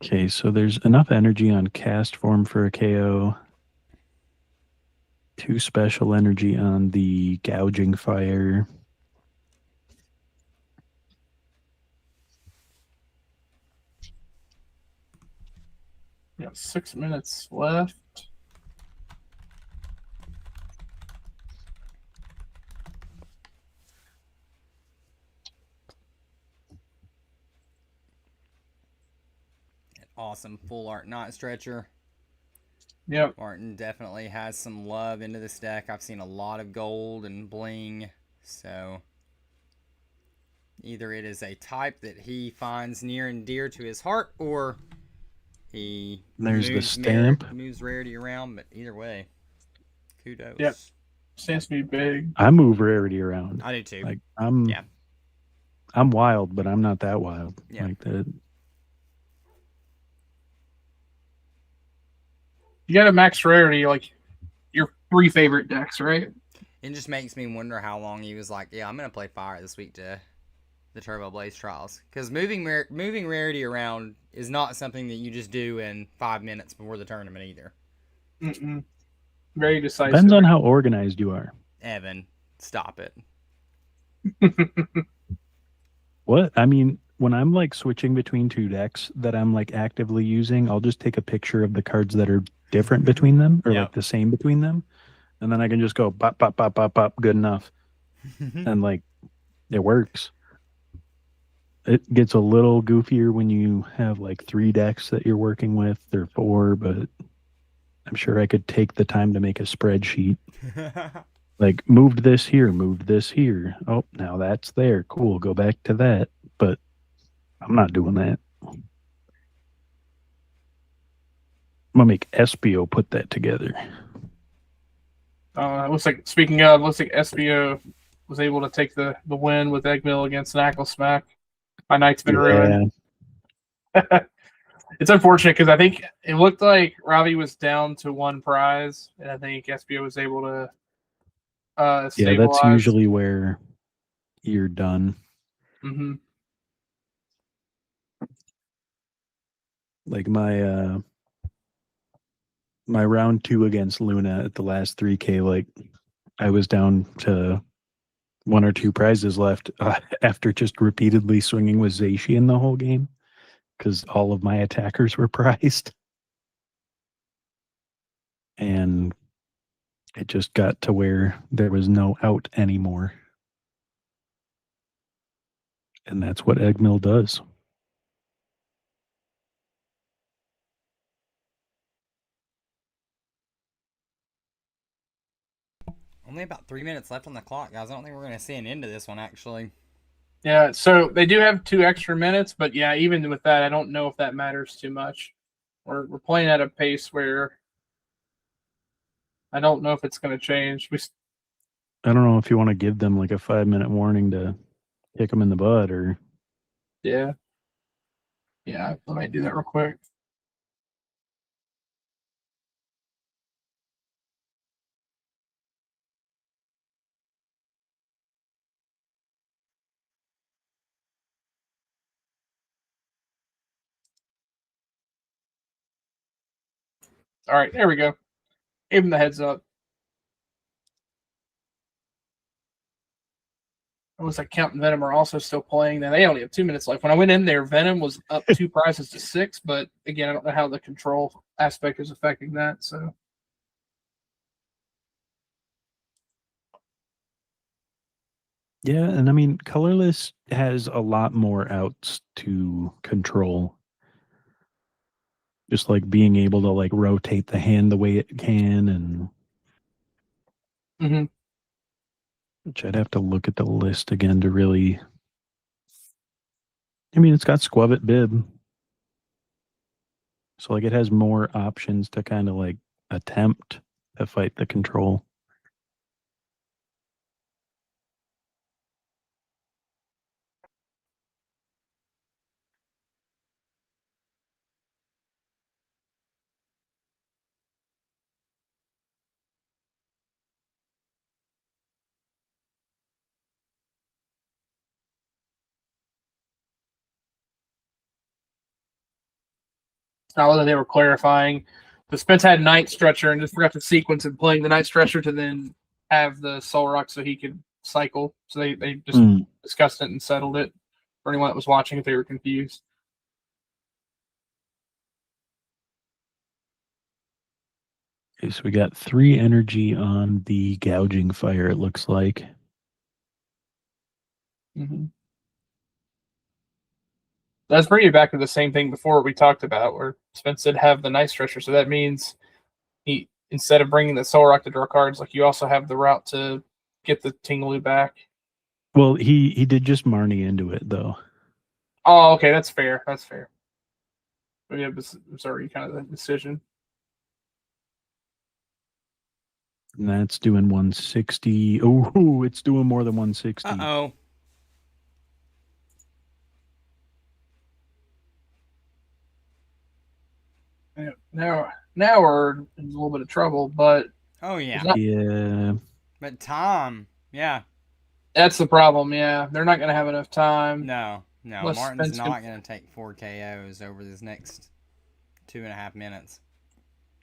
Okay, so there's enough energy on cast form for a KO. 2 special energy on the gouging fire. Yeah, 6 minutes left. Awesome full art knot stretcher. Yep. Martin definitely has some love into this deck. I've seen a lot of gold and bling, so either it is a type that he finds near and dear to his heart, or he There's the stamp. moves rarity around. But either way, kudos. Yep. Stands to be big. I move rarity around. I do too. Like I'm wild, but I'm not that wild. Yeah. Like that. You got a max rarity, like your 3 favorite decks, right? It just makes me wonder how long he was like, yeah, I'm going to play Fire this week to the Turboblaze Trials. Because moving rarity around is not something that you just do in 5 minutes before the tournament either. Mm-mm. Very decisive. Depends on how organized you are. Evan, stop it. What? I mean, when I'm like switching between 2 decks that I'm like actively using, I'll just take a picture of the cards that are different between them or like the same between them. And then I can just go bop, bop, bop, bop, bop, good enough. And like it works. It gets a little goofier when you have like 3 decks that you're working with or 4, but I'm sure I could take the time to make a spreadsheet. Like moved this here, moved this here. Oh, now that's there. Cool. Go back to that. But I'm not doing that. I'm gonna make SBO put that together. Looks like SBO was able to take the win with Eggmill against Knackle. My night's been ruined. It's unfortunate because I think it looked like Ravi was down to 1 prize, and I think SBO was able to stabilize. Yeah, that's usually where you're done. Mm-hmm. Like my round 2 against Luna at the last 3K, like I was down to 1 or 2 prizes left after just repeatedly swinging with Zacian the whole game because all of my attackers were prized. And it just got to where there was no out anymore. And that's what Eggmill does. Only about 3 minutes left on the clock, guys. I don't think we're going to see an end to this one, actually. Yeah, so they do have 2 extra minutes, but yeah, even with that, I don't know if that matters too much. We're playing at a pace where I don't know if it's going to change. I don't know if you want to give them like a 5-minute warning to kick them in the butt or. Yeah, let me do that real quick. All right, there we go. Give him the heads up. It looks like Count and Venom are also still playing. Now they only have 2 minutes left. When I went in there, Venom was up 2 prizes to 6, but again, I don't know how the control aspect is affecting that. So Yeah, and I mean, colorless has a lot more outs to control. Just like being able to like rotate the hand the way it can, and Mhm. which I'd have to look at the list again to really. I mean, it's got Squabbit Bib, so like it has more options to kind of like attempt to fight the control. now that they were clarifying, the Spence had Night Stretcher and just forgot to sequence and playing the Night Stretcher to then have the Soul Rock so he could cycle. So they just discussed it and settled it. For anyone that was watching, if they were confused. Okay, so we got 3 energy on the gouging fire, it looks like. Mm-hmm. That's bringing you back to the same thing before we talked about, where Spence did have the Night Stretcher. So that means he, instead of bringing the Soul Rock to draw cards, like you also have the route to get the Tingaloo back. Well, he did just Marnie into it though. Oh, okay, that's fair. That's fair. But yeah, it was already kind of the decision. And that's doing 160. Oh, it's doing more than 160. Uh-oh. Now we're in a little bit of trouble, but Oh, yeah. Yeah. But Tom, yeah. that's the problem. Yeah, they're not going to have enough time. No. Unless Martin's Spence not going to take 4 KOs over this next 2.5 minutes.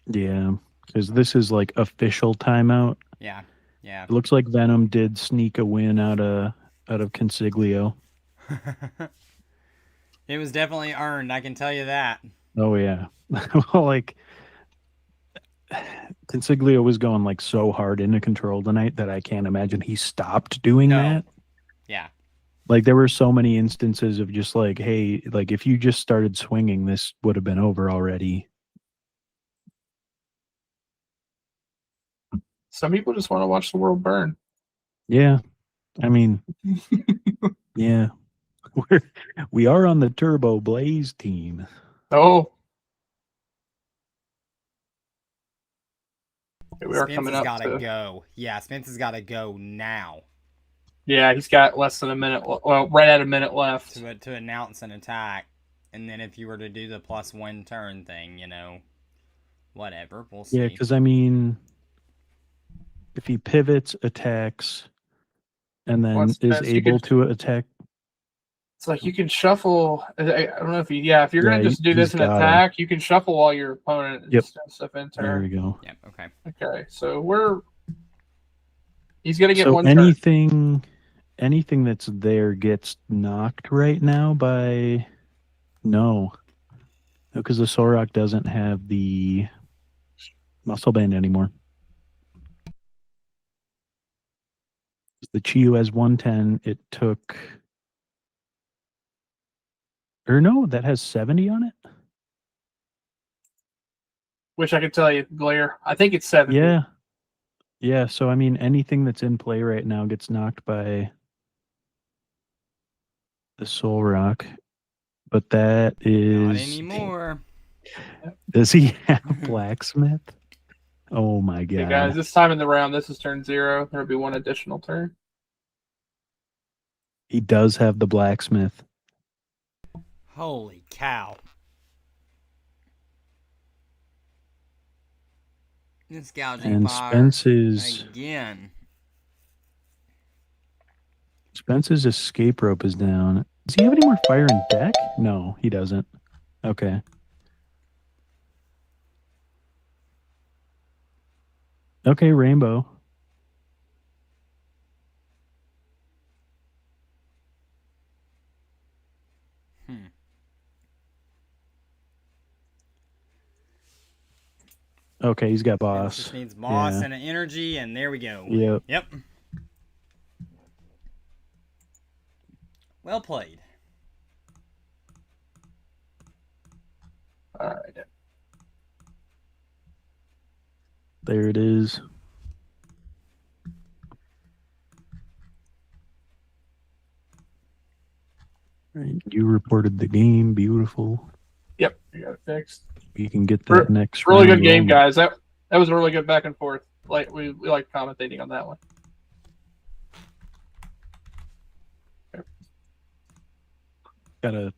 Yeah, because this is like official timeout. Yeah. It looks like Venom did sneak a win out of Consiglio. It was definitely earned, I can tell you that. Oh yeah. Well, like Consiglio was going like so hard into control tonight that I can't imagine he stopped doing that. Yeah. Like there were so many instances of just like, hey, like if you just started swinging, this would have been over already. Some people just want to watch the world burn. Yeah. I mean, yeah. We are on the Turboblaze team. Oh. We are Spence coming has up got to to go. Yeah, Spence has got to go now. Yeah, he's got less than a minute. Well, right at a minute left to announce an attack, and then if you were to do the +1 turn thing, you know, whatever, we'll see. Yeah, because I mean, if he pivots, attacks, and then is able to attack. It's like you can shuffle. I don't know if if you're gonna just do this and attack, you can shuffle while your opponent is stuff in turn. There we go. Yep. Okay. Okay, so he's gonna get so one anything that's there gets knocked right now by no, because the Sorok doesn't have the muscle band anymore. The Chiyu has 110. It took, or no, that has 70 on it. Wish I could tell you, Glare. I think it's 70. Yeah. Yeah, so I mean, anything that's in play right now gets knocked by the Soul Rock, but that is not anymore. Does he have Blacksmith? Oh my god! Hey guys, this time in the round, this is turn 0. There'll be one additional turn. He does have the Blacksmith. Holy cow! This gouging and fire Spence's again. Spence's escape rope is down. Does he have any more fire in deck? No, he doesn't. Okay. Okay, Rainbow. Okay, he's got It boss. just needs moss Yeah. and an energy, and there we go. Yep. Yep. Well played. All right. There it is. Right, you reported the game. Beautiful. Yep, you got it fixed. We can get that next Really round good game, rolling. guys. That was a really good back and forth. Like we like commentating on that one. Gotta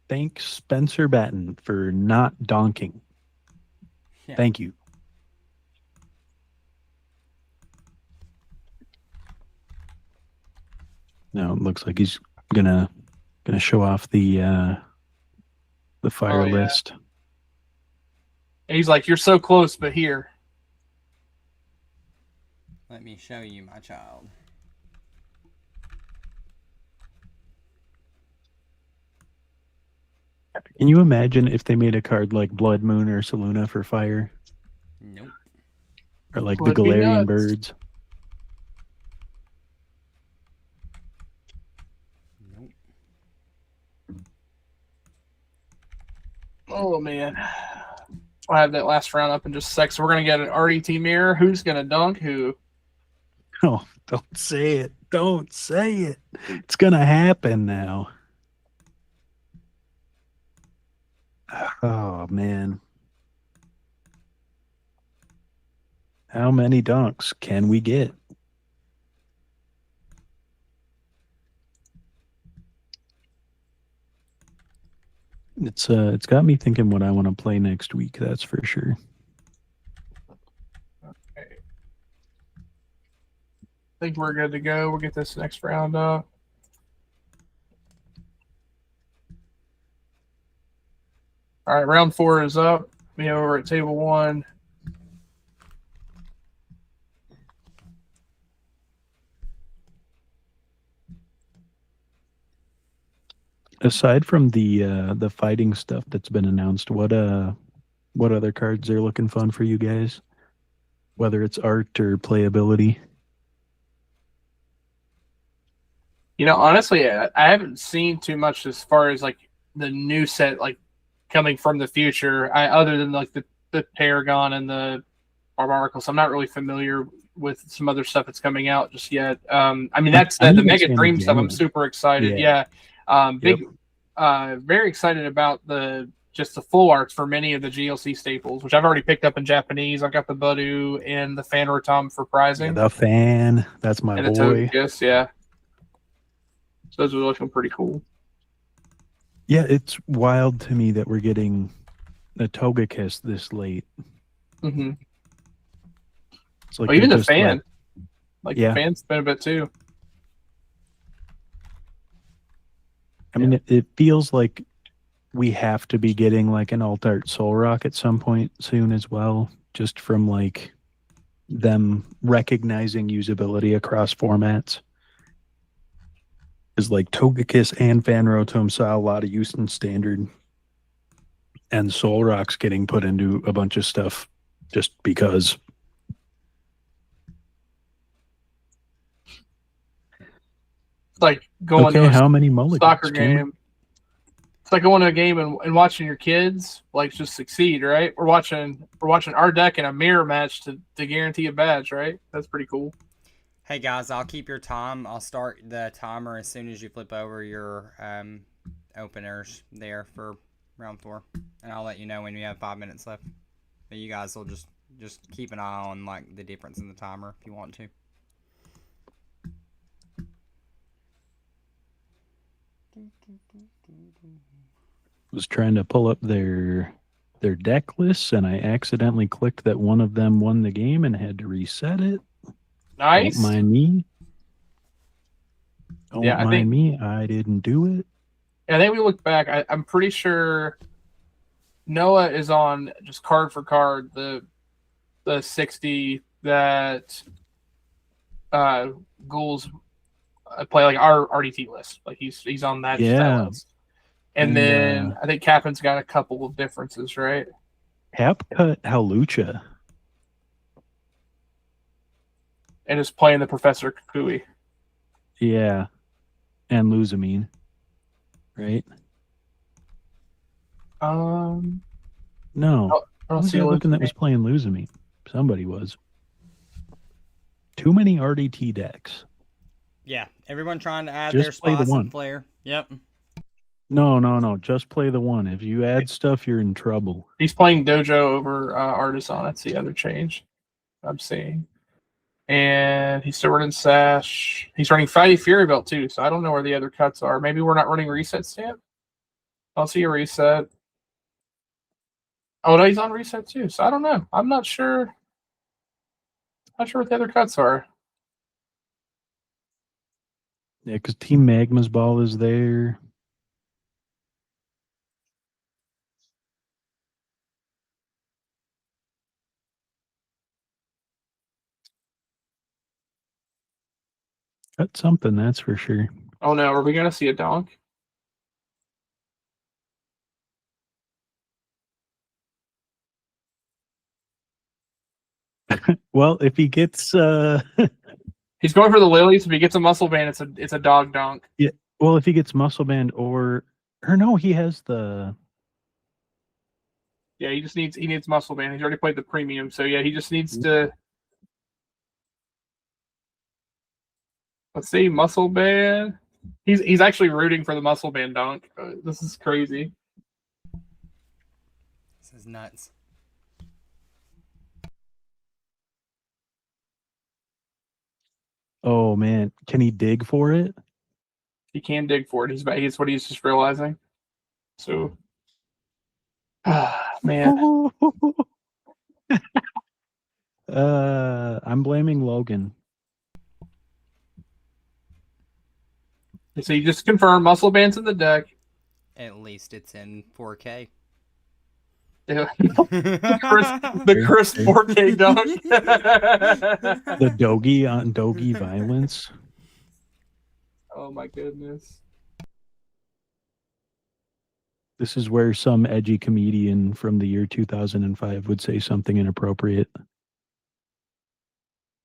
thank Spencer Batten for not donking. Yeah. Thank you. Now it looks like he's gonna show off the fire Oh, yeah. list. And he's like, "You're so close, but here." Let me show you my child. Can you imagine if they made a card like Blood Moon or Saluna for fire? Nope. Or like Would the be Galarian nuts. birds? Nope. Oh man, I'll have that last round up in just a sec. So we're gonna get an RDT mirror. Who's gonna dunk who? Oh, don't say it. Don't say it. It's gonna happen now. Oh man. How many dunks can we get? It's got me thinking what I want to play next week, that's for sure. Okay. I think we're good to go. We'll get this next round up. All right, round 4 is up. Me over at table 1. Aside from the fighting stuff that's been announced, what other cards are looking fun for you guys? Whether it's art or playability. You know, honestly, I haven't seen too much as far as like the new set like coming from the future. Other than like the Paragon and the Barbaracle, I'm not really familiar with some other stuff that's coming out just yet. I mean, that's I'm the even Mega saying Dream stuff. I'm Gamma. super excited. Yeah. Big, very excited about just the full arts for many of the GLC staples, which I've already picked up in Japanese. I've got the Budu and the Fan Rotom for Yeah, prizing, the fan. That's my and the boy. Togekiss. Yeah, so those are looking pretty cool. Yeah, it's wild to me that we're getting a Togekiss this late. Mm-hmm. It's like Well, even they're the just fan, like Yeah. the fan's been a bit too. I mean, it feels like we have to be getting like an alt art Soul Rock at some point soon as well, just from like them recognizing usability across formats. Is like Togekiss and Fan Rotom saw a lot of use in standard, and Soul Rock's getting put into a bunch of stuff just because. It's like going Okay, to a how many mulligans? soccer Cameron? game. It's like going to a game and watching your kids like just succeed, right? We're watching our deck in a mirror match to guarantee a badge, right? That's pretty cool. Hey guys, I'll keep your time. I'll start the timer as soon as you flip over your openers there for round 4, and I'll let you know when you have 5 minutes left. But you guys will just keep an eye on like the difference in the timer if you want to. Was trying to pull up their deck lists, and I accidentally clicked that one of them won the game and had to reset it. Nice. Don't mind me. Don't Yeah, I mind think- me. I didn't do it. I think we look back. I'm pretty sure Noah is on just card for card the 60 that Ghouls play, like our RDT list. Like he's on that Yeah. list. And And, then I think Captain's got a couple of differences, right? Hap cut Halucha and is playing the Professor Kukui. Yeah. And Luzamine. Right? No. I don't Who's see that looking that Luzamine. was playing Luzamine? Somebody was. Too many RDT decks. Yeah, everyone trying to add Just their play the spots and one. flair. Yep. No. Just play the one. If you add stuff, you're in trouble. He's playing Dojo over Artisan. That's the other change I'm seeing. And he's still running Sash. He's running Fighty Fury Belt too, so I don't know where the other cuts are. Maybe we're not running Reset Stamp. I don't see a Reset. Oh, no, he's on Reset too, so I don't know. I'm not sure. Not sure what the other cuts are. Yeah, because Team Magma's ball is there. Got something, that's for sure. Oh no, are we gonna see a donk? Well, if he gets He's going for the lilies. If he gets a muscle band, it's a dog donk. yeah, well, if he gets muscle band or no, he has the Yeah, he needs muscle band. He's already played the premium, so yeah, he just needs to. Let's see, muscle band. He's actually rooting for the muscle band donk. This is crazy. This is nuts. oh man, can he dig for it? He can dig for it. He's what he's just realizing. So, man, I'm blaming Logan. so you just confirm muscle bands in the deck. At least it's in 4K. Yeah. the Chris 4K donk. The Dogi on Dogi violence. Oh my goodness. This is where some edgy comedian from the year 2005 would say something inappropriate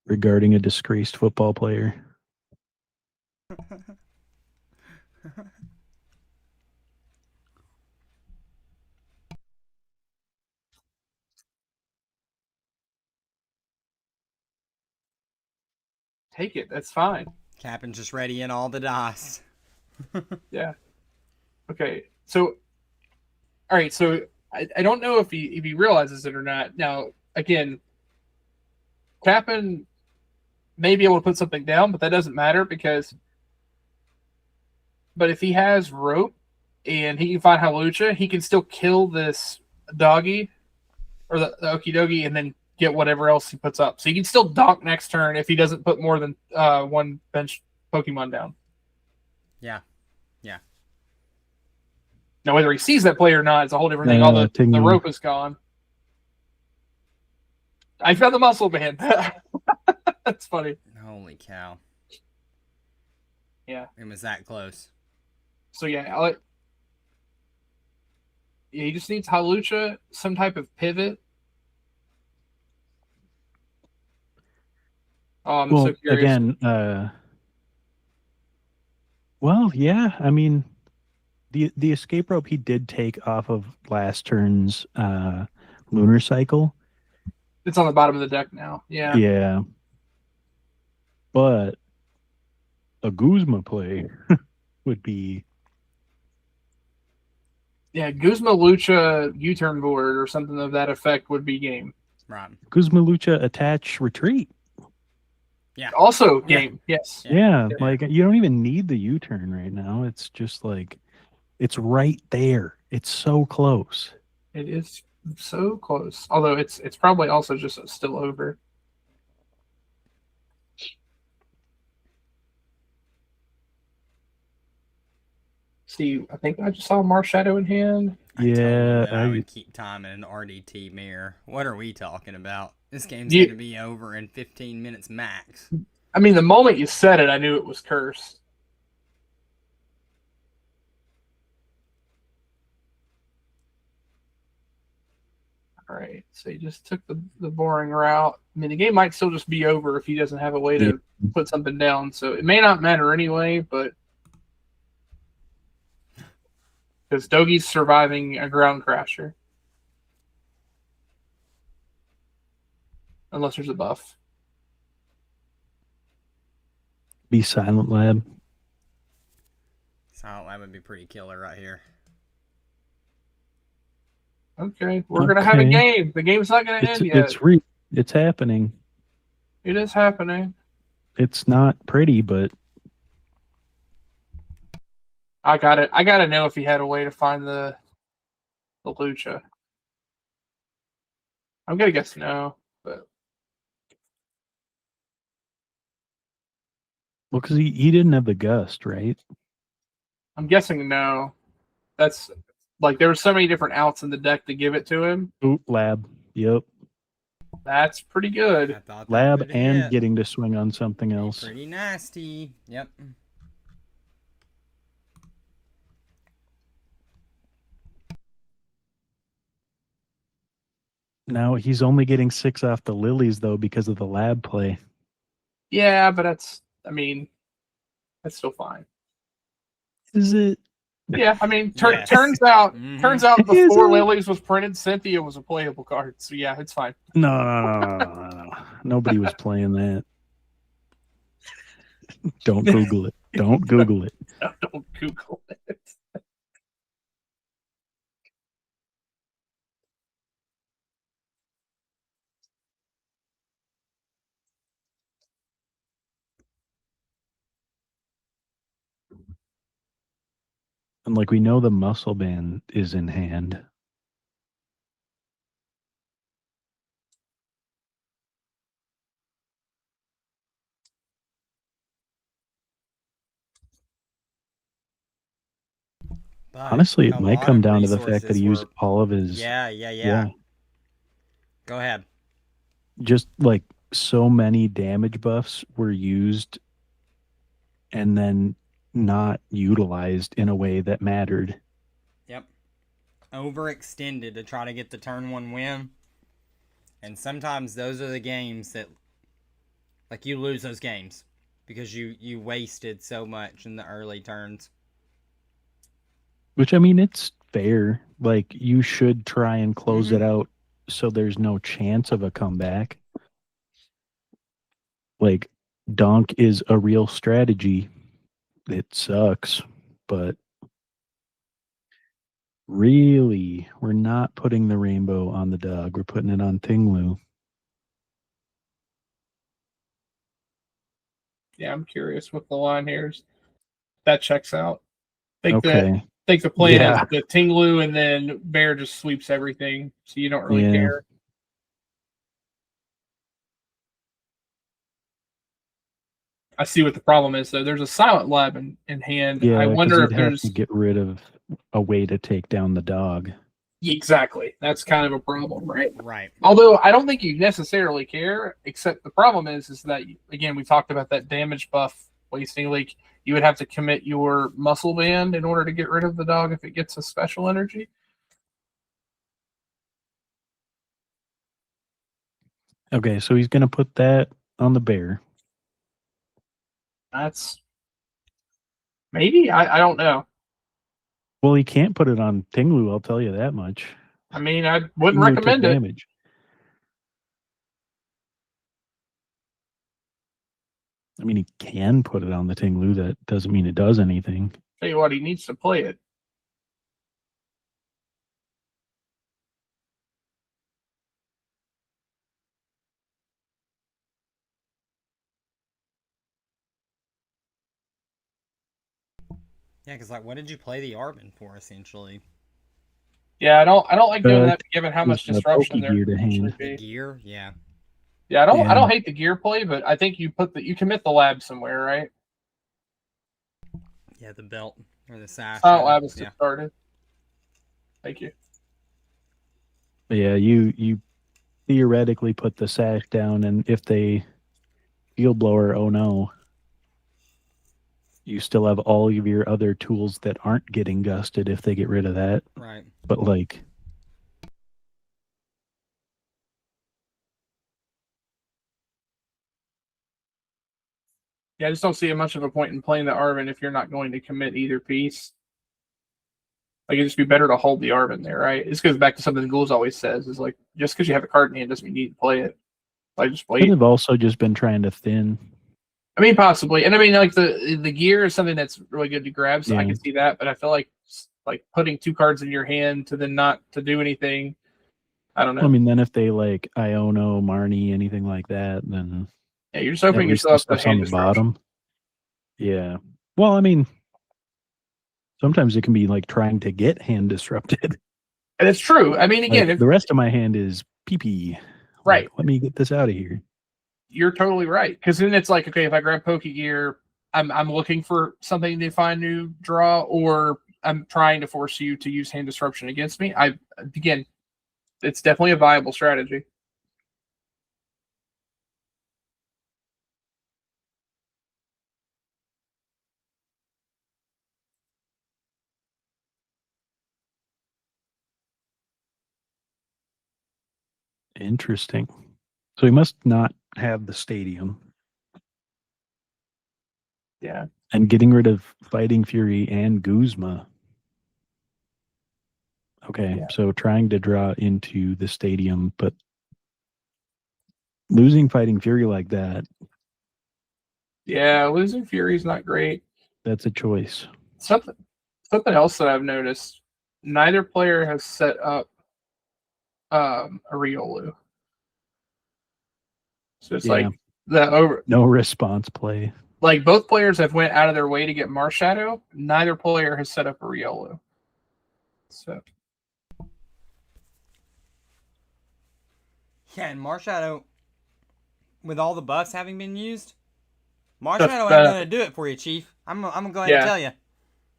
regarding a disgraced football player. Take it. That's fine. Captain's just ready in all the dice. Yeah. Okay. So, all right. So I don't know if he realizes it or not. Now, again, Captain may be able to put something down, but that doesn't matter because. But if he has rope and he can find Halucha, he can still kill this doggy or the Okidogi and then get whatever else he puts up. So he can still donk next turn if he doesn't put more than one bench Pokemon down. Yeah. Now, whether he sees that player or not is a whole different thing. All the rope is gone. I found the muscle band. That's funny. Holy cow. Yeah. It was that close. So, yeah, he just needs Halucha, some type of pivot. Oh, I'm so curious. Again, well, yeah, I mean, the escape rope he did take off of last turn's lunar cycle. It's on the bottom of the deck now. Yeah. Yeah. But a Guzma play would be. Yeah, Guzma Lucha U-turn board or something of that effect would be game. Right. Guzma Lucha attach retreat. Yeah. Also game. Yes. Yeah, like you don't even need the U-turn right now. It's just like it's right there. It's so close. It is so close. Although it's probably also just still over. See, I think I just saw Marshadow in hand. I would keep time in an RDT mirror. What are we talking about? This game's going to be over in 15 minutes max. I mean, the moment you said it, I knew it was cursed. All right, so he just took the boring route. I mean, the game might still just be over if he doesn't have a way to put something down. So it may not matter anyway, but because Dogi's surviving a ground crasher. Unless there's a buff. Be Silent Lab. Silent Lab would be pretty killer right here. Okay, we're gonna have a game. The game's not gonna end yet. It's happening. It is happening. It's not pretty, but I gotta know if he had a way to find the Lucha. I'm gonna guess no, but well, because he didn't have the gust, right? I'm guessing no. That's like there were so many different outs in the deck to give it to him. Ooh, lab. Yep. That's pretty good. I thought that Lab would and hit. getting to swing on something else. Pretty nasty. Yep. Now he's only getting 6 off the lilies though because of the lab play. Yeah, but that's still fine. Is it? Yeah, I mean, Yes. turns out before Is it? Lilies was printed, Cynthia was a playable card. So yeah, it's fine. No. Nobody was playing that. Don't Google it. Don't Google it. No, don't Google it. And like we know the muscle band is in hand. But Honestly, it a might lot come of down to the fact that he used resources all of his. Yeah. Go ahead. Just like so many damage buffs were used and then not utilized in a way that mattered. Yep. Overextended to try to get the turn 1 win. And sometimes those are the games that, like, you lose those games because you wasted so much in the early turns. Which, I mean, it's fair. Like, you should try and close it out so there's no chance of a comeback. Like, Donk is a real strategy. It sucks, but really, we're not putting the rainbow on the dog. We're putting it on Tinglu. Yeah, I'm curious what the line here is. That checks out. Think the plan is the Tinglu and then Bear just sweeps everything, so you don't really care. I see what the problem is, though. There's a Silent Lab in hand. Yeah, I wonder if have there's to get rid of a way to take down the dog. Exactly. That's kind of a problem, right? Right. Although I don't think you necessarily care, except the problem is that, again, we talked about that damage buff wasting. Like, you would have to commit your muscle band in order to get rid of the dog if it gets a special energy. Okay, so he's going to put that on the bear. That's maybe, I don't know. Well, he can't put it on Tinglu, I'll tell you that much. I mean, I wouldn't Tinglu recommend took it. damage. I mean, he can put it on the Tinglu. That doesn't mean it does anything. Tell you what, he needs to play it. Yeah, because, like, what did you play the Arbin for, essentially? Yeah, I don't like doing that, given how much disruption there gear to hand. The gear, yeah. Yeah, I don't hate the gear play, but I think you commit the lab somewhere, right? Yeah, the belt or the sash. Lab is started. Thank you. Yeah, you theoretically put the sash down, and if they field blower, oh no, you still have all of your other tools that aren't getting gusted if they get rid of that. Right. But like, Yeah, I just don't see much of a point in playing the Arvin if you're not going to commit either piece. Like, it'd just be better to hold the Arvin there, right? This goes back to something Ghouls always says, is like, just because you have a card in hand doesn't mean you need to play it. Like, just Could wait. have also just been trying to thin. I mean, possibly. And I mean, like, the gear is something that's really good to grab, so I Yeah. can see that, but I feel like putting 2 cards in your hand to then not to do anything, I don't know. I mean, then if they like Iono, Marnie, anything like that, then Yeah, you're just at opening least yourself the up to stuff's on hand the destruction. bottom. Yeah. Well, I mean, sometimes it can be like trying to get hand disrupted. And it's true. I mean, again, Like, if the rest of my hand is pee-pee. right, Like, let me get this out of here. you're totally right. Because then it's like, okay, if I grab Poke Gear, I'm looking for something to find new draw, or I'm trying to force you to use hand disruption against me. Again, it's definitely a viable strategy. Interesting. So he must not have the stadium. Yeah. And getting rid of Fighting Fury and Guzma. Okay, Yeah. so trying to draw into the stadium, but losing Fighting Fury like that, Yeah, losing Fury's not great. that's a choice. Something else that I've noticed, neither player has set up a Riolu. So it's like the over no response play. Like, both players have went out of their way to get Marshadow. Neither player has set up a Riolu. So Yeah, and Marshadow, with all the buffs having been used, Marshadow ain't gonna do it for you, Chief. I'm gonna go ahead and tell you.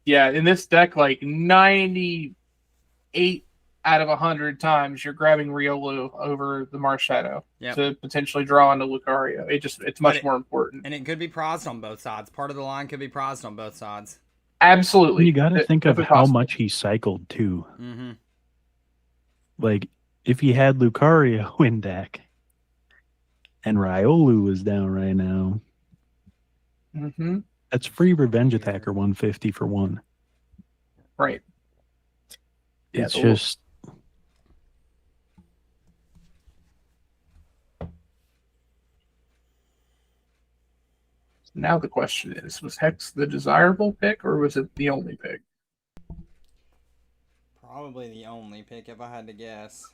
Yeah, in this deck, like 98 out of 100 times, you're grabbing Riolu over the Marshadow to potentially draw into Lucario. It's much more important. And it could be prized on both sides. Part of the line could be prized on both sides. Absolutely. You got to think of how much he cycled too. Mm-hmm. Like, if he had Lucario in deck and Riolu was down right now, that's free Revenge Attacker 150 for 1. Right. It's just... Now the question is, was Hex the desirable pick, or was it the only pick? Probably the only pick, if I had to guess.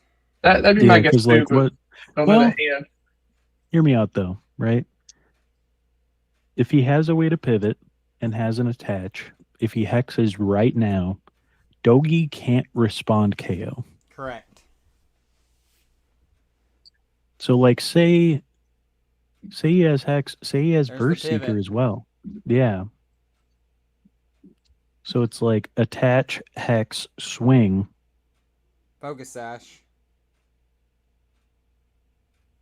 That'd be my guess too. Like, what? Well, hear me out though, right? If he has a way to pivot and has an attach, if he hexes right now, Dogi can't respond KO. Correct. So, like, say he has hex, say he has Burst Seeker as well. Yeah. So it's like attach, hex, swing. Focus Sash.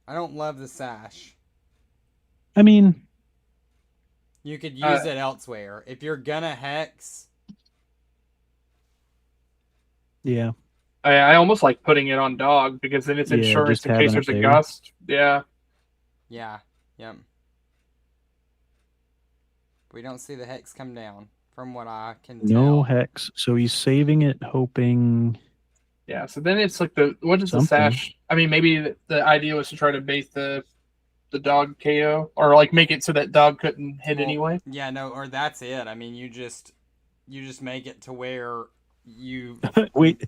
I don't love the Sash. I mean, you could use it elsewhere. If you're gonna hex. Yeah. I almost like putting it on Dog, because then it's insurance in case there's a gust. Yeah. Yeah. Yep. We don't see the hex come down, from what I can tell. No hex. So he's saving it, hoping. Yeah. So then it's like what is the Sash? I mean, maybe the idea was to try to bait the Dog KO, or like make it so that Dog couldn't hit anyway. Yeah. No. Or that's it. I mean, you just make it to where you wait.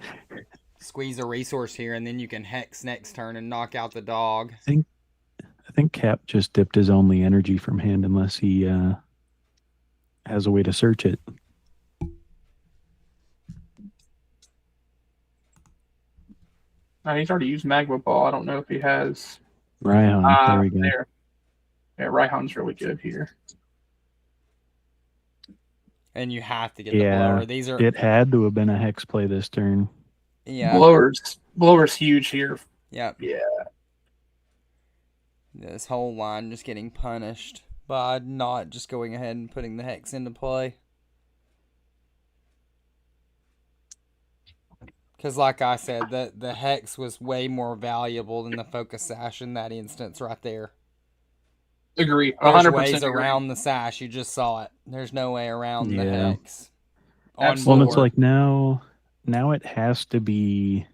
Squeeze a resource here, and then you can hex next turn and knock out the Dog. I think Cap just dipped his only energy from hand, unless he has a way to search it. He's already used Magma Ball. I don't know if he has Raihan. There we go. There. Yeah, Raihan's really good here. And you have to get the blower. These are. It had to have been a hex play this turn. Yeah. Blower's huge here. Yep. Yeah. This whole line just getting punished by not just going ahead and putting the hex into play. Because like I said, the hex was way more valuable than the Focus Sash in that instance right there. Agree. There's 100% ways agree. around the sash. You just saw it. There's no way around the Yeah. hex. On Absolutely. Well, board. it's like now it has to be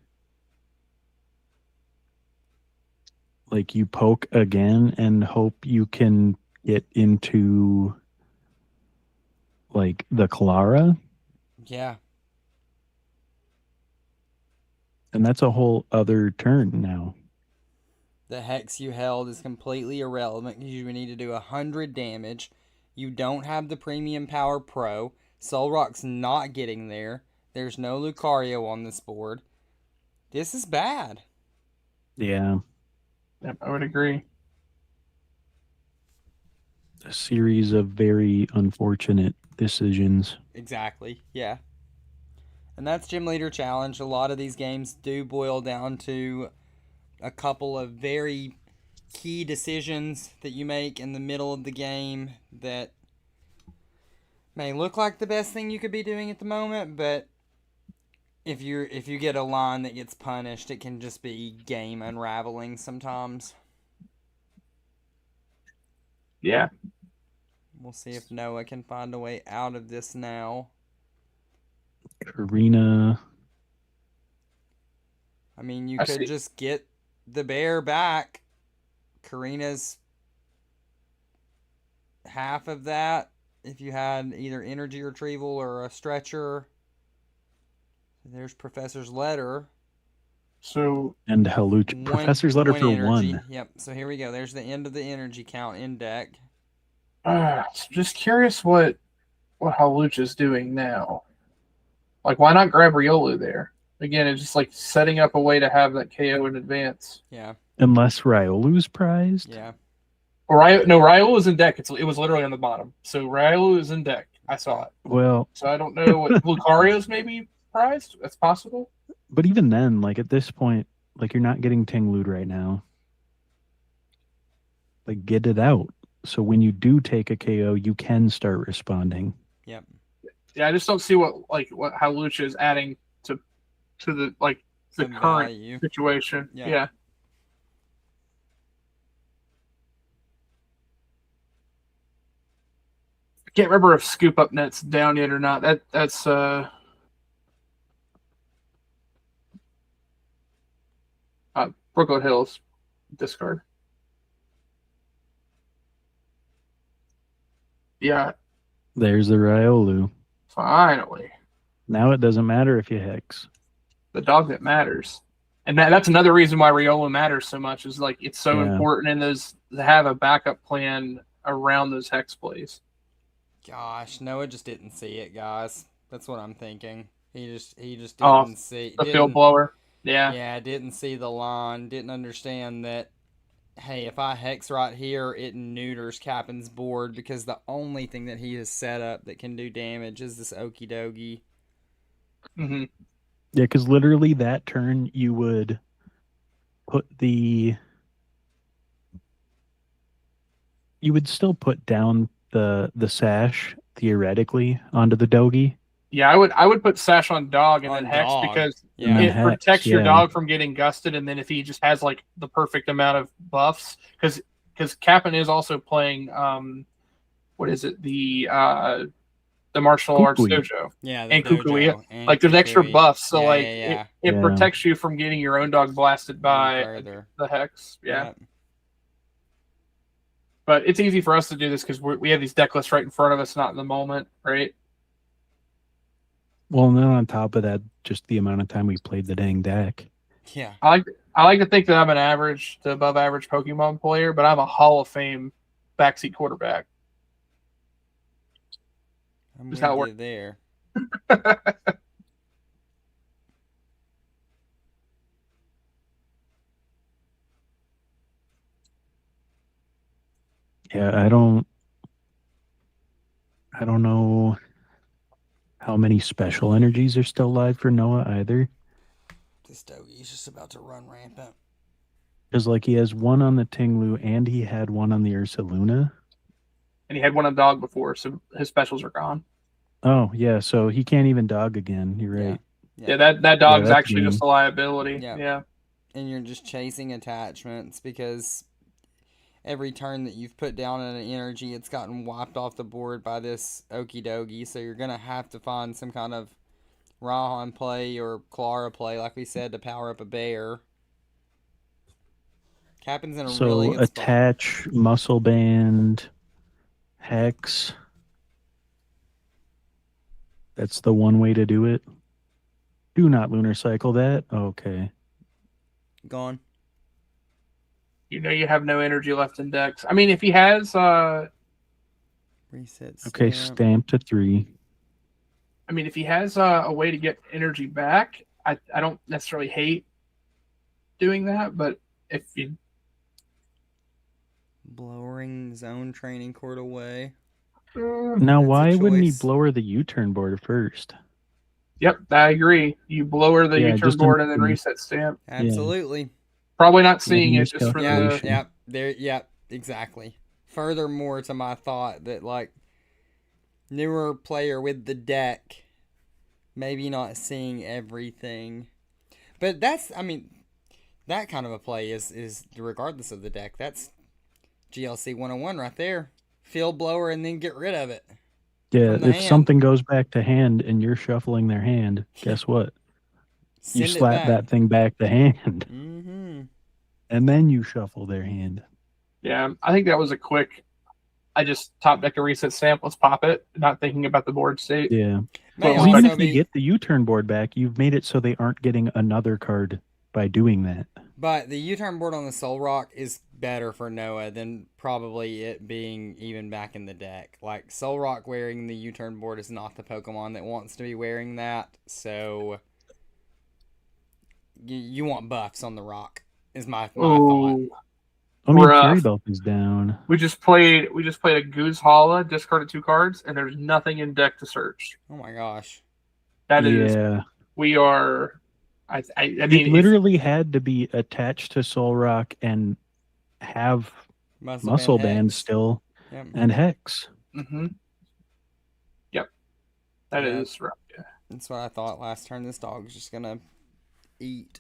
like you poke again and hope you can get into like the Clara, Yeah. and that's a whole other turn now. The hex you held is completely irrelevant because you need to do 100 damage. You don't have the Premium Power Pro. Solrock's not getting there. There's no Lucario on this board. This is bad. Yeah, Yep, I would agree. a series of very unfortunate decisions. Exactly, yeah. And that's Gym Leader Challenge. A lot of these games do boil down to a couple of very key decisions that you make in the middle of the game that may look like the best thing you could be doing at the moment, but if you get a line that gets punished, it can just be game unraveling sometimes. Yeah. We'll see if Noah can find a way out of this now. Karina. I mean, you I could see. just get the bear back. Karina's half of that if you had either energy retrieval or a stretcher. There's Professor's letter. So And Haluch. Professor's letter for energy. 1. Yep. So here we go. There's the end of the energy count in deck. just curious what Haluch is doing now. Like, why not grab Riolu there? Again, it's just like setting up a way to have that KO in advance. Yeah. Unless Riolu's prized. Yeah. Or Riolu is in deck. It was literally on the bottom. So Riolu is in deck. I saw it. Well, So I don't know what Lucario's maybe prized. That's possible. but even then, like at this point, like you're not getting Tinglued right now. Like get it out. So when you do take a KO, you can start responding. Yep. Yeah, I just don't see what Haluch is adding to the the Some current value. situation. Yeah. Yeah. I can't remember if Scoop Up Net's down yet or not. That's Brookwood Hills discard. Yeah, There's the Riolu. finally. Now it doesn't matter if you hex. The dog that matters. And that's another reason why Riolu matters so much is like it's so Yeah. important in those to have a backup plan around those hex plays. Gosh, Noah just didn't see it, guys. That's what I'm thinking. He just Oh, didn't see. The field blower. Yeah. Yeah, didn't see the line. Didn't understand that. Hey, if I hex right here, it neuters Captain's board because the only thing that he has set up that can do damage is this Okie Dokie. Mm-hmm. Yeah, because literally that turn you would put you would still put down the sash theoretically onto the Dogie. Yeah, I would put Sash on dog and On then Hex dog. because Yeah. it Hex, protects your yeah. dog from getting gusted, and then if he just has like the perfect amount of buffs, because Captain is also playing what is it the martial arts Kukui. dojo Yeah, and Kukui. Like there's extra buffs, so Yeah, yeah. it Yeah. protects you from getting your own dog blasted by Further. the Hex. Yeah. Yep. But it's easy for us to do this because we have these deck lists right in front of us, not in the moment, right? Well, and then on top of that, just the amount of time we played the dang deck. Yeah. I like to think that I'm an average to above average Pokemon player, but I'm a Hall of Fame backseat quarterback. I'm Just with how it you there. Yeah, I don't know how many special energies are still live for Noah either. This Dogie's just about to run rampant. Because like he has one on the Tinglu and he had one on the Ursaluna. And he had one on dog before, so his specials are gone. Oh yeah, so he can't even dog again. You're right. Yeah, that dog's that's actually mean. just a liability. Yeah. Yeah. And you're just chasing attachments because every turn that you've put down in an energy, it's gotten wiped off the board by this okie dokie. So you're going to have to find some kind of Rahan play or Clara play, like we said, to power up a bear. Captain's in a really So good spot. attach muscle band, hex. That's the one way to do it. Do not lunar cycle that. Okay. Gone. You know you have no energy left in decks. I mean, if he has, Reset. Okay, stamp to 3. I mean, if he has a way to get energy back, I don't necessarily hate doing that. But if you Blowering zone training court away. Now, That's a why wouldn't he choice. blower the U-turn board first? Yep, I agree. You blower the Yeah, U-turn just board and then in- reset stamp. Absolutely. Probably not seeing it use just for Yeah, the. calculation. yeah, there, yeah, exactly. Furthermore to my thought that, like, newer player with the deck, maybe not seeing everything. But that's, I mean, that kind of a play is regardless of the deck. That's GLC 101 right there. Field blower and then get rid of it. Yeah, From the if hand. something goes back to hand and you're shuffling their hand, guess what? You Send it slap back. that thing back to hand, Mm-hmm. and then you shuffle their hand. Yeah, I think that was a quick. I just top deck a reset stamp. Let's pop it. Not thinking about the board state. Yeah. May Well, Even also if they be, get the U-turn board back, you've made it so they aren't getting another card by doing that. but the U-turn board on the Soul Rock is better for Noah than probably it being even back in the deck. Like, Soul Rock wearing the U-turn board is not the Pokemon that wants to be wearing that, so you want buffs on the rock, is my thought. Ooh, I mean, Rough. Fury Belt is down. we just played a Goose Hala, discarded 2 cards, and there's nothing in deck to search. Oh my gosh. That is, Yeah. we are. I It mean, literally had to be attached to Soul Rock and have muscle band Hex. still Yep. and hex. mm-hmm. Yep, that Yeah. is rough. Yeah. That's what I thought last turn. This dog's just gonna eat.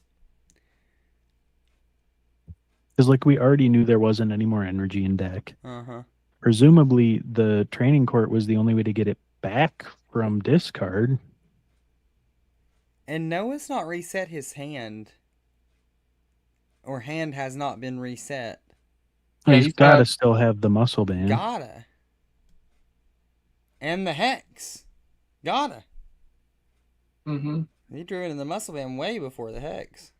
Because like we already knew there wasn't any more energy in deck. Uh-huh. Presumably the training court was the only way to get it back from discard. And Noah's not reset his hand. Or hand has not been reset. Yeah, He's he's got to got- still have the muscle band. Gotta. And the hex. Gotta. Mm-hmm. He drew it in the muscle band way before the hex.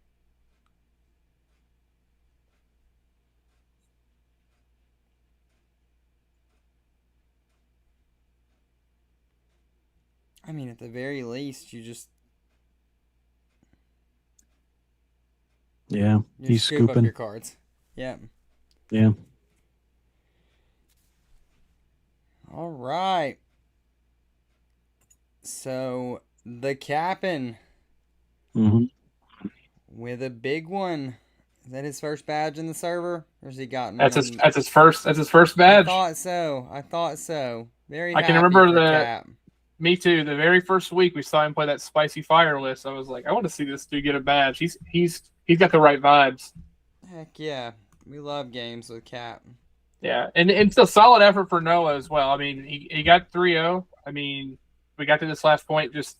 I mean, at the very least, you just Yeah, you he's scoop up scooping. your cards. Yeah. Yeah. All right. So the Cap'n hmm with a big one. Is that his first badge in the server, or has he gotten? That's one? his first. That's his first I badge. thought so. I thought so. Very. I can happy remember for that- Cap. Me too. The very first week we saw him play that spicy fire list, I was like, I want to see this dude get a badge. He's got the right vibes. Heck yeah, we love games with Cap. Yeah, and it's a solid effort for Noah as well. I mean, he got 3-0. I mean, we got to this last point. Just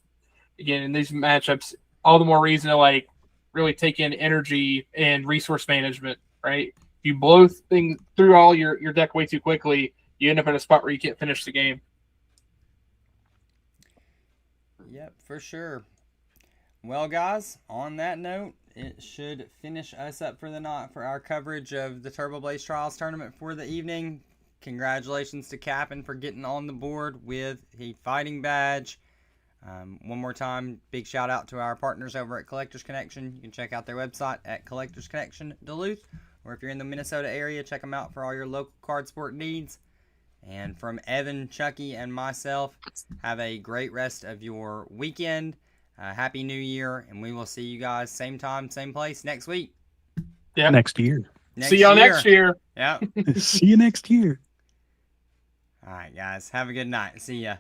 again in these matchups, all the more reason to like really take in energy and resource management. Right? If you blow things through all your deck way too quickly, you end up in a spot where you can't finish the game. Yep, for sure. Well, guys, on that note, it should finish us up for the night for our coverage of the Turboblaze Trials tournament for the evening. Congratulations to Cap'n for getting on the board with a fighting badge. One more time, big shout out to our partners over at Collectors Connection. You can check out their website at Collectors Connection Duluth, or if you're in the Minnesota area, check them out for all your local card sport needs. And from Evan, Chucky, and myself, have a great rest of your weekend. Happy New Year, and we will see you guys same time, same place next week. Yeah. Next year. See y'all next year. Yep. See you next year. All right, guys. Have a good night. See ya.